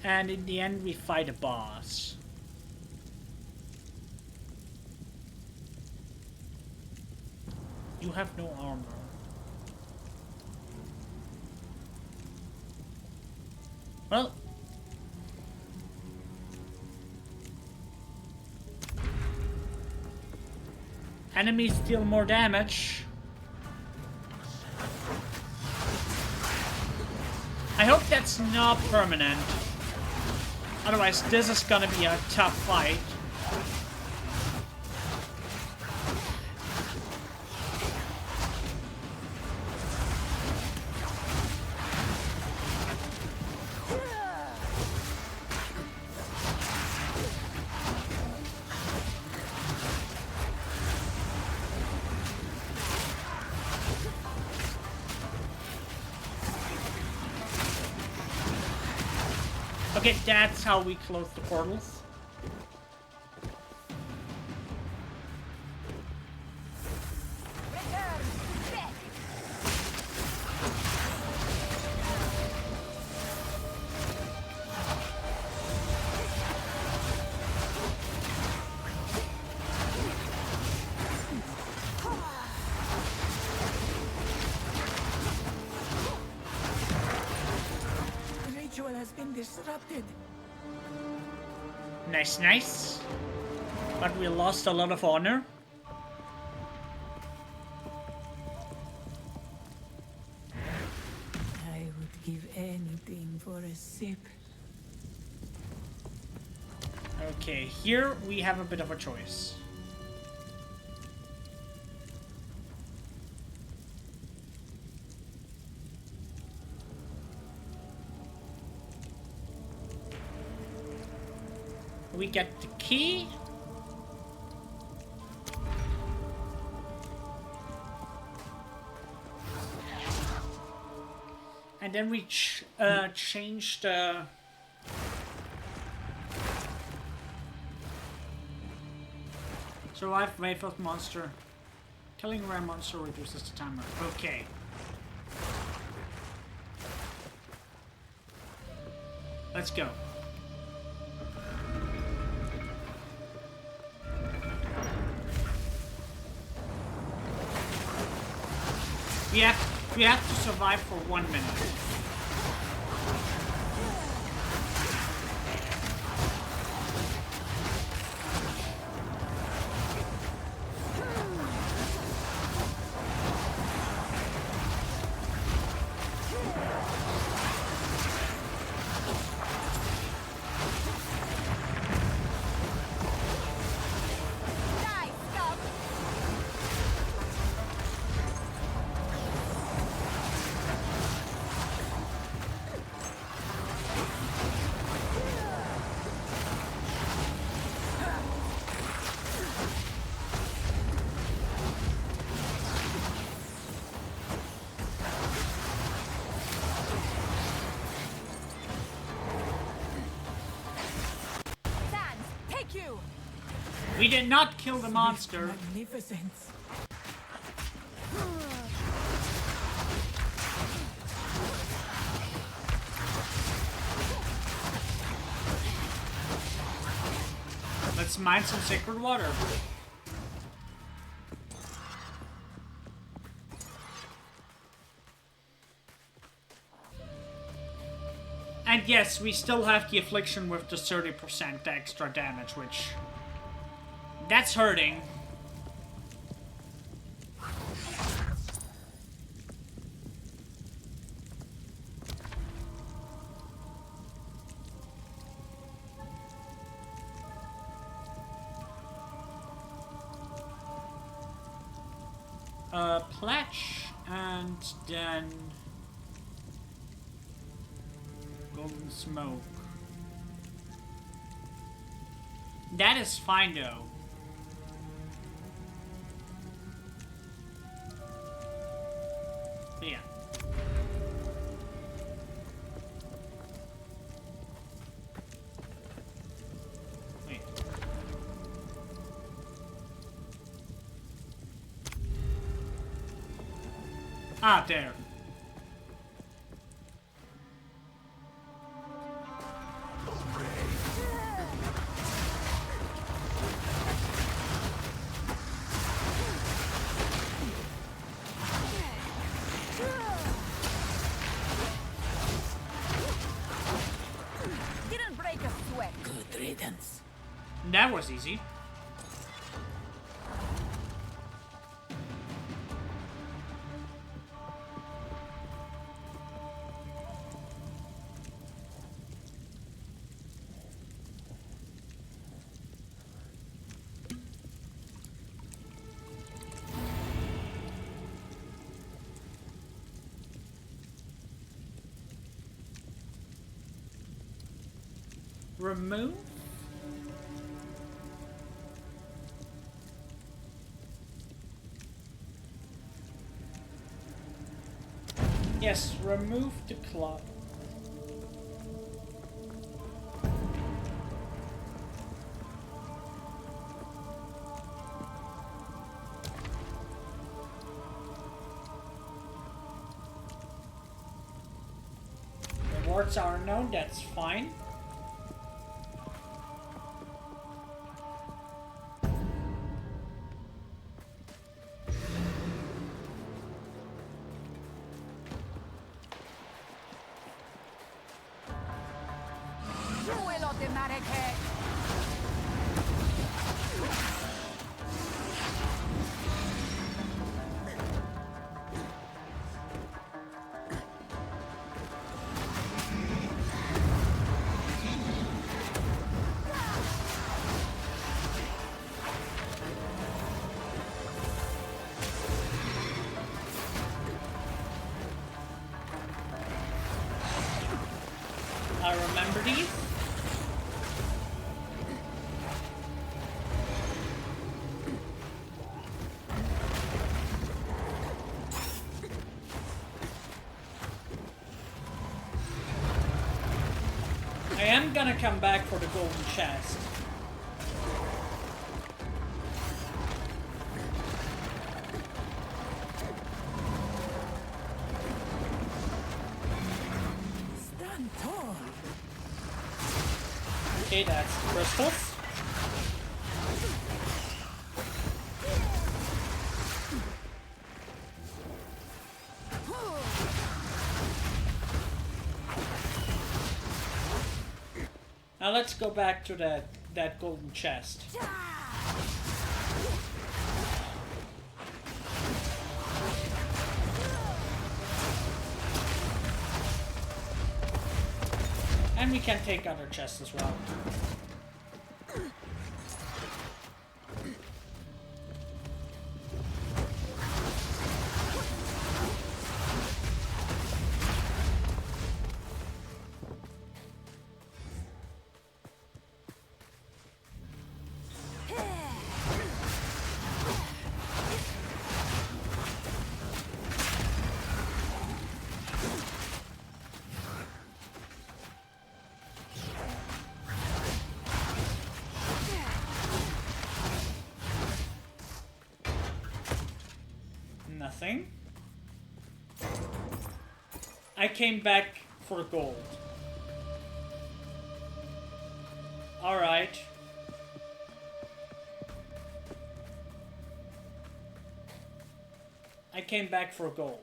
And in the end, we fight a boss. You have no armor. Well. Enemies deal more damage. I hope that's not permanent. Otherwise, this is gonna be a tough fight. Okay, that's how we close the portals. The ritual has been disrupted. Nice, nice. But we lost a lot of honor. I would give anything for a sip. Okay, here we have a bit of a choice. We get the key. And then we change the... Survive wave of monster. Killing rare monster reduces the timer. Okay. Let's go. We have to survive for 1 minute. We did not kill the monster. Magnificent. Let's mine some sacred water. And yes, we still have the affliction with the 30% extra damage, which... that's hurting. Pletch, and then... golden smoke. That is fine though. Yeah. Wait. Ah, there. Didn't break a sweat. Good riddance. That was easy. Remove? Yes, remove the club. The wards are known, that's fine. Suelo de Mareke. I remember these. I am gonna come back for the golden chest. Stand tall. Okay, that's crystals. Now let's go back to that golden chest. And we can take other chests as well. Nothing. I came back for gold. Alright. I came back for gold.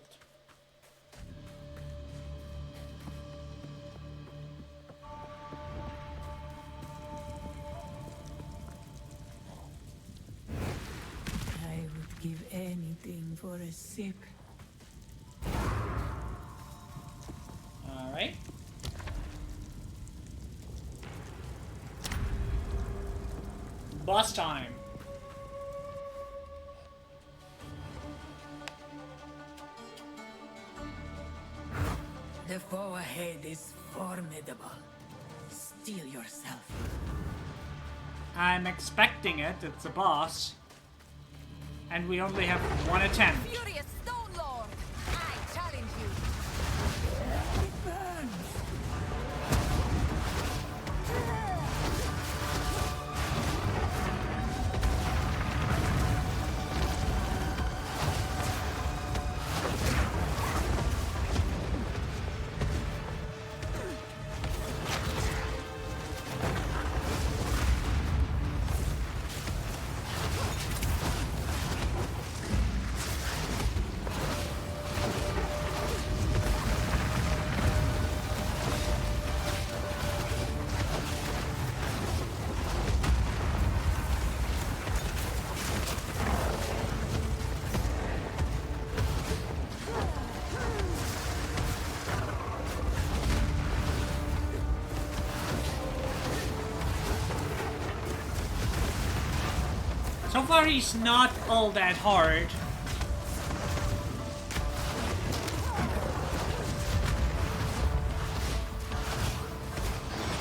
I would give anything for a sip. Alright. Boss time. The foe ahead is formidable. Steel yourself. I'm expecting it. It's a boss. And we only have one attempt. Furious Stone Lord. I challenge you. It burns. So far he's not all that hard.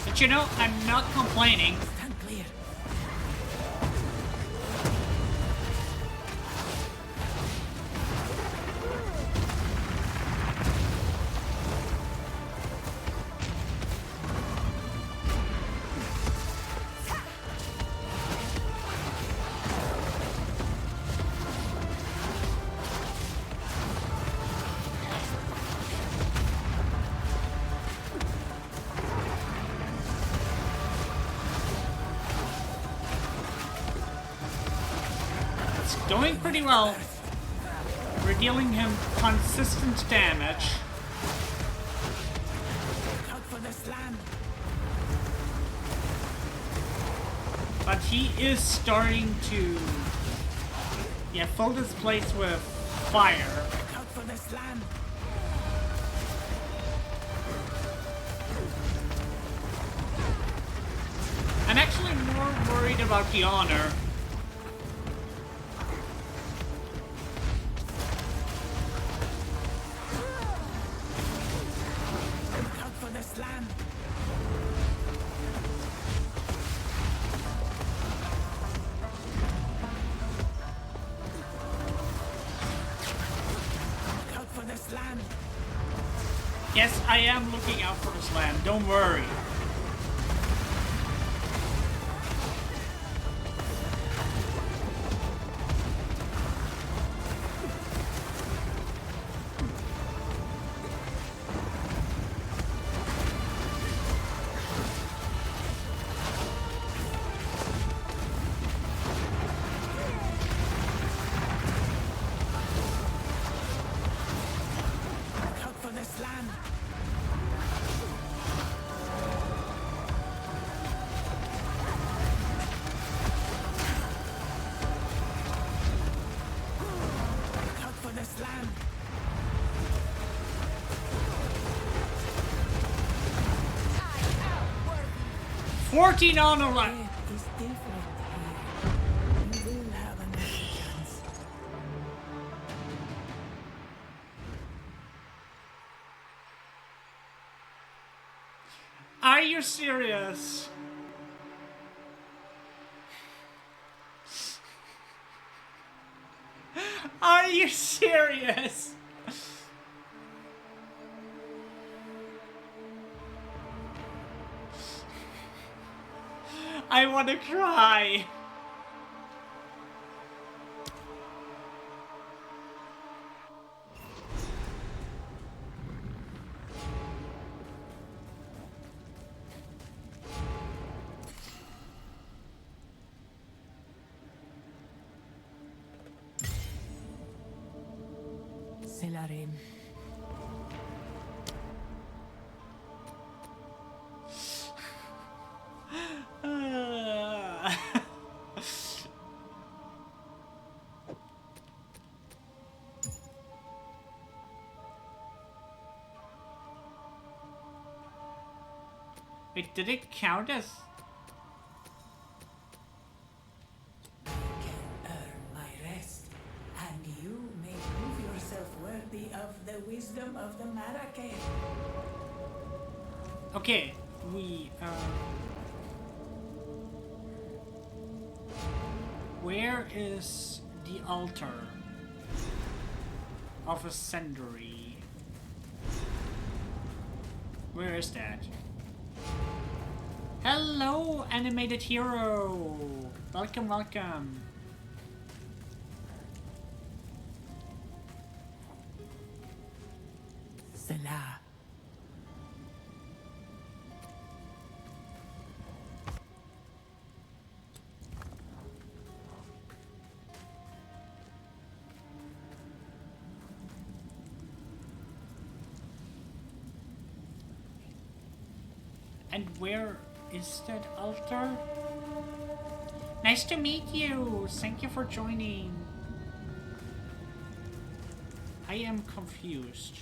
But you know, I'm not complaining. Stand clear. Doing pretty well. We're dealing him consistent damage. Out for the slam. But he is starting to fill this place with fire. Out for the slam. I'm actually more worried about the honor. Slam. Look out for the slam. Yes, I am looking out for the slam. Don't worry. Look out for the slam. 14 on the right. It is different here. You will have another chance. Are you serious? Are you serious? I want to cry. Selarim. Wait, did it count as? I can earn my rest, and you may prove yourself worthy of the wisdom of the Marrakech. Okay, we where is the altar of Ascendery? Where is that? Hello, animated hero! Welcome, welcome. Selah. And where is that altar? Nice to meet you! Thank you for joining. I am confused.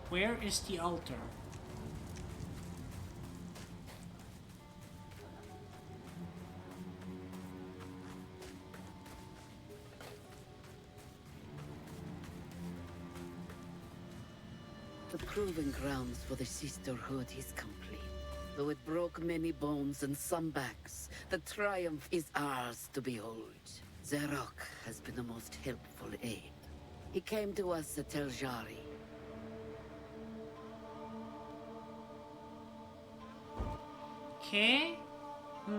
Where is the altar? proving grounds for the sisterhood is complete. Though it broke many bones and some backs, the triumph is ours to behold. Zerok has been the most helpful aid. He came to us at Tel Jari. Okay. Do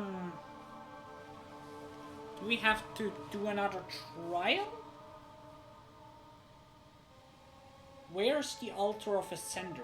we have to do another trial? Where's the altar of Ascendery?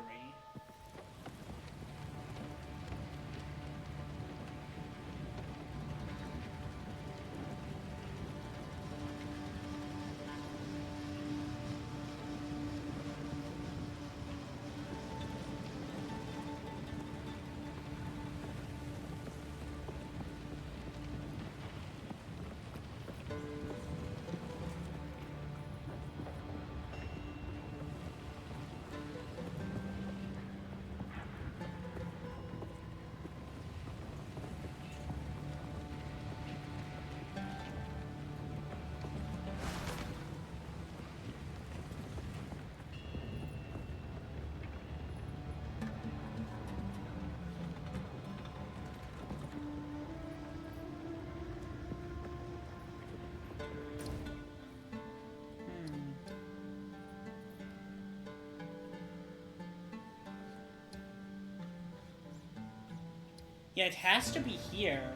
Yeah, it has to be here.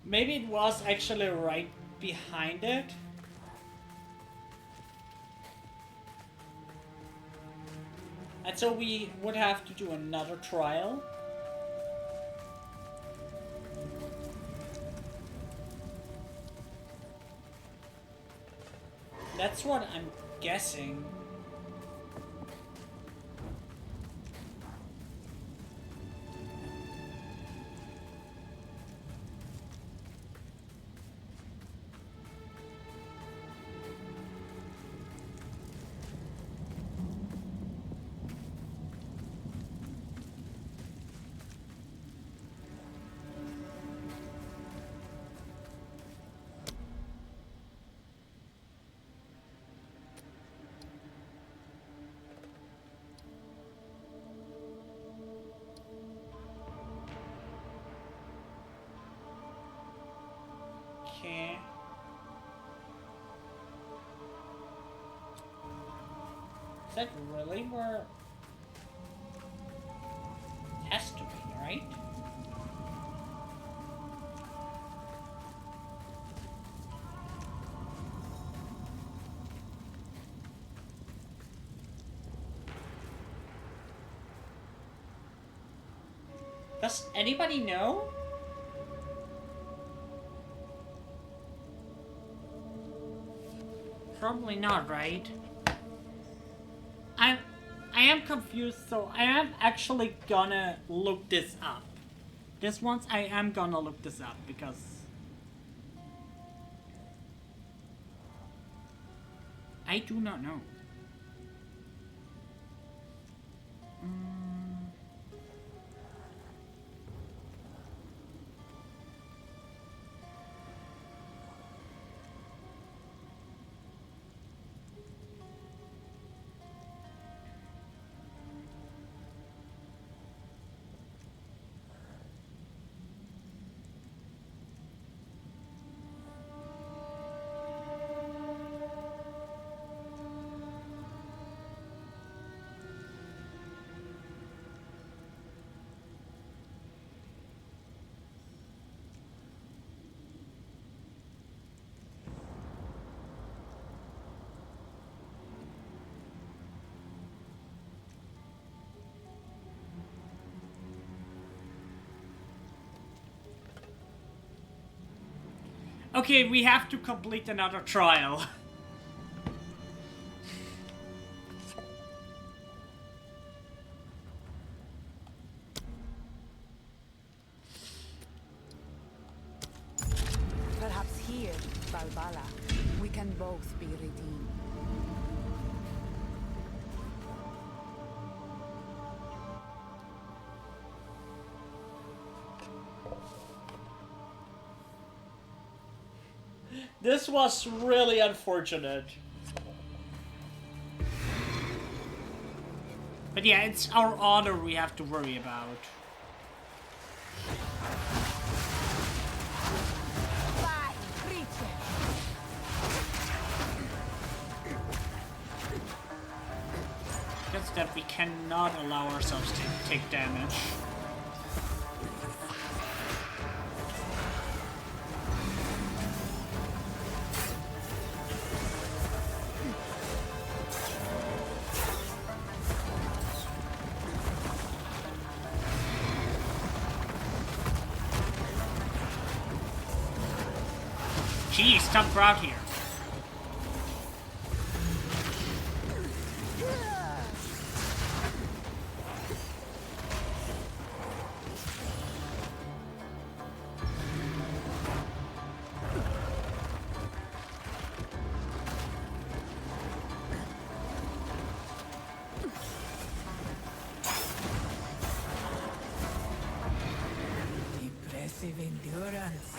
Maybe it was actually right behind it. And so we would have to do another trial. That's what I'm guessing. Okay. Is that really where it has to be, right? Does anybody know? Probably not, right? I am confused, so I am actually gonna look this up. This once I am gonna look this up because I do not know. Okay, we have to complete another trial. Perhaps here, Balbala, we can both be redeemed. This was really unfortunate. But yeah, it's our honor we have to worry about. Just that we cannot allow ourselves to take damage. Geez, tough crowd here. Impressive endurance.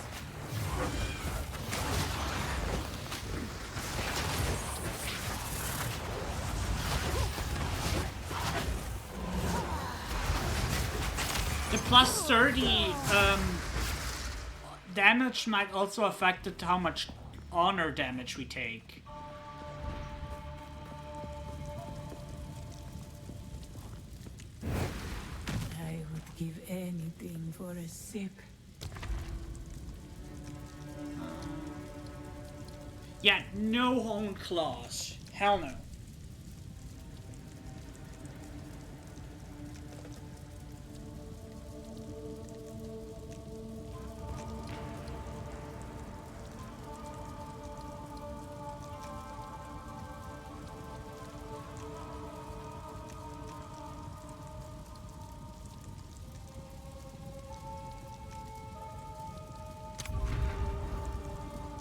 The plus 30 damage might also affect how much honor damage we take. I would give anything for a sip. Yeah, no honed claws. Hell no.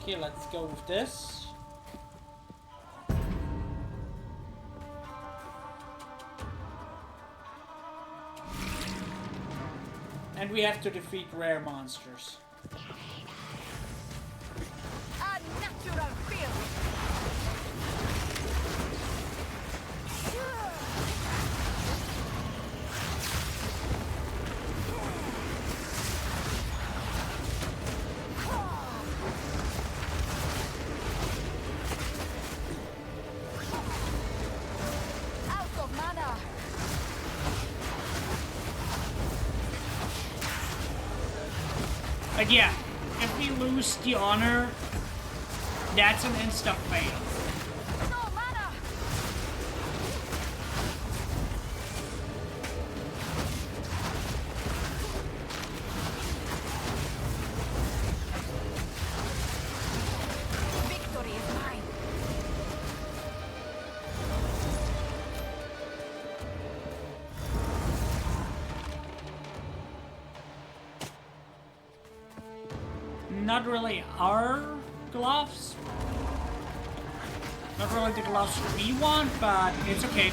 Okay, let's go with this. And we have to defeat rare monsters. A natural field. Out of mana. But yeah, if we lose the honor, that's an insta fail. No mana. Victory is mine. Not really our gloves. Not really the gloves we want, but it's okay.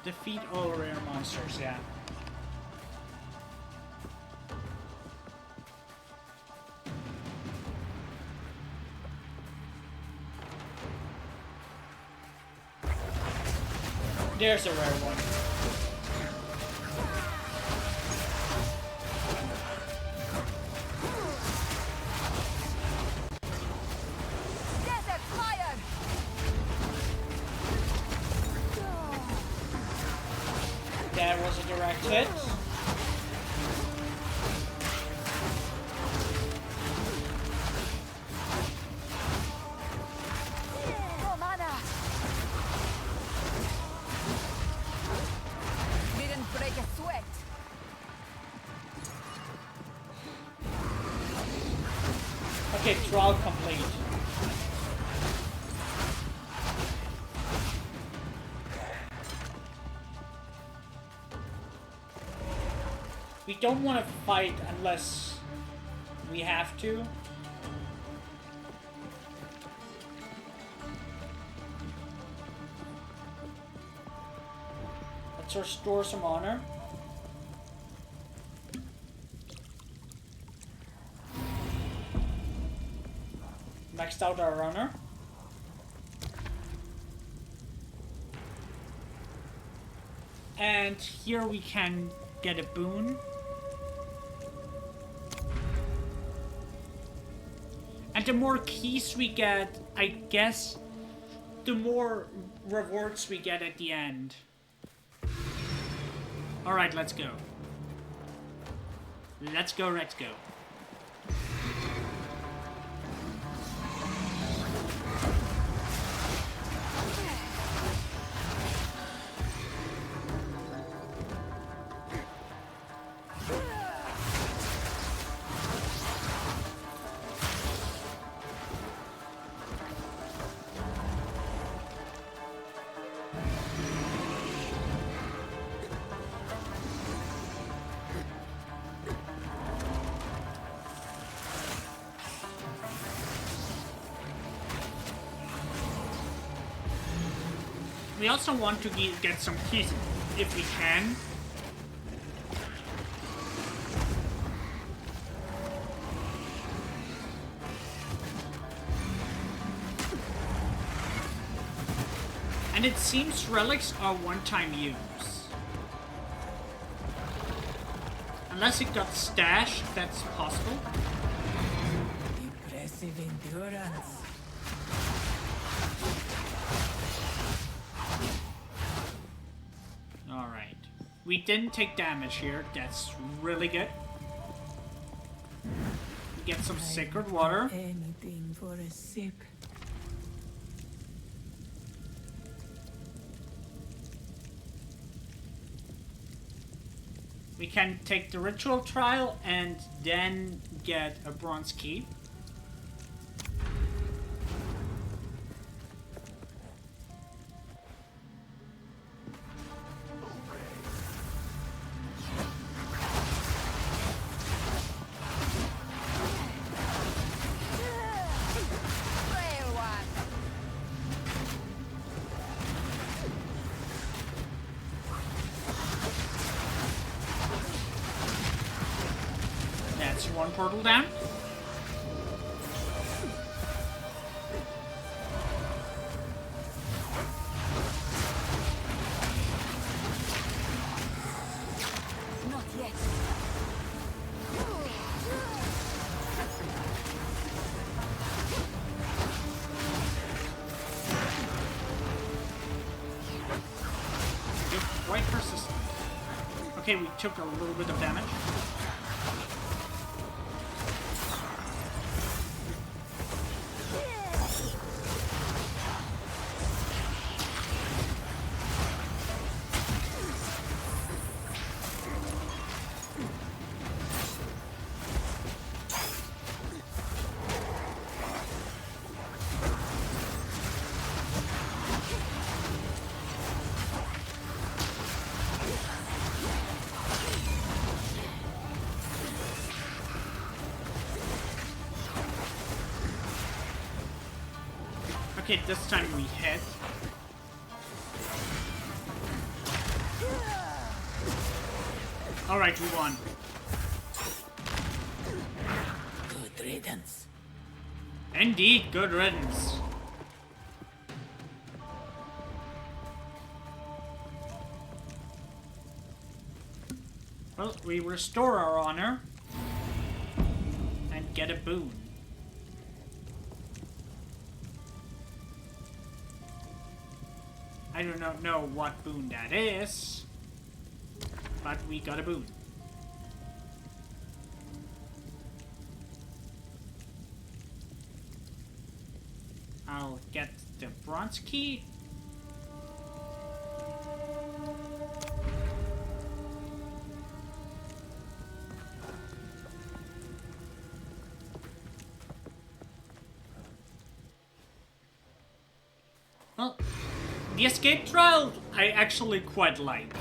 Defeat all rare monsters, yeah. There's a rare one. Desert fire. That was a direct hit. Okay, trial complete. We don't want to fight unless we have to. Let's restore some honor. Maxed out our honor. And here we can get a boon. And the more keys we get, I guess, the more rewards we get at the end. Alright, let's go. Let's go, let's go. We also want to get some keys if we can. And it seems relics are one-time use. Unless it got stashed, that's possible. Impressive endurance. Alright. We didn't take damage here. That's really good. We get some sacred water. Anything for a sip. We can take the ritual trial and then get a bronze key. That's one portal down. Not yet. You're quite persistent. Okay, we took a little bit of damage. Okay, this time we hit. Alright, we won. Good riddance. Indeed, good riddance. Well, we restore our honor and get a boon. I do not know what boon that is, but we got a boon. I'll get the bronze key. Well, the escape trial I actually quite like.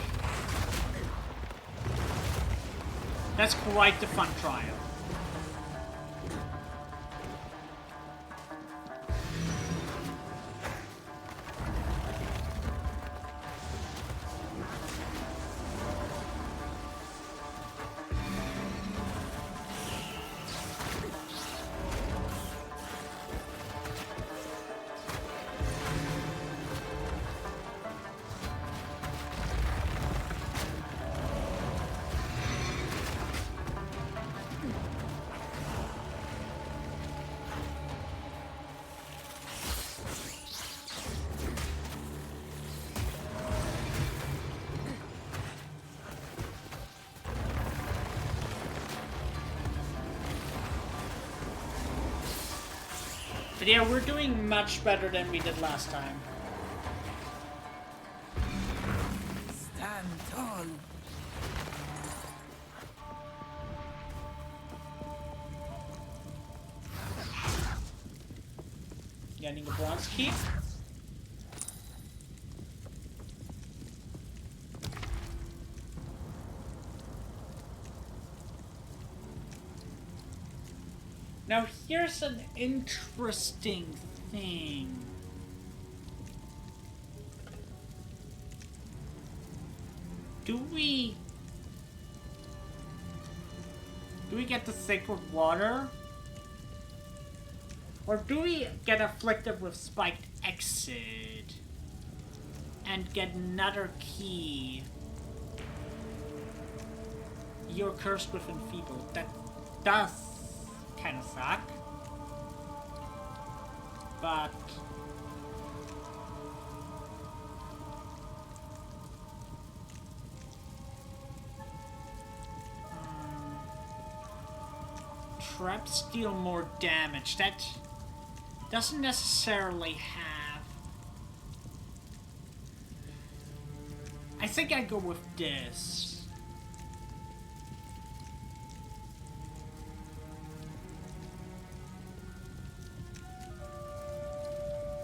That's quite the fun trial. But yeah, we're doing much better than we did last time. Stand tall. Getting a bronze key. Now here's an interesting thing. Do we get the sacred water? Or do we get afflicted with spiked exit and get another key? You're cursed with enfeebled. That does kind of suck, but traps deal more damage. That doesn't necessarily have. I think I go with this.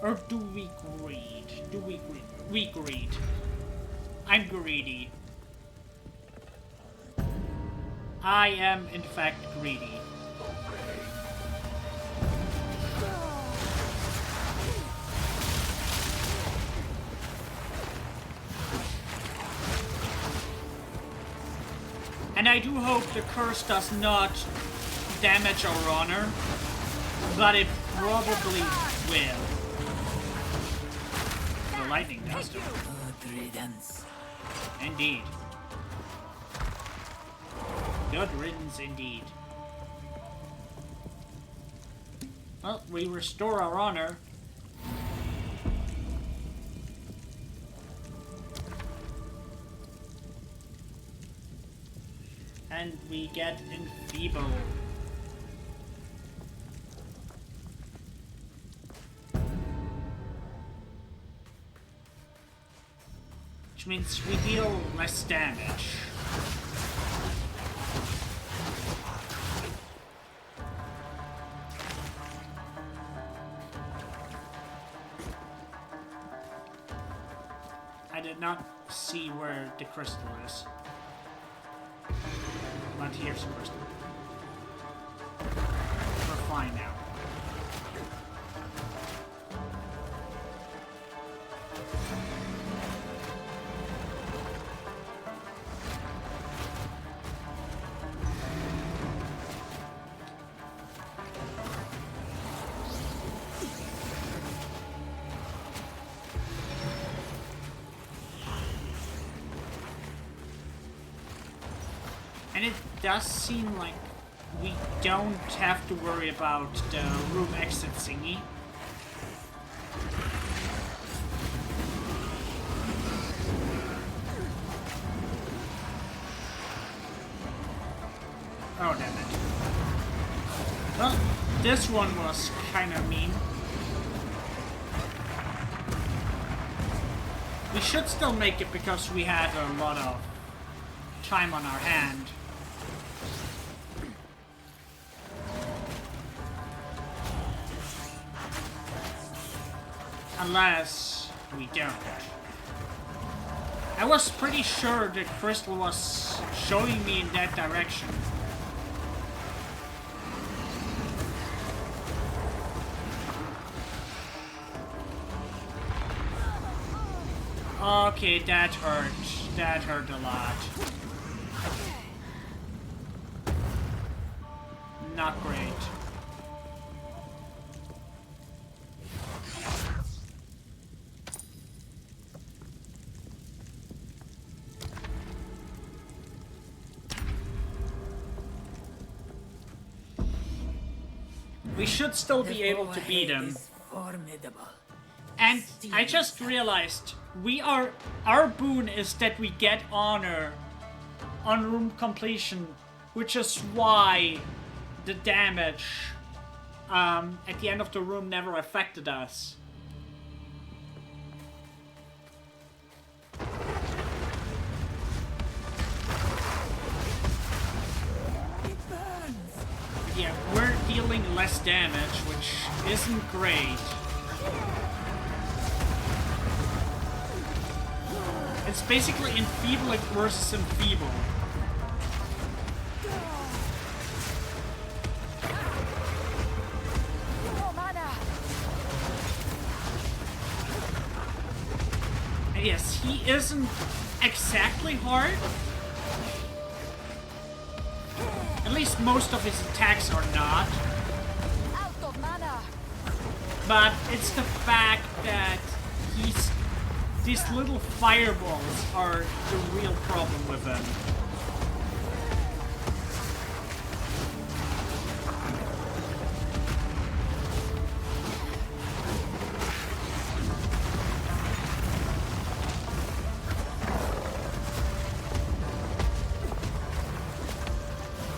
Or do we greed? Do we greed? We greed. I'm greedy. I am, in fact, greedy. And I do hope the curse does not damage our honor, but it probably will. The lightning does. Good riddance. Indeed. Good riddance indeed. Well, we restore our honor. And we get enfeebled. Which means we deal less damage. I did not see where the crystal is. But here's the crystal. We're fine now. And it does seem like we don't have to worry about the room exit thingy. Oh, damn it. Well, this one was kinda mean. We should still make it because we had a lot of time on our hand. Unless We don't. I was pretty sure the crystal was showing me in that direction. Okay, that hurt. That hurt a lot. Not great. We should still be able to beat him. Formidable. And I just realized our boon is that we get honor on room completion, which is why the damage at the end of the room never affected us. Yeah, we're dealing less damage, which isn't great. It's basically enfeebling versus enfeeble. And yes, he isn't exactly hard. At least most of his attacks are not. But it's the fact that these little fireballs are the real problem with him.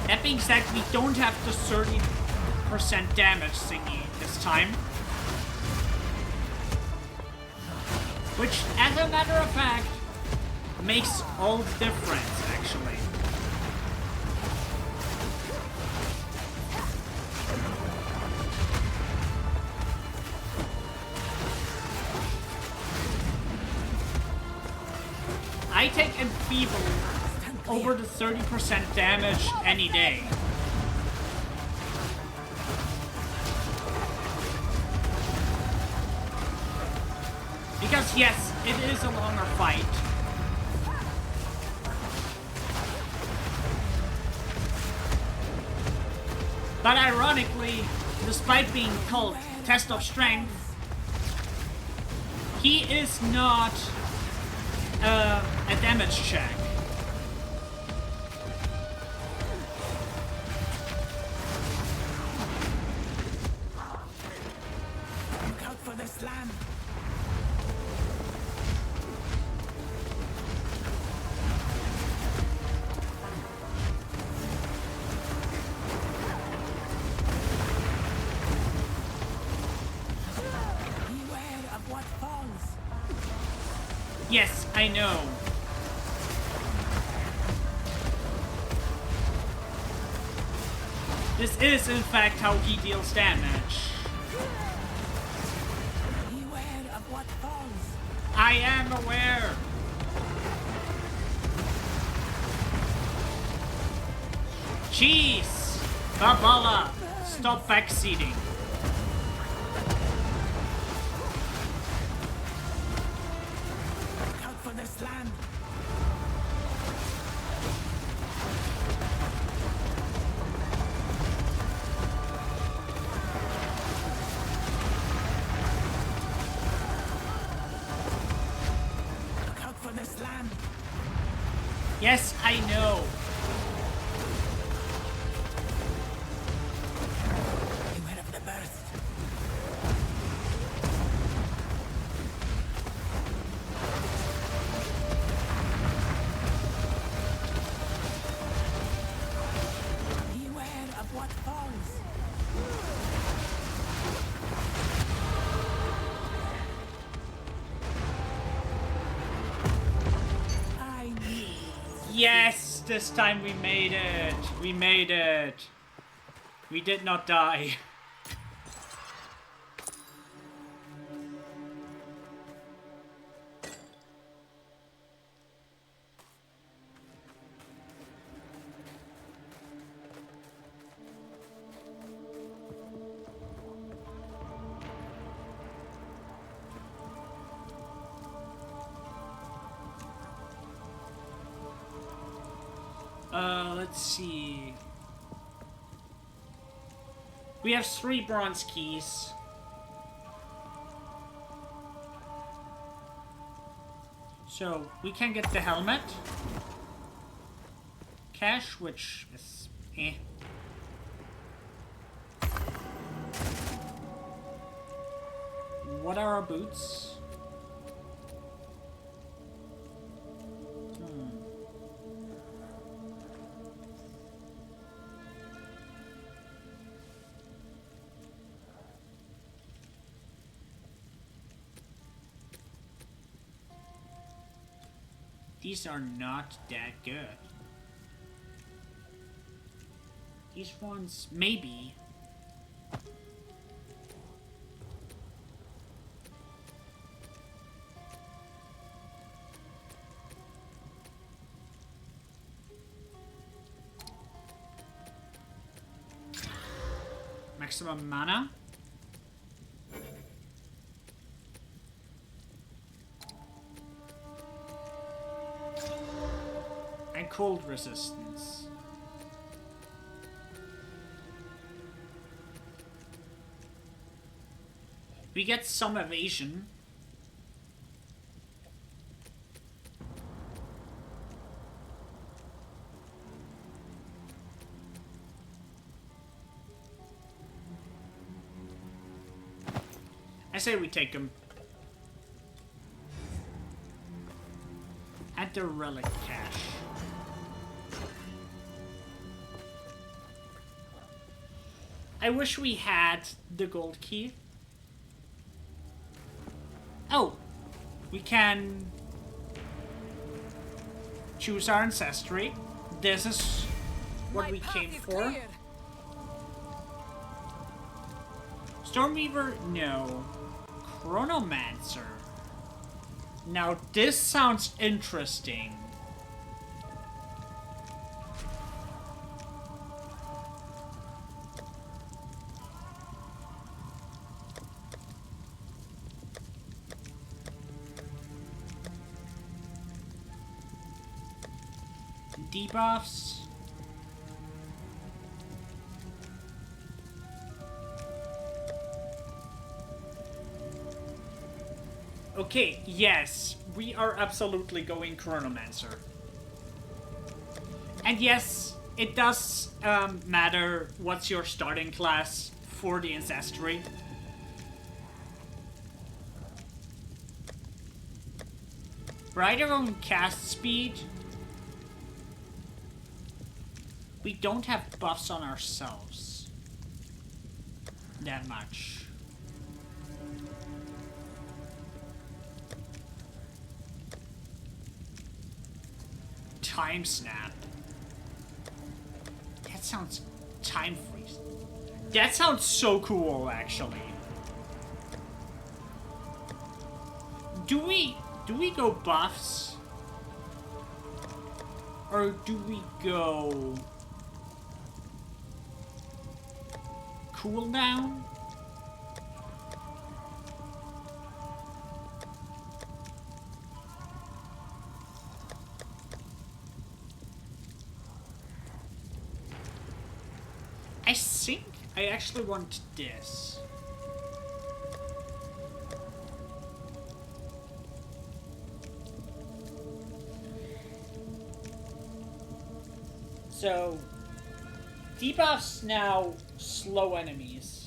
That being said, we don't have the 30% damage thingy this time. Which, as a matter of fact, makes all the difference, actually. I take Enfeeble over the 30% damage any day. Because yes, it is a longer fight. But ironically, despite being called Test of Strength, he is not a damage check. Look out for the slam. Yes, I know. This is, in fact, how he deals damage. Beware of what falls. I am aware. Jeez! Babala, stop backseating. Slam. Look out for the slam. Yes, I know. Beware of the burst. Yes, this time we made it. We made it. We did not die. let's see. We have 3 bronze keys. So, we can get the helmet. Cash, which is eh. What are our boots? These are not that good. These ones, maybe. Maximum mana. And cold resistance. We get some evasion. I say we take them. At the relic cache. I wish we had the gold key. Oh, we can choose our ancestry. This is what we came for. Stormweaver, no. Chronomancer. Now this sounds interesting. Debuffs. Okay, yes, we are absolutely going Chronomancer. And yes, it does matter what's your starting class for the ancestry. Right around cast speed, we don't have buffs on ourselves that much. Time snap. That sounds time freeze. That sounds so cool, actually. Do we go buffs? Or do we go cooldown? I think I actually want this. So, debuffs now slow enemies.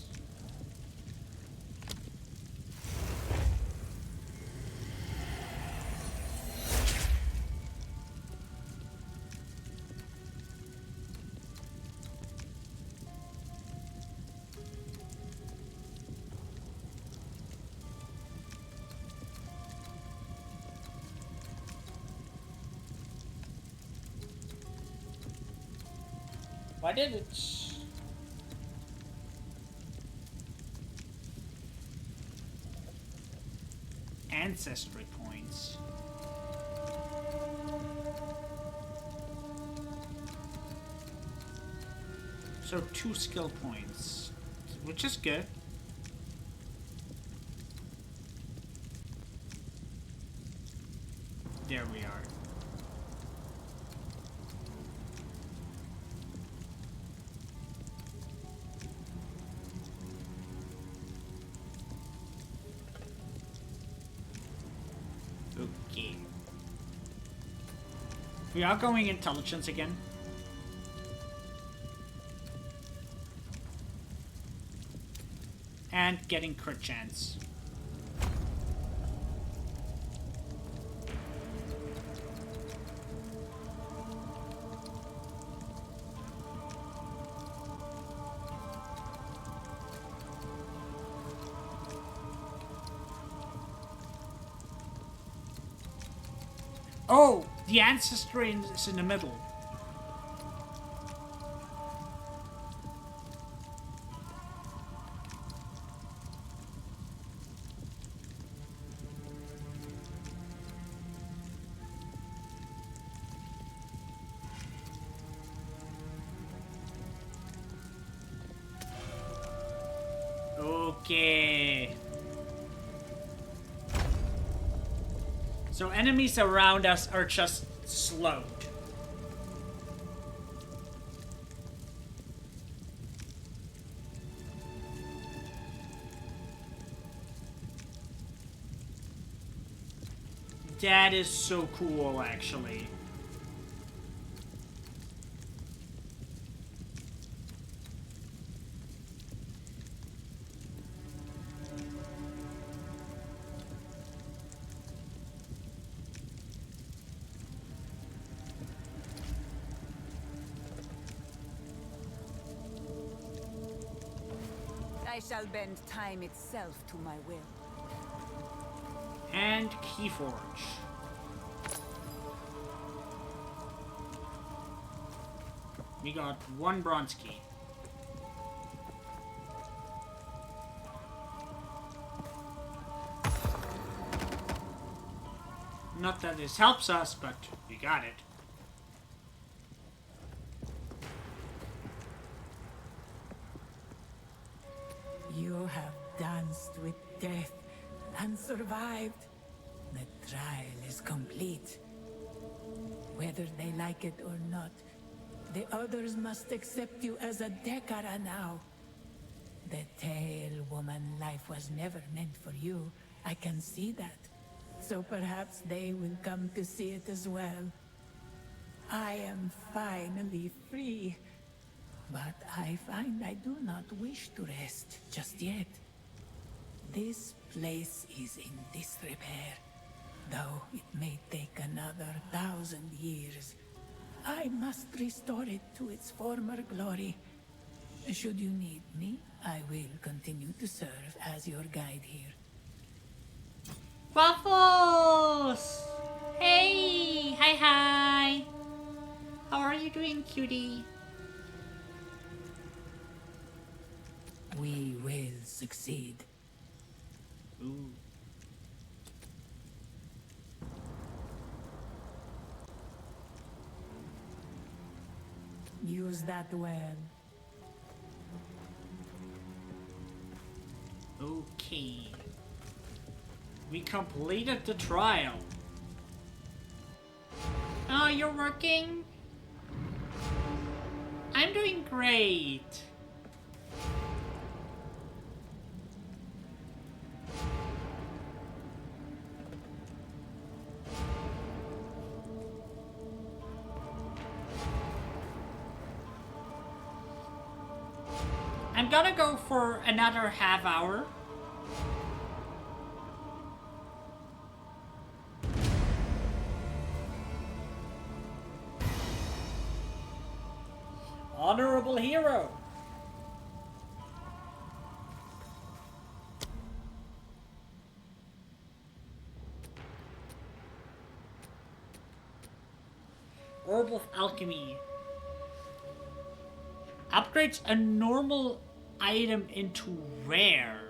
Why did it... Ancestry points. So 2 skill points, which is good. There we are. We are going intelligence again. And getting crit chance. Oh, the ancestry is in the middle. Okay. So enemies around us are just slowed. That is so cool, actually. I shall bend time itself to my will. And Keyforge. We got one bronze key. Not that this helps us, but we got it. You have danced with death and survived. The trial is complete. Whether they like it or not, the others must accept you as a Dekara now. The Tail Woman life was never meant for you. I can see that. So perhaps they will come to see it as well. I am finally free. But I find I do not wish to rest just yet. This place is in disrepair, though it may take another 1,000 years. I must restore it to its former glory. Should you need me, I will continue to serve as your guide here. Waffles! Hey! Hi, hi! How are you doing, cutie? We will succeed. Ooh. Use that well. Okay. We completed the trial. Oh, you're working? I'm doing great. I'm gonna go for another half hour. Honorable hero. Orb of Alchemy. Upgrades a normal item into rare.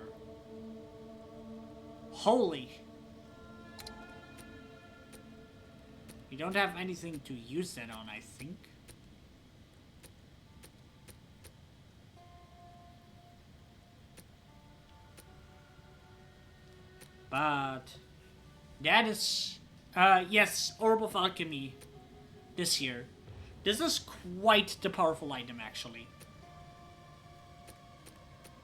Holy. We don't have anything to use that on, I think. But that is yes, Orb of Alchemy this year. This is quite the powerful item, actually.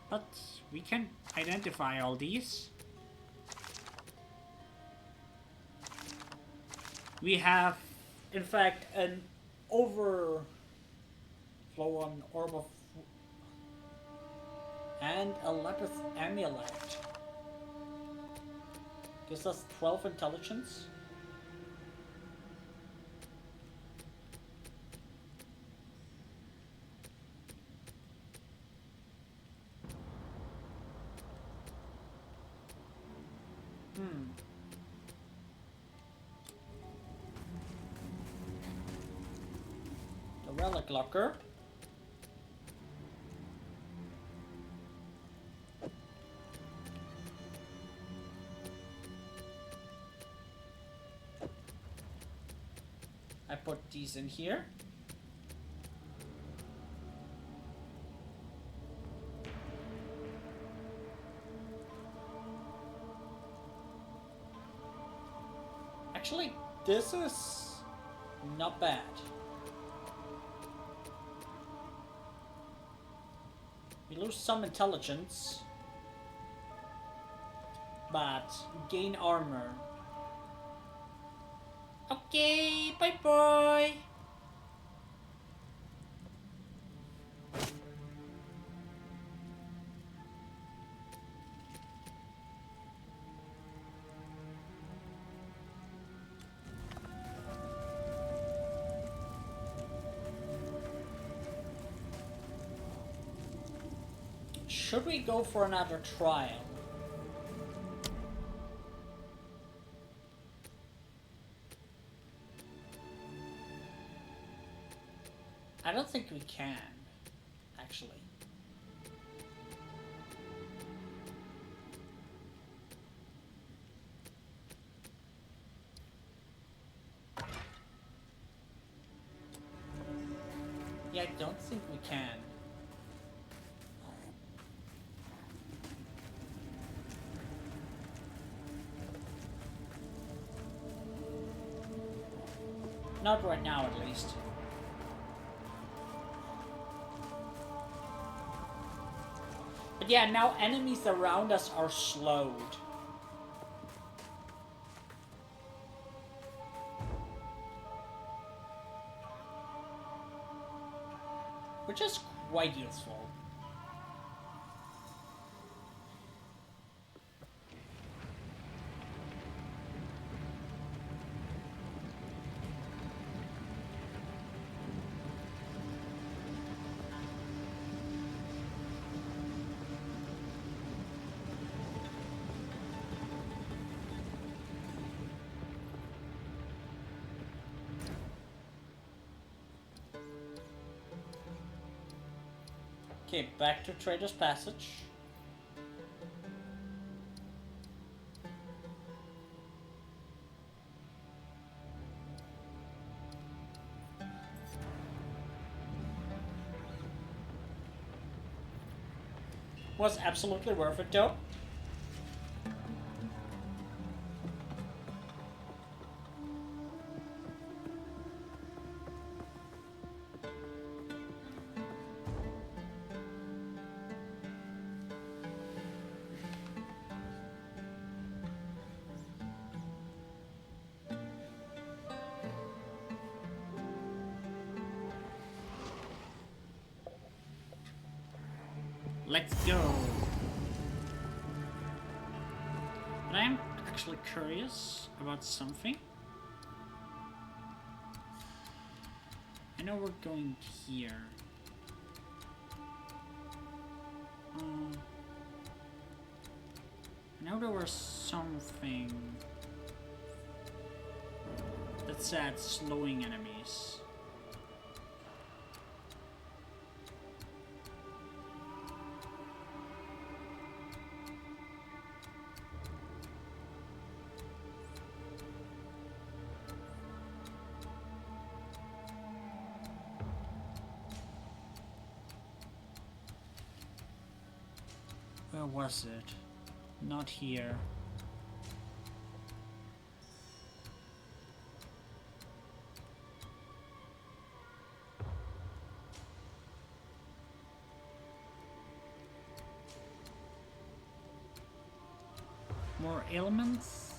But we can identify all these. We have in fact, an overflow on orb of and a lapis amulet. Gives us 12 intelligence. The relic locker. I put these in here. Actually, this is not bad. We lose some intelligence, but gain armor. Okay, bye bye. Should we go for another trial? I don't think we can, actually. Yeah, I don't think we can. Not right now, at least. But yeah, now enemies around us are slowed. Which is quite useful. Okay, back to Trader's Passage. Was absolutely worth it though. Let's go. But I am actually curious about something. I know we're going here. I know there was something that said slowing enemies. Where was it? Not here. More ailments?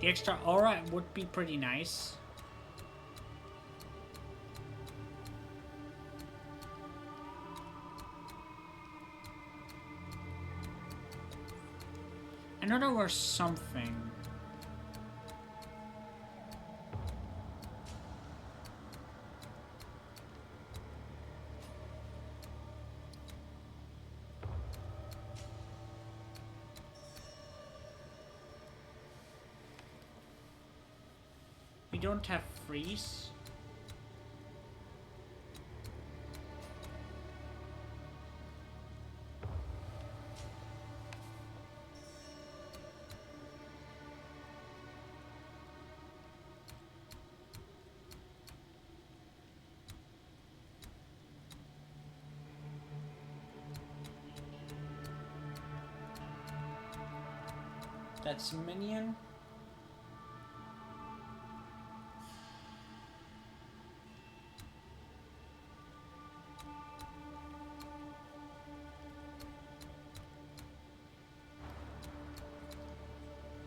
The extra aura would be pretty nice. I know there was something. We don't have freeze. That's minion.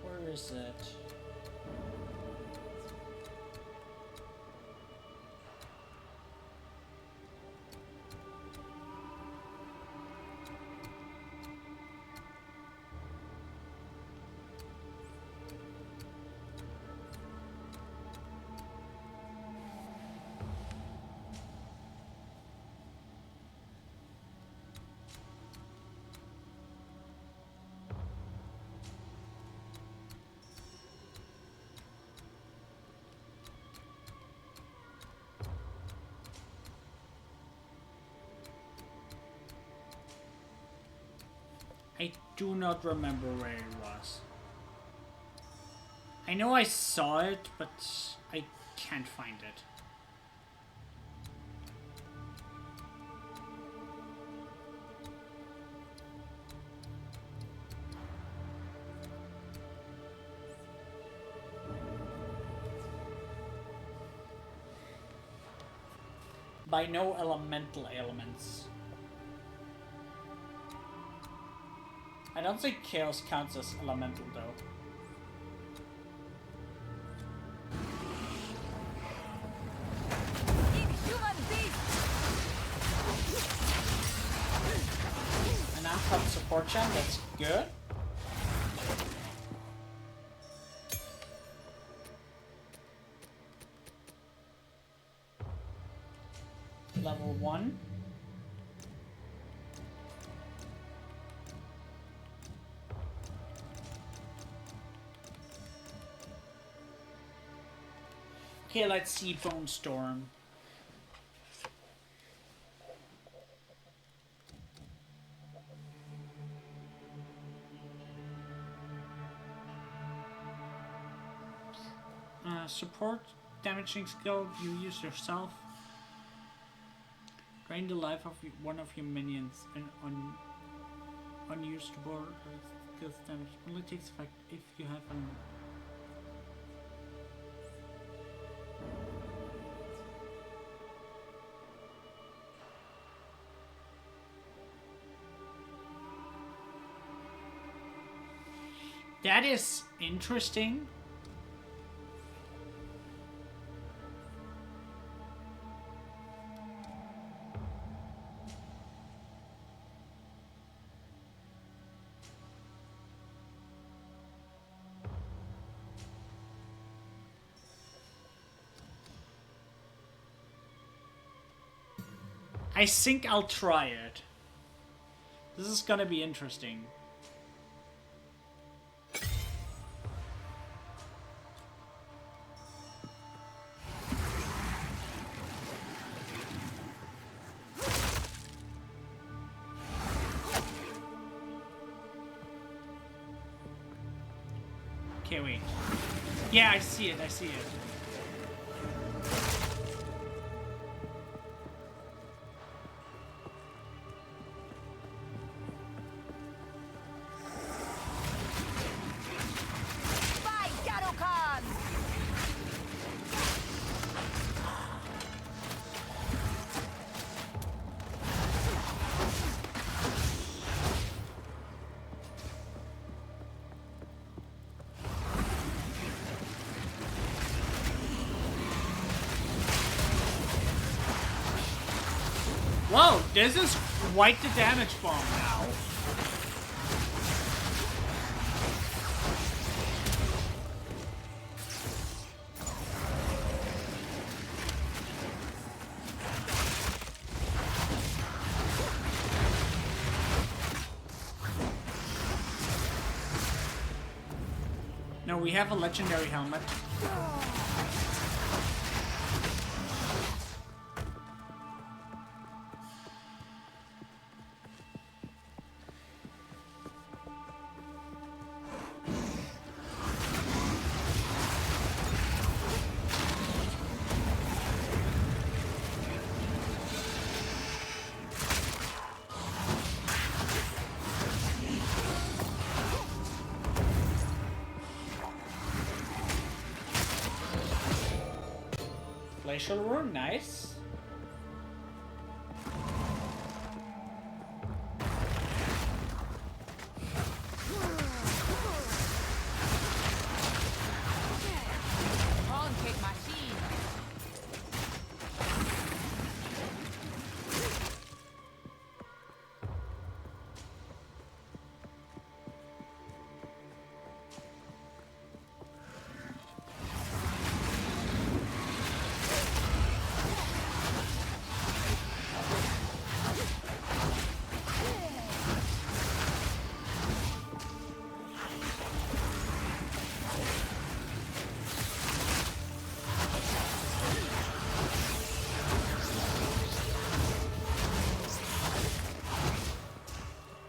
Where is it? I do not remember where it was. I know I saw it, but I can't find it. By no elemental elements. I don't think Chaos counts as elemental though. An uncut support champ, that's good. Level 1. Okay, let's see Bone Storm. Support damaging skill you use yourself. Drain the life of one of your minions and unused war skills damage only takes effect if you have an That is interesting. I think I'll try it. This is gonna be interesting. Okay, wait. Yeah, I see it, I see it. Whoa, this is quite the damage bomb now. No, we have a legendary helmet. Glacial Rune, nice.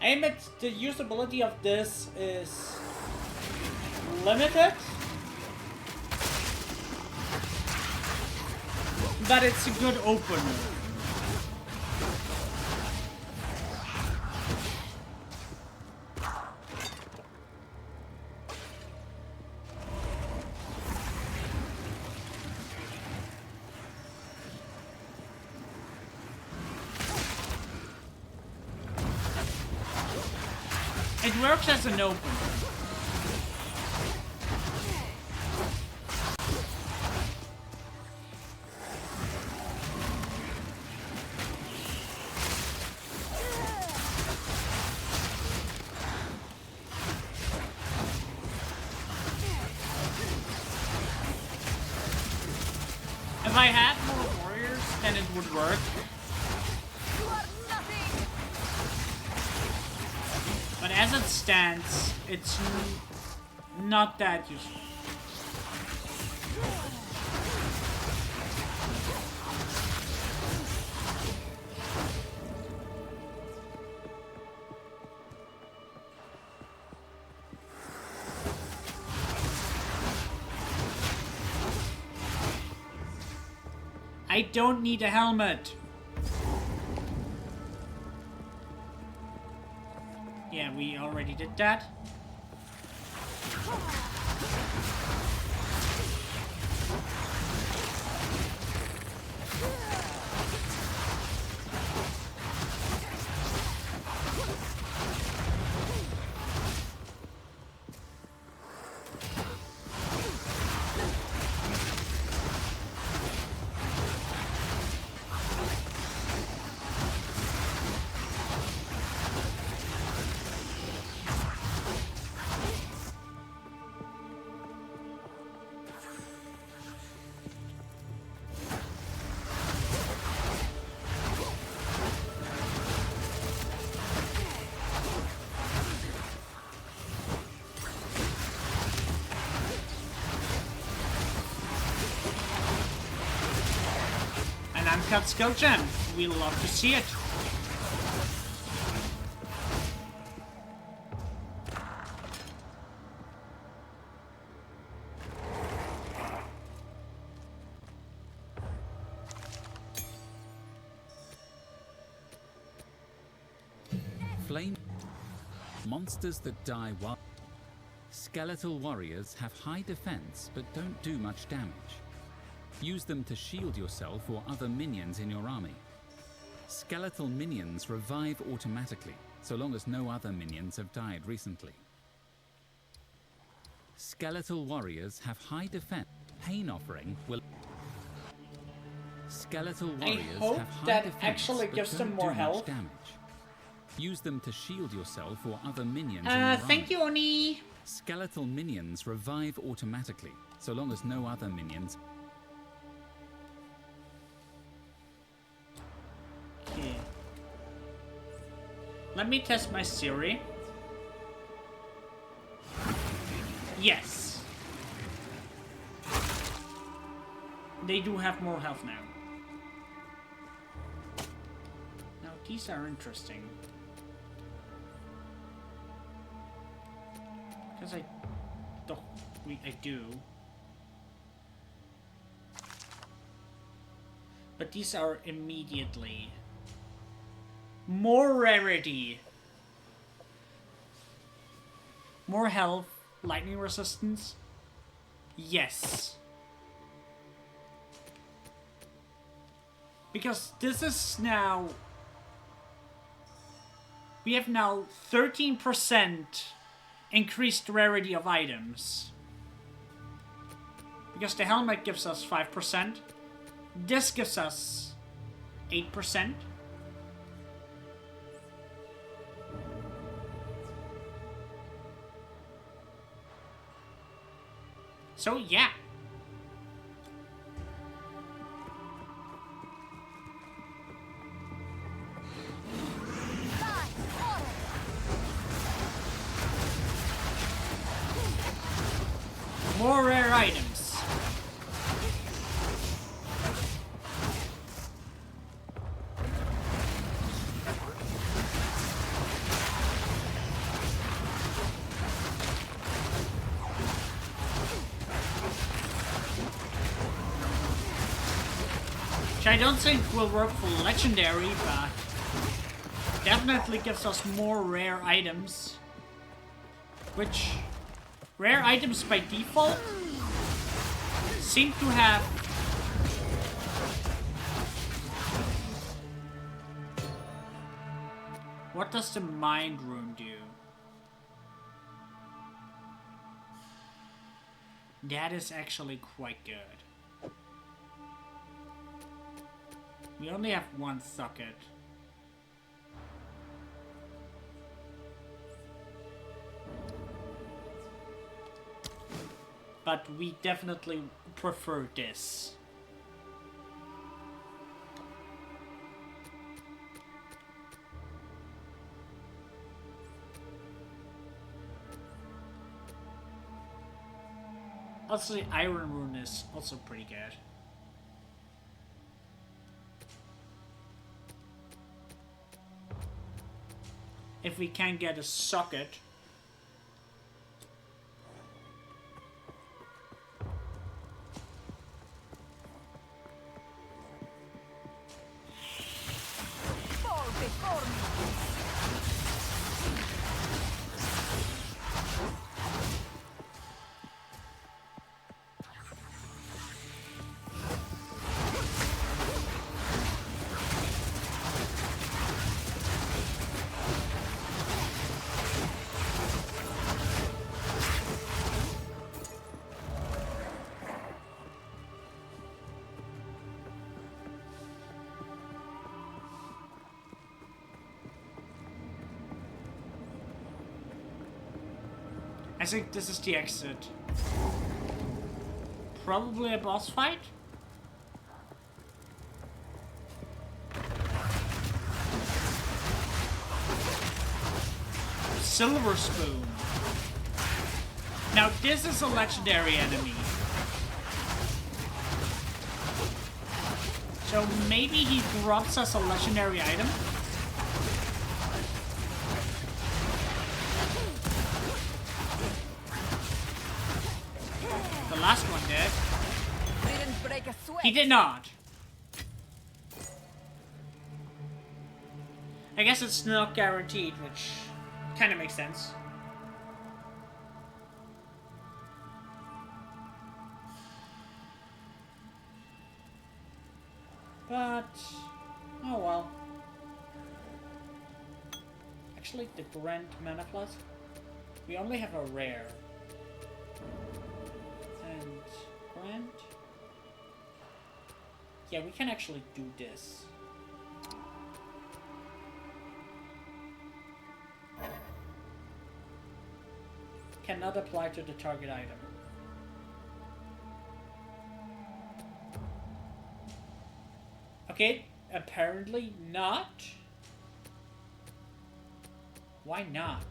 I admit the usability of this is limited, but it's a good opener. It works as an opener. If I had more warriors, then it would work. But as it stands, it's not that useful. I don't need a helmet. Yeah, we already did that. Uncut skill gem. We love to see it. Flame monsters that die while skeletal warriors have high defense but don't do much damage. Use them to shield yourself or other minions in your army. Skeletal minions revive automatically, so long as no other minions have died recently. Skeletal warriors have high defense. Pain offering will... Skeletal I warriors hope have high that defense, actually but gives them don't more do health. much damage. Use them to shield yourself or other minions in your Thank you, Oni. Skeletal minions revive automatically, so long as no other minions. Okay. Let me test my Siri. Yes. They do have more health now. Now, these are interesting. Because I do. But these are immediately more rarity, more health, lightning resistance. Yes, because this is now, we have now 13% increased rarity of items. Because the helmet gives us 5%. This gives us 8%. So yeah. More rare items. Which I don't think will work for legendary, but definitely gives us more rare items. Which, rare items by default seem to have what does the mind rune do? That is actually quite good. We only have one socket. But we definitely prefer this. Also, the Iron Rune is also pretty good. If we can get a socket. I think this is the exit. Probably a boss fight? Silver Spoon. Now this is a legendary enemy. So maybe he drops us a legendary item? The last one did. Didn't break a sweat. He did not. I guess it's not guaranteed, which kind of makes sense. But, oh well. Actually, the Grand Mana Plus, we only have a rare. And Grand? Yeah, we can actually do this. Cannot apply to the target item. Okay, apparently not. Why not?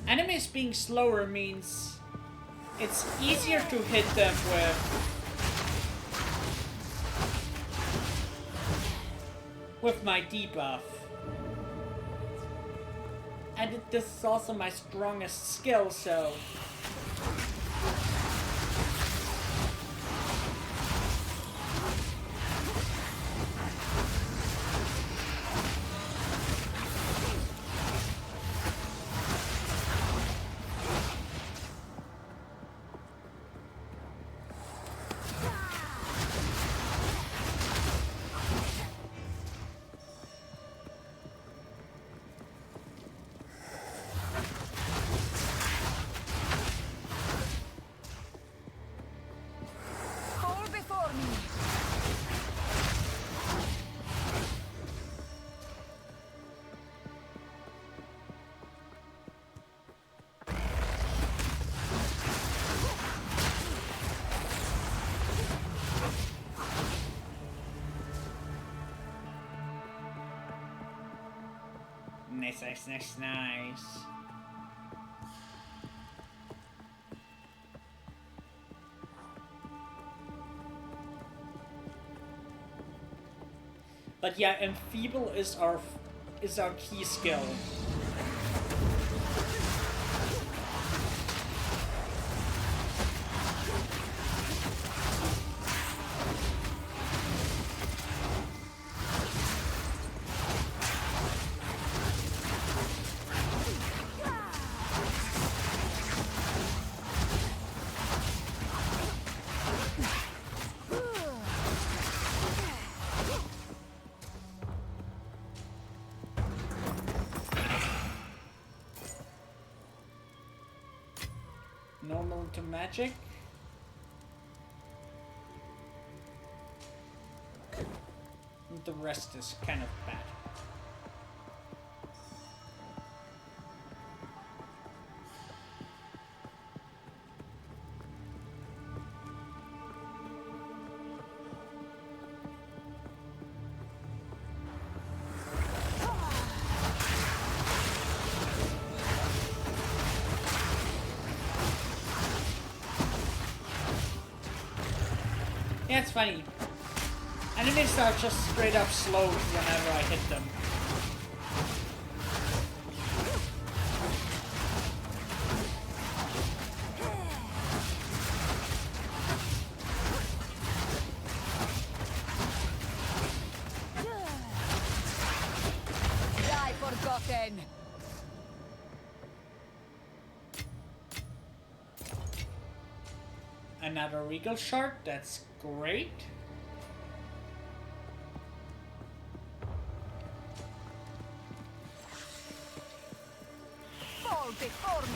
Enemies being slower means it's easier to hit them with my debuff. And this is also my strongest skill, so... Nice. But yeah, Enfeeble is our key skill. Normal into magic. And the rest is kind of bad. Yeah, it's funny. Enemies are just straight up slowed whenever I hit them. Die forgotten! Another Regal Shard, that's great. Fall before me!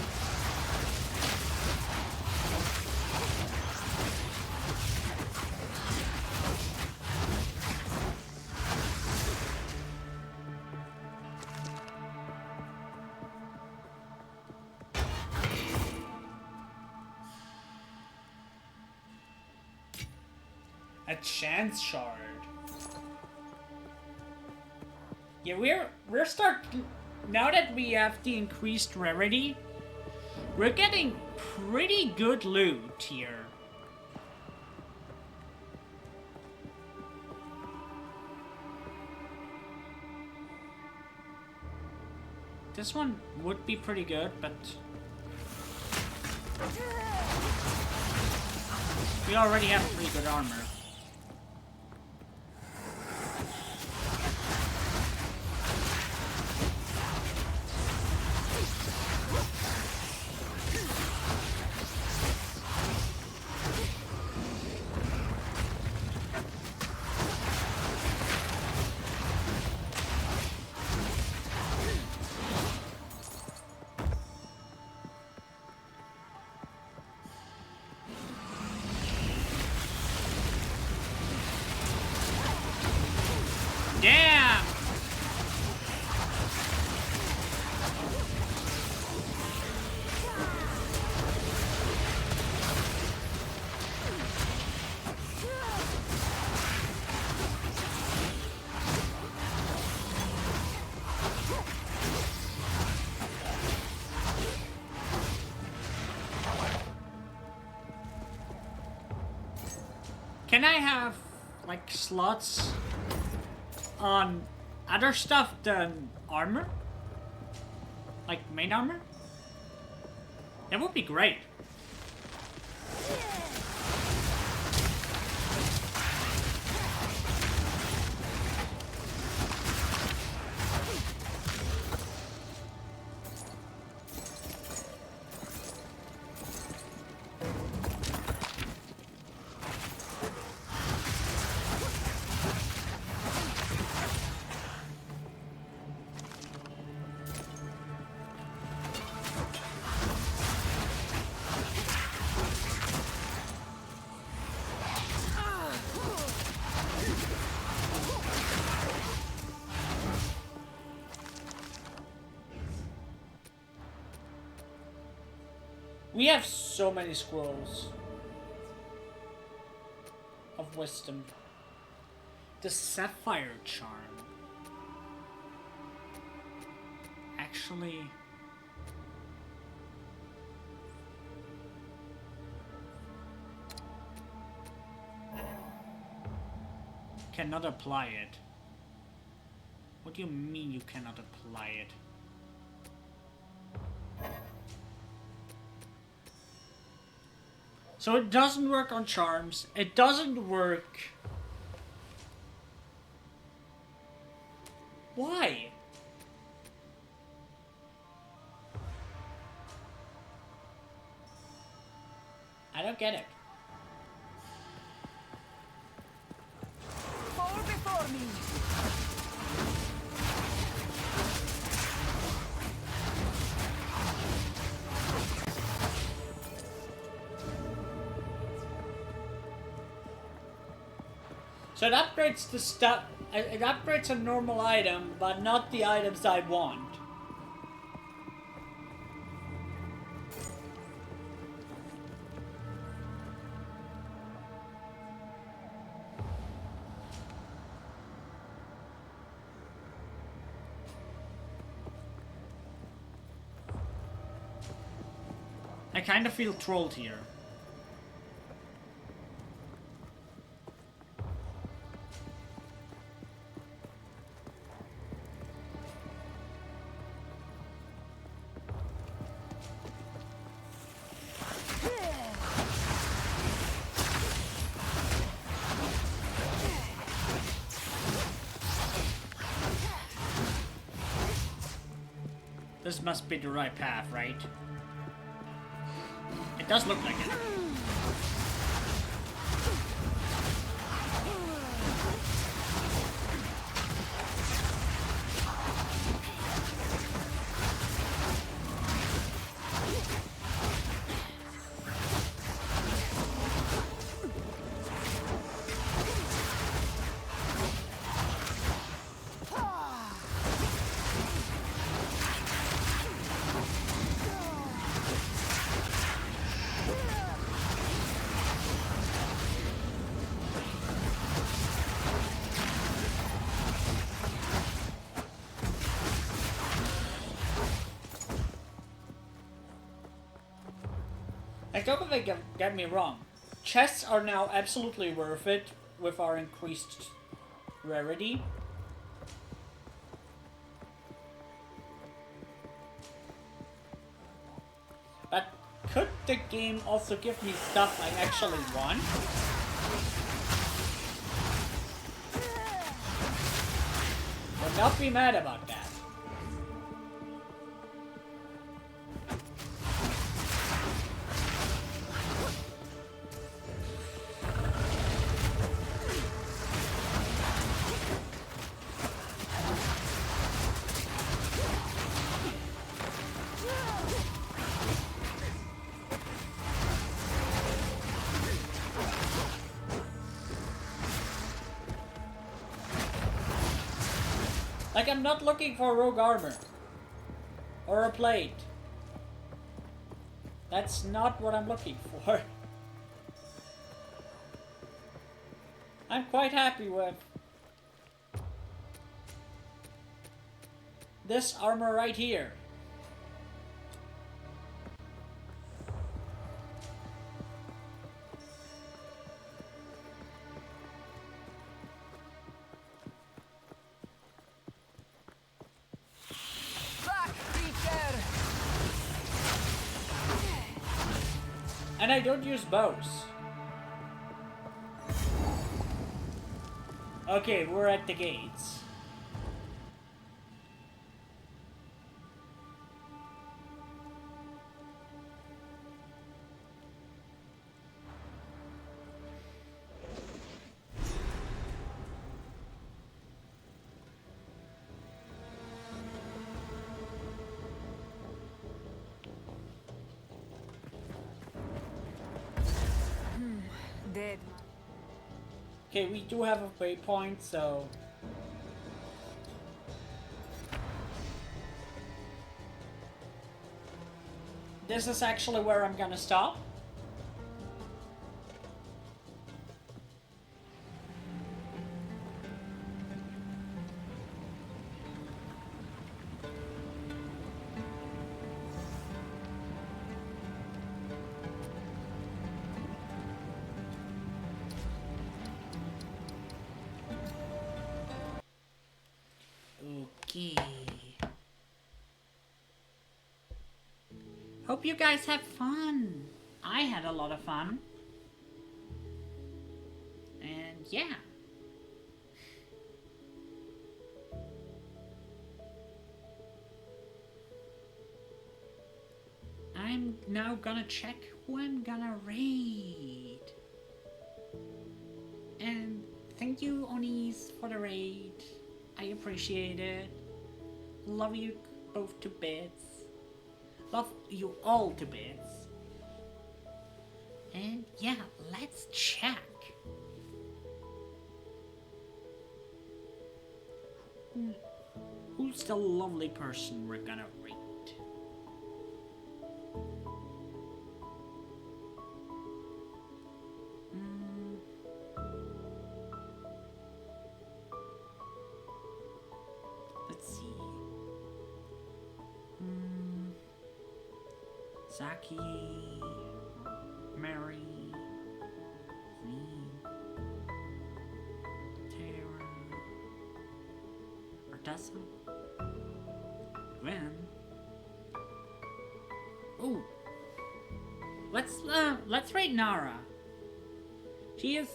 A Chance Shard. Yeah, we're starting now that we have the increased rarity. We're getting pretty good loot here. This one would be pretty good, but we already have pretty good armor. Can I have, like, slots on other stuff than armor? Like, main armor? That would be great. We have so many scrolls of wisdom. The sapphire charm. Actually, cannot apply it. What do you mean you cannot apply it? So it doesn't work on charms. It doesn't work. Why? I don't get it. Fall before me. So it upgrades the stuff. It upgrades a normal item, but not the items I want. I kind of feel trolled here. This must be the right path, right? It does look like it. Like, don't get me wrong. Chests are now absolutely worth it with our increased rarity. But could the game also give me stuff I actually want? Would not be mad about that. Like, I'm not looking for rogue armor. Or a plate. That's not what I'm looking for. I'm quite happy with this armor right here. And I don't use bows. Okay, we're at the gates. Dead. Okay, we do have a waypoint, so... This is actually where I'm gonna stop. Okay. Hope you guys have fun. I had a lot of fun. And yeah. I'm now gonna check who I'm gonna raid. And thank you, Onis, for the raid. I appreciate it. Love you both to bits. Love you all to bits. And yeah, let's check. Who's the lovely person we're gonna raid? Let's see. Zaki, Mary, Z, Tara, Ardessa, Gwen. Ooh, let's rate Nara. She is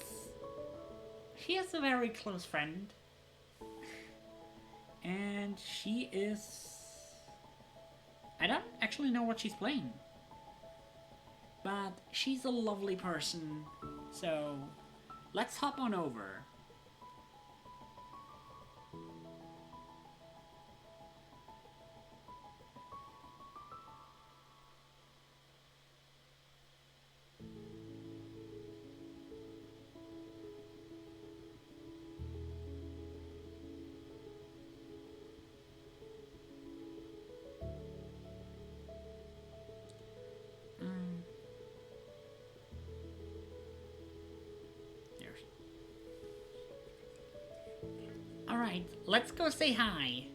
a very close friend, and she is. I don't actually know what she's playing. But she's a lovely person, so let's hop on over. Alright, let's go say hi.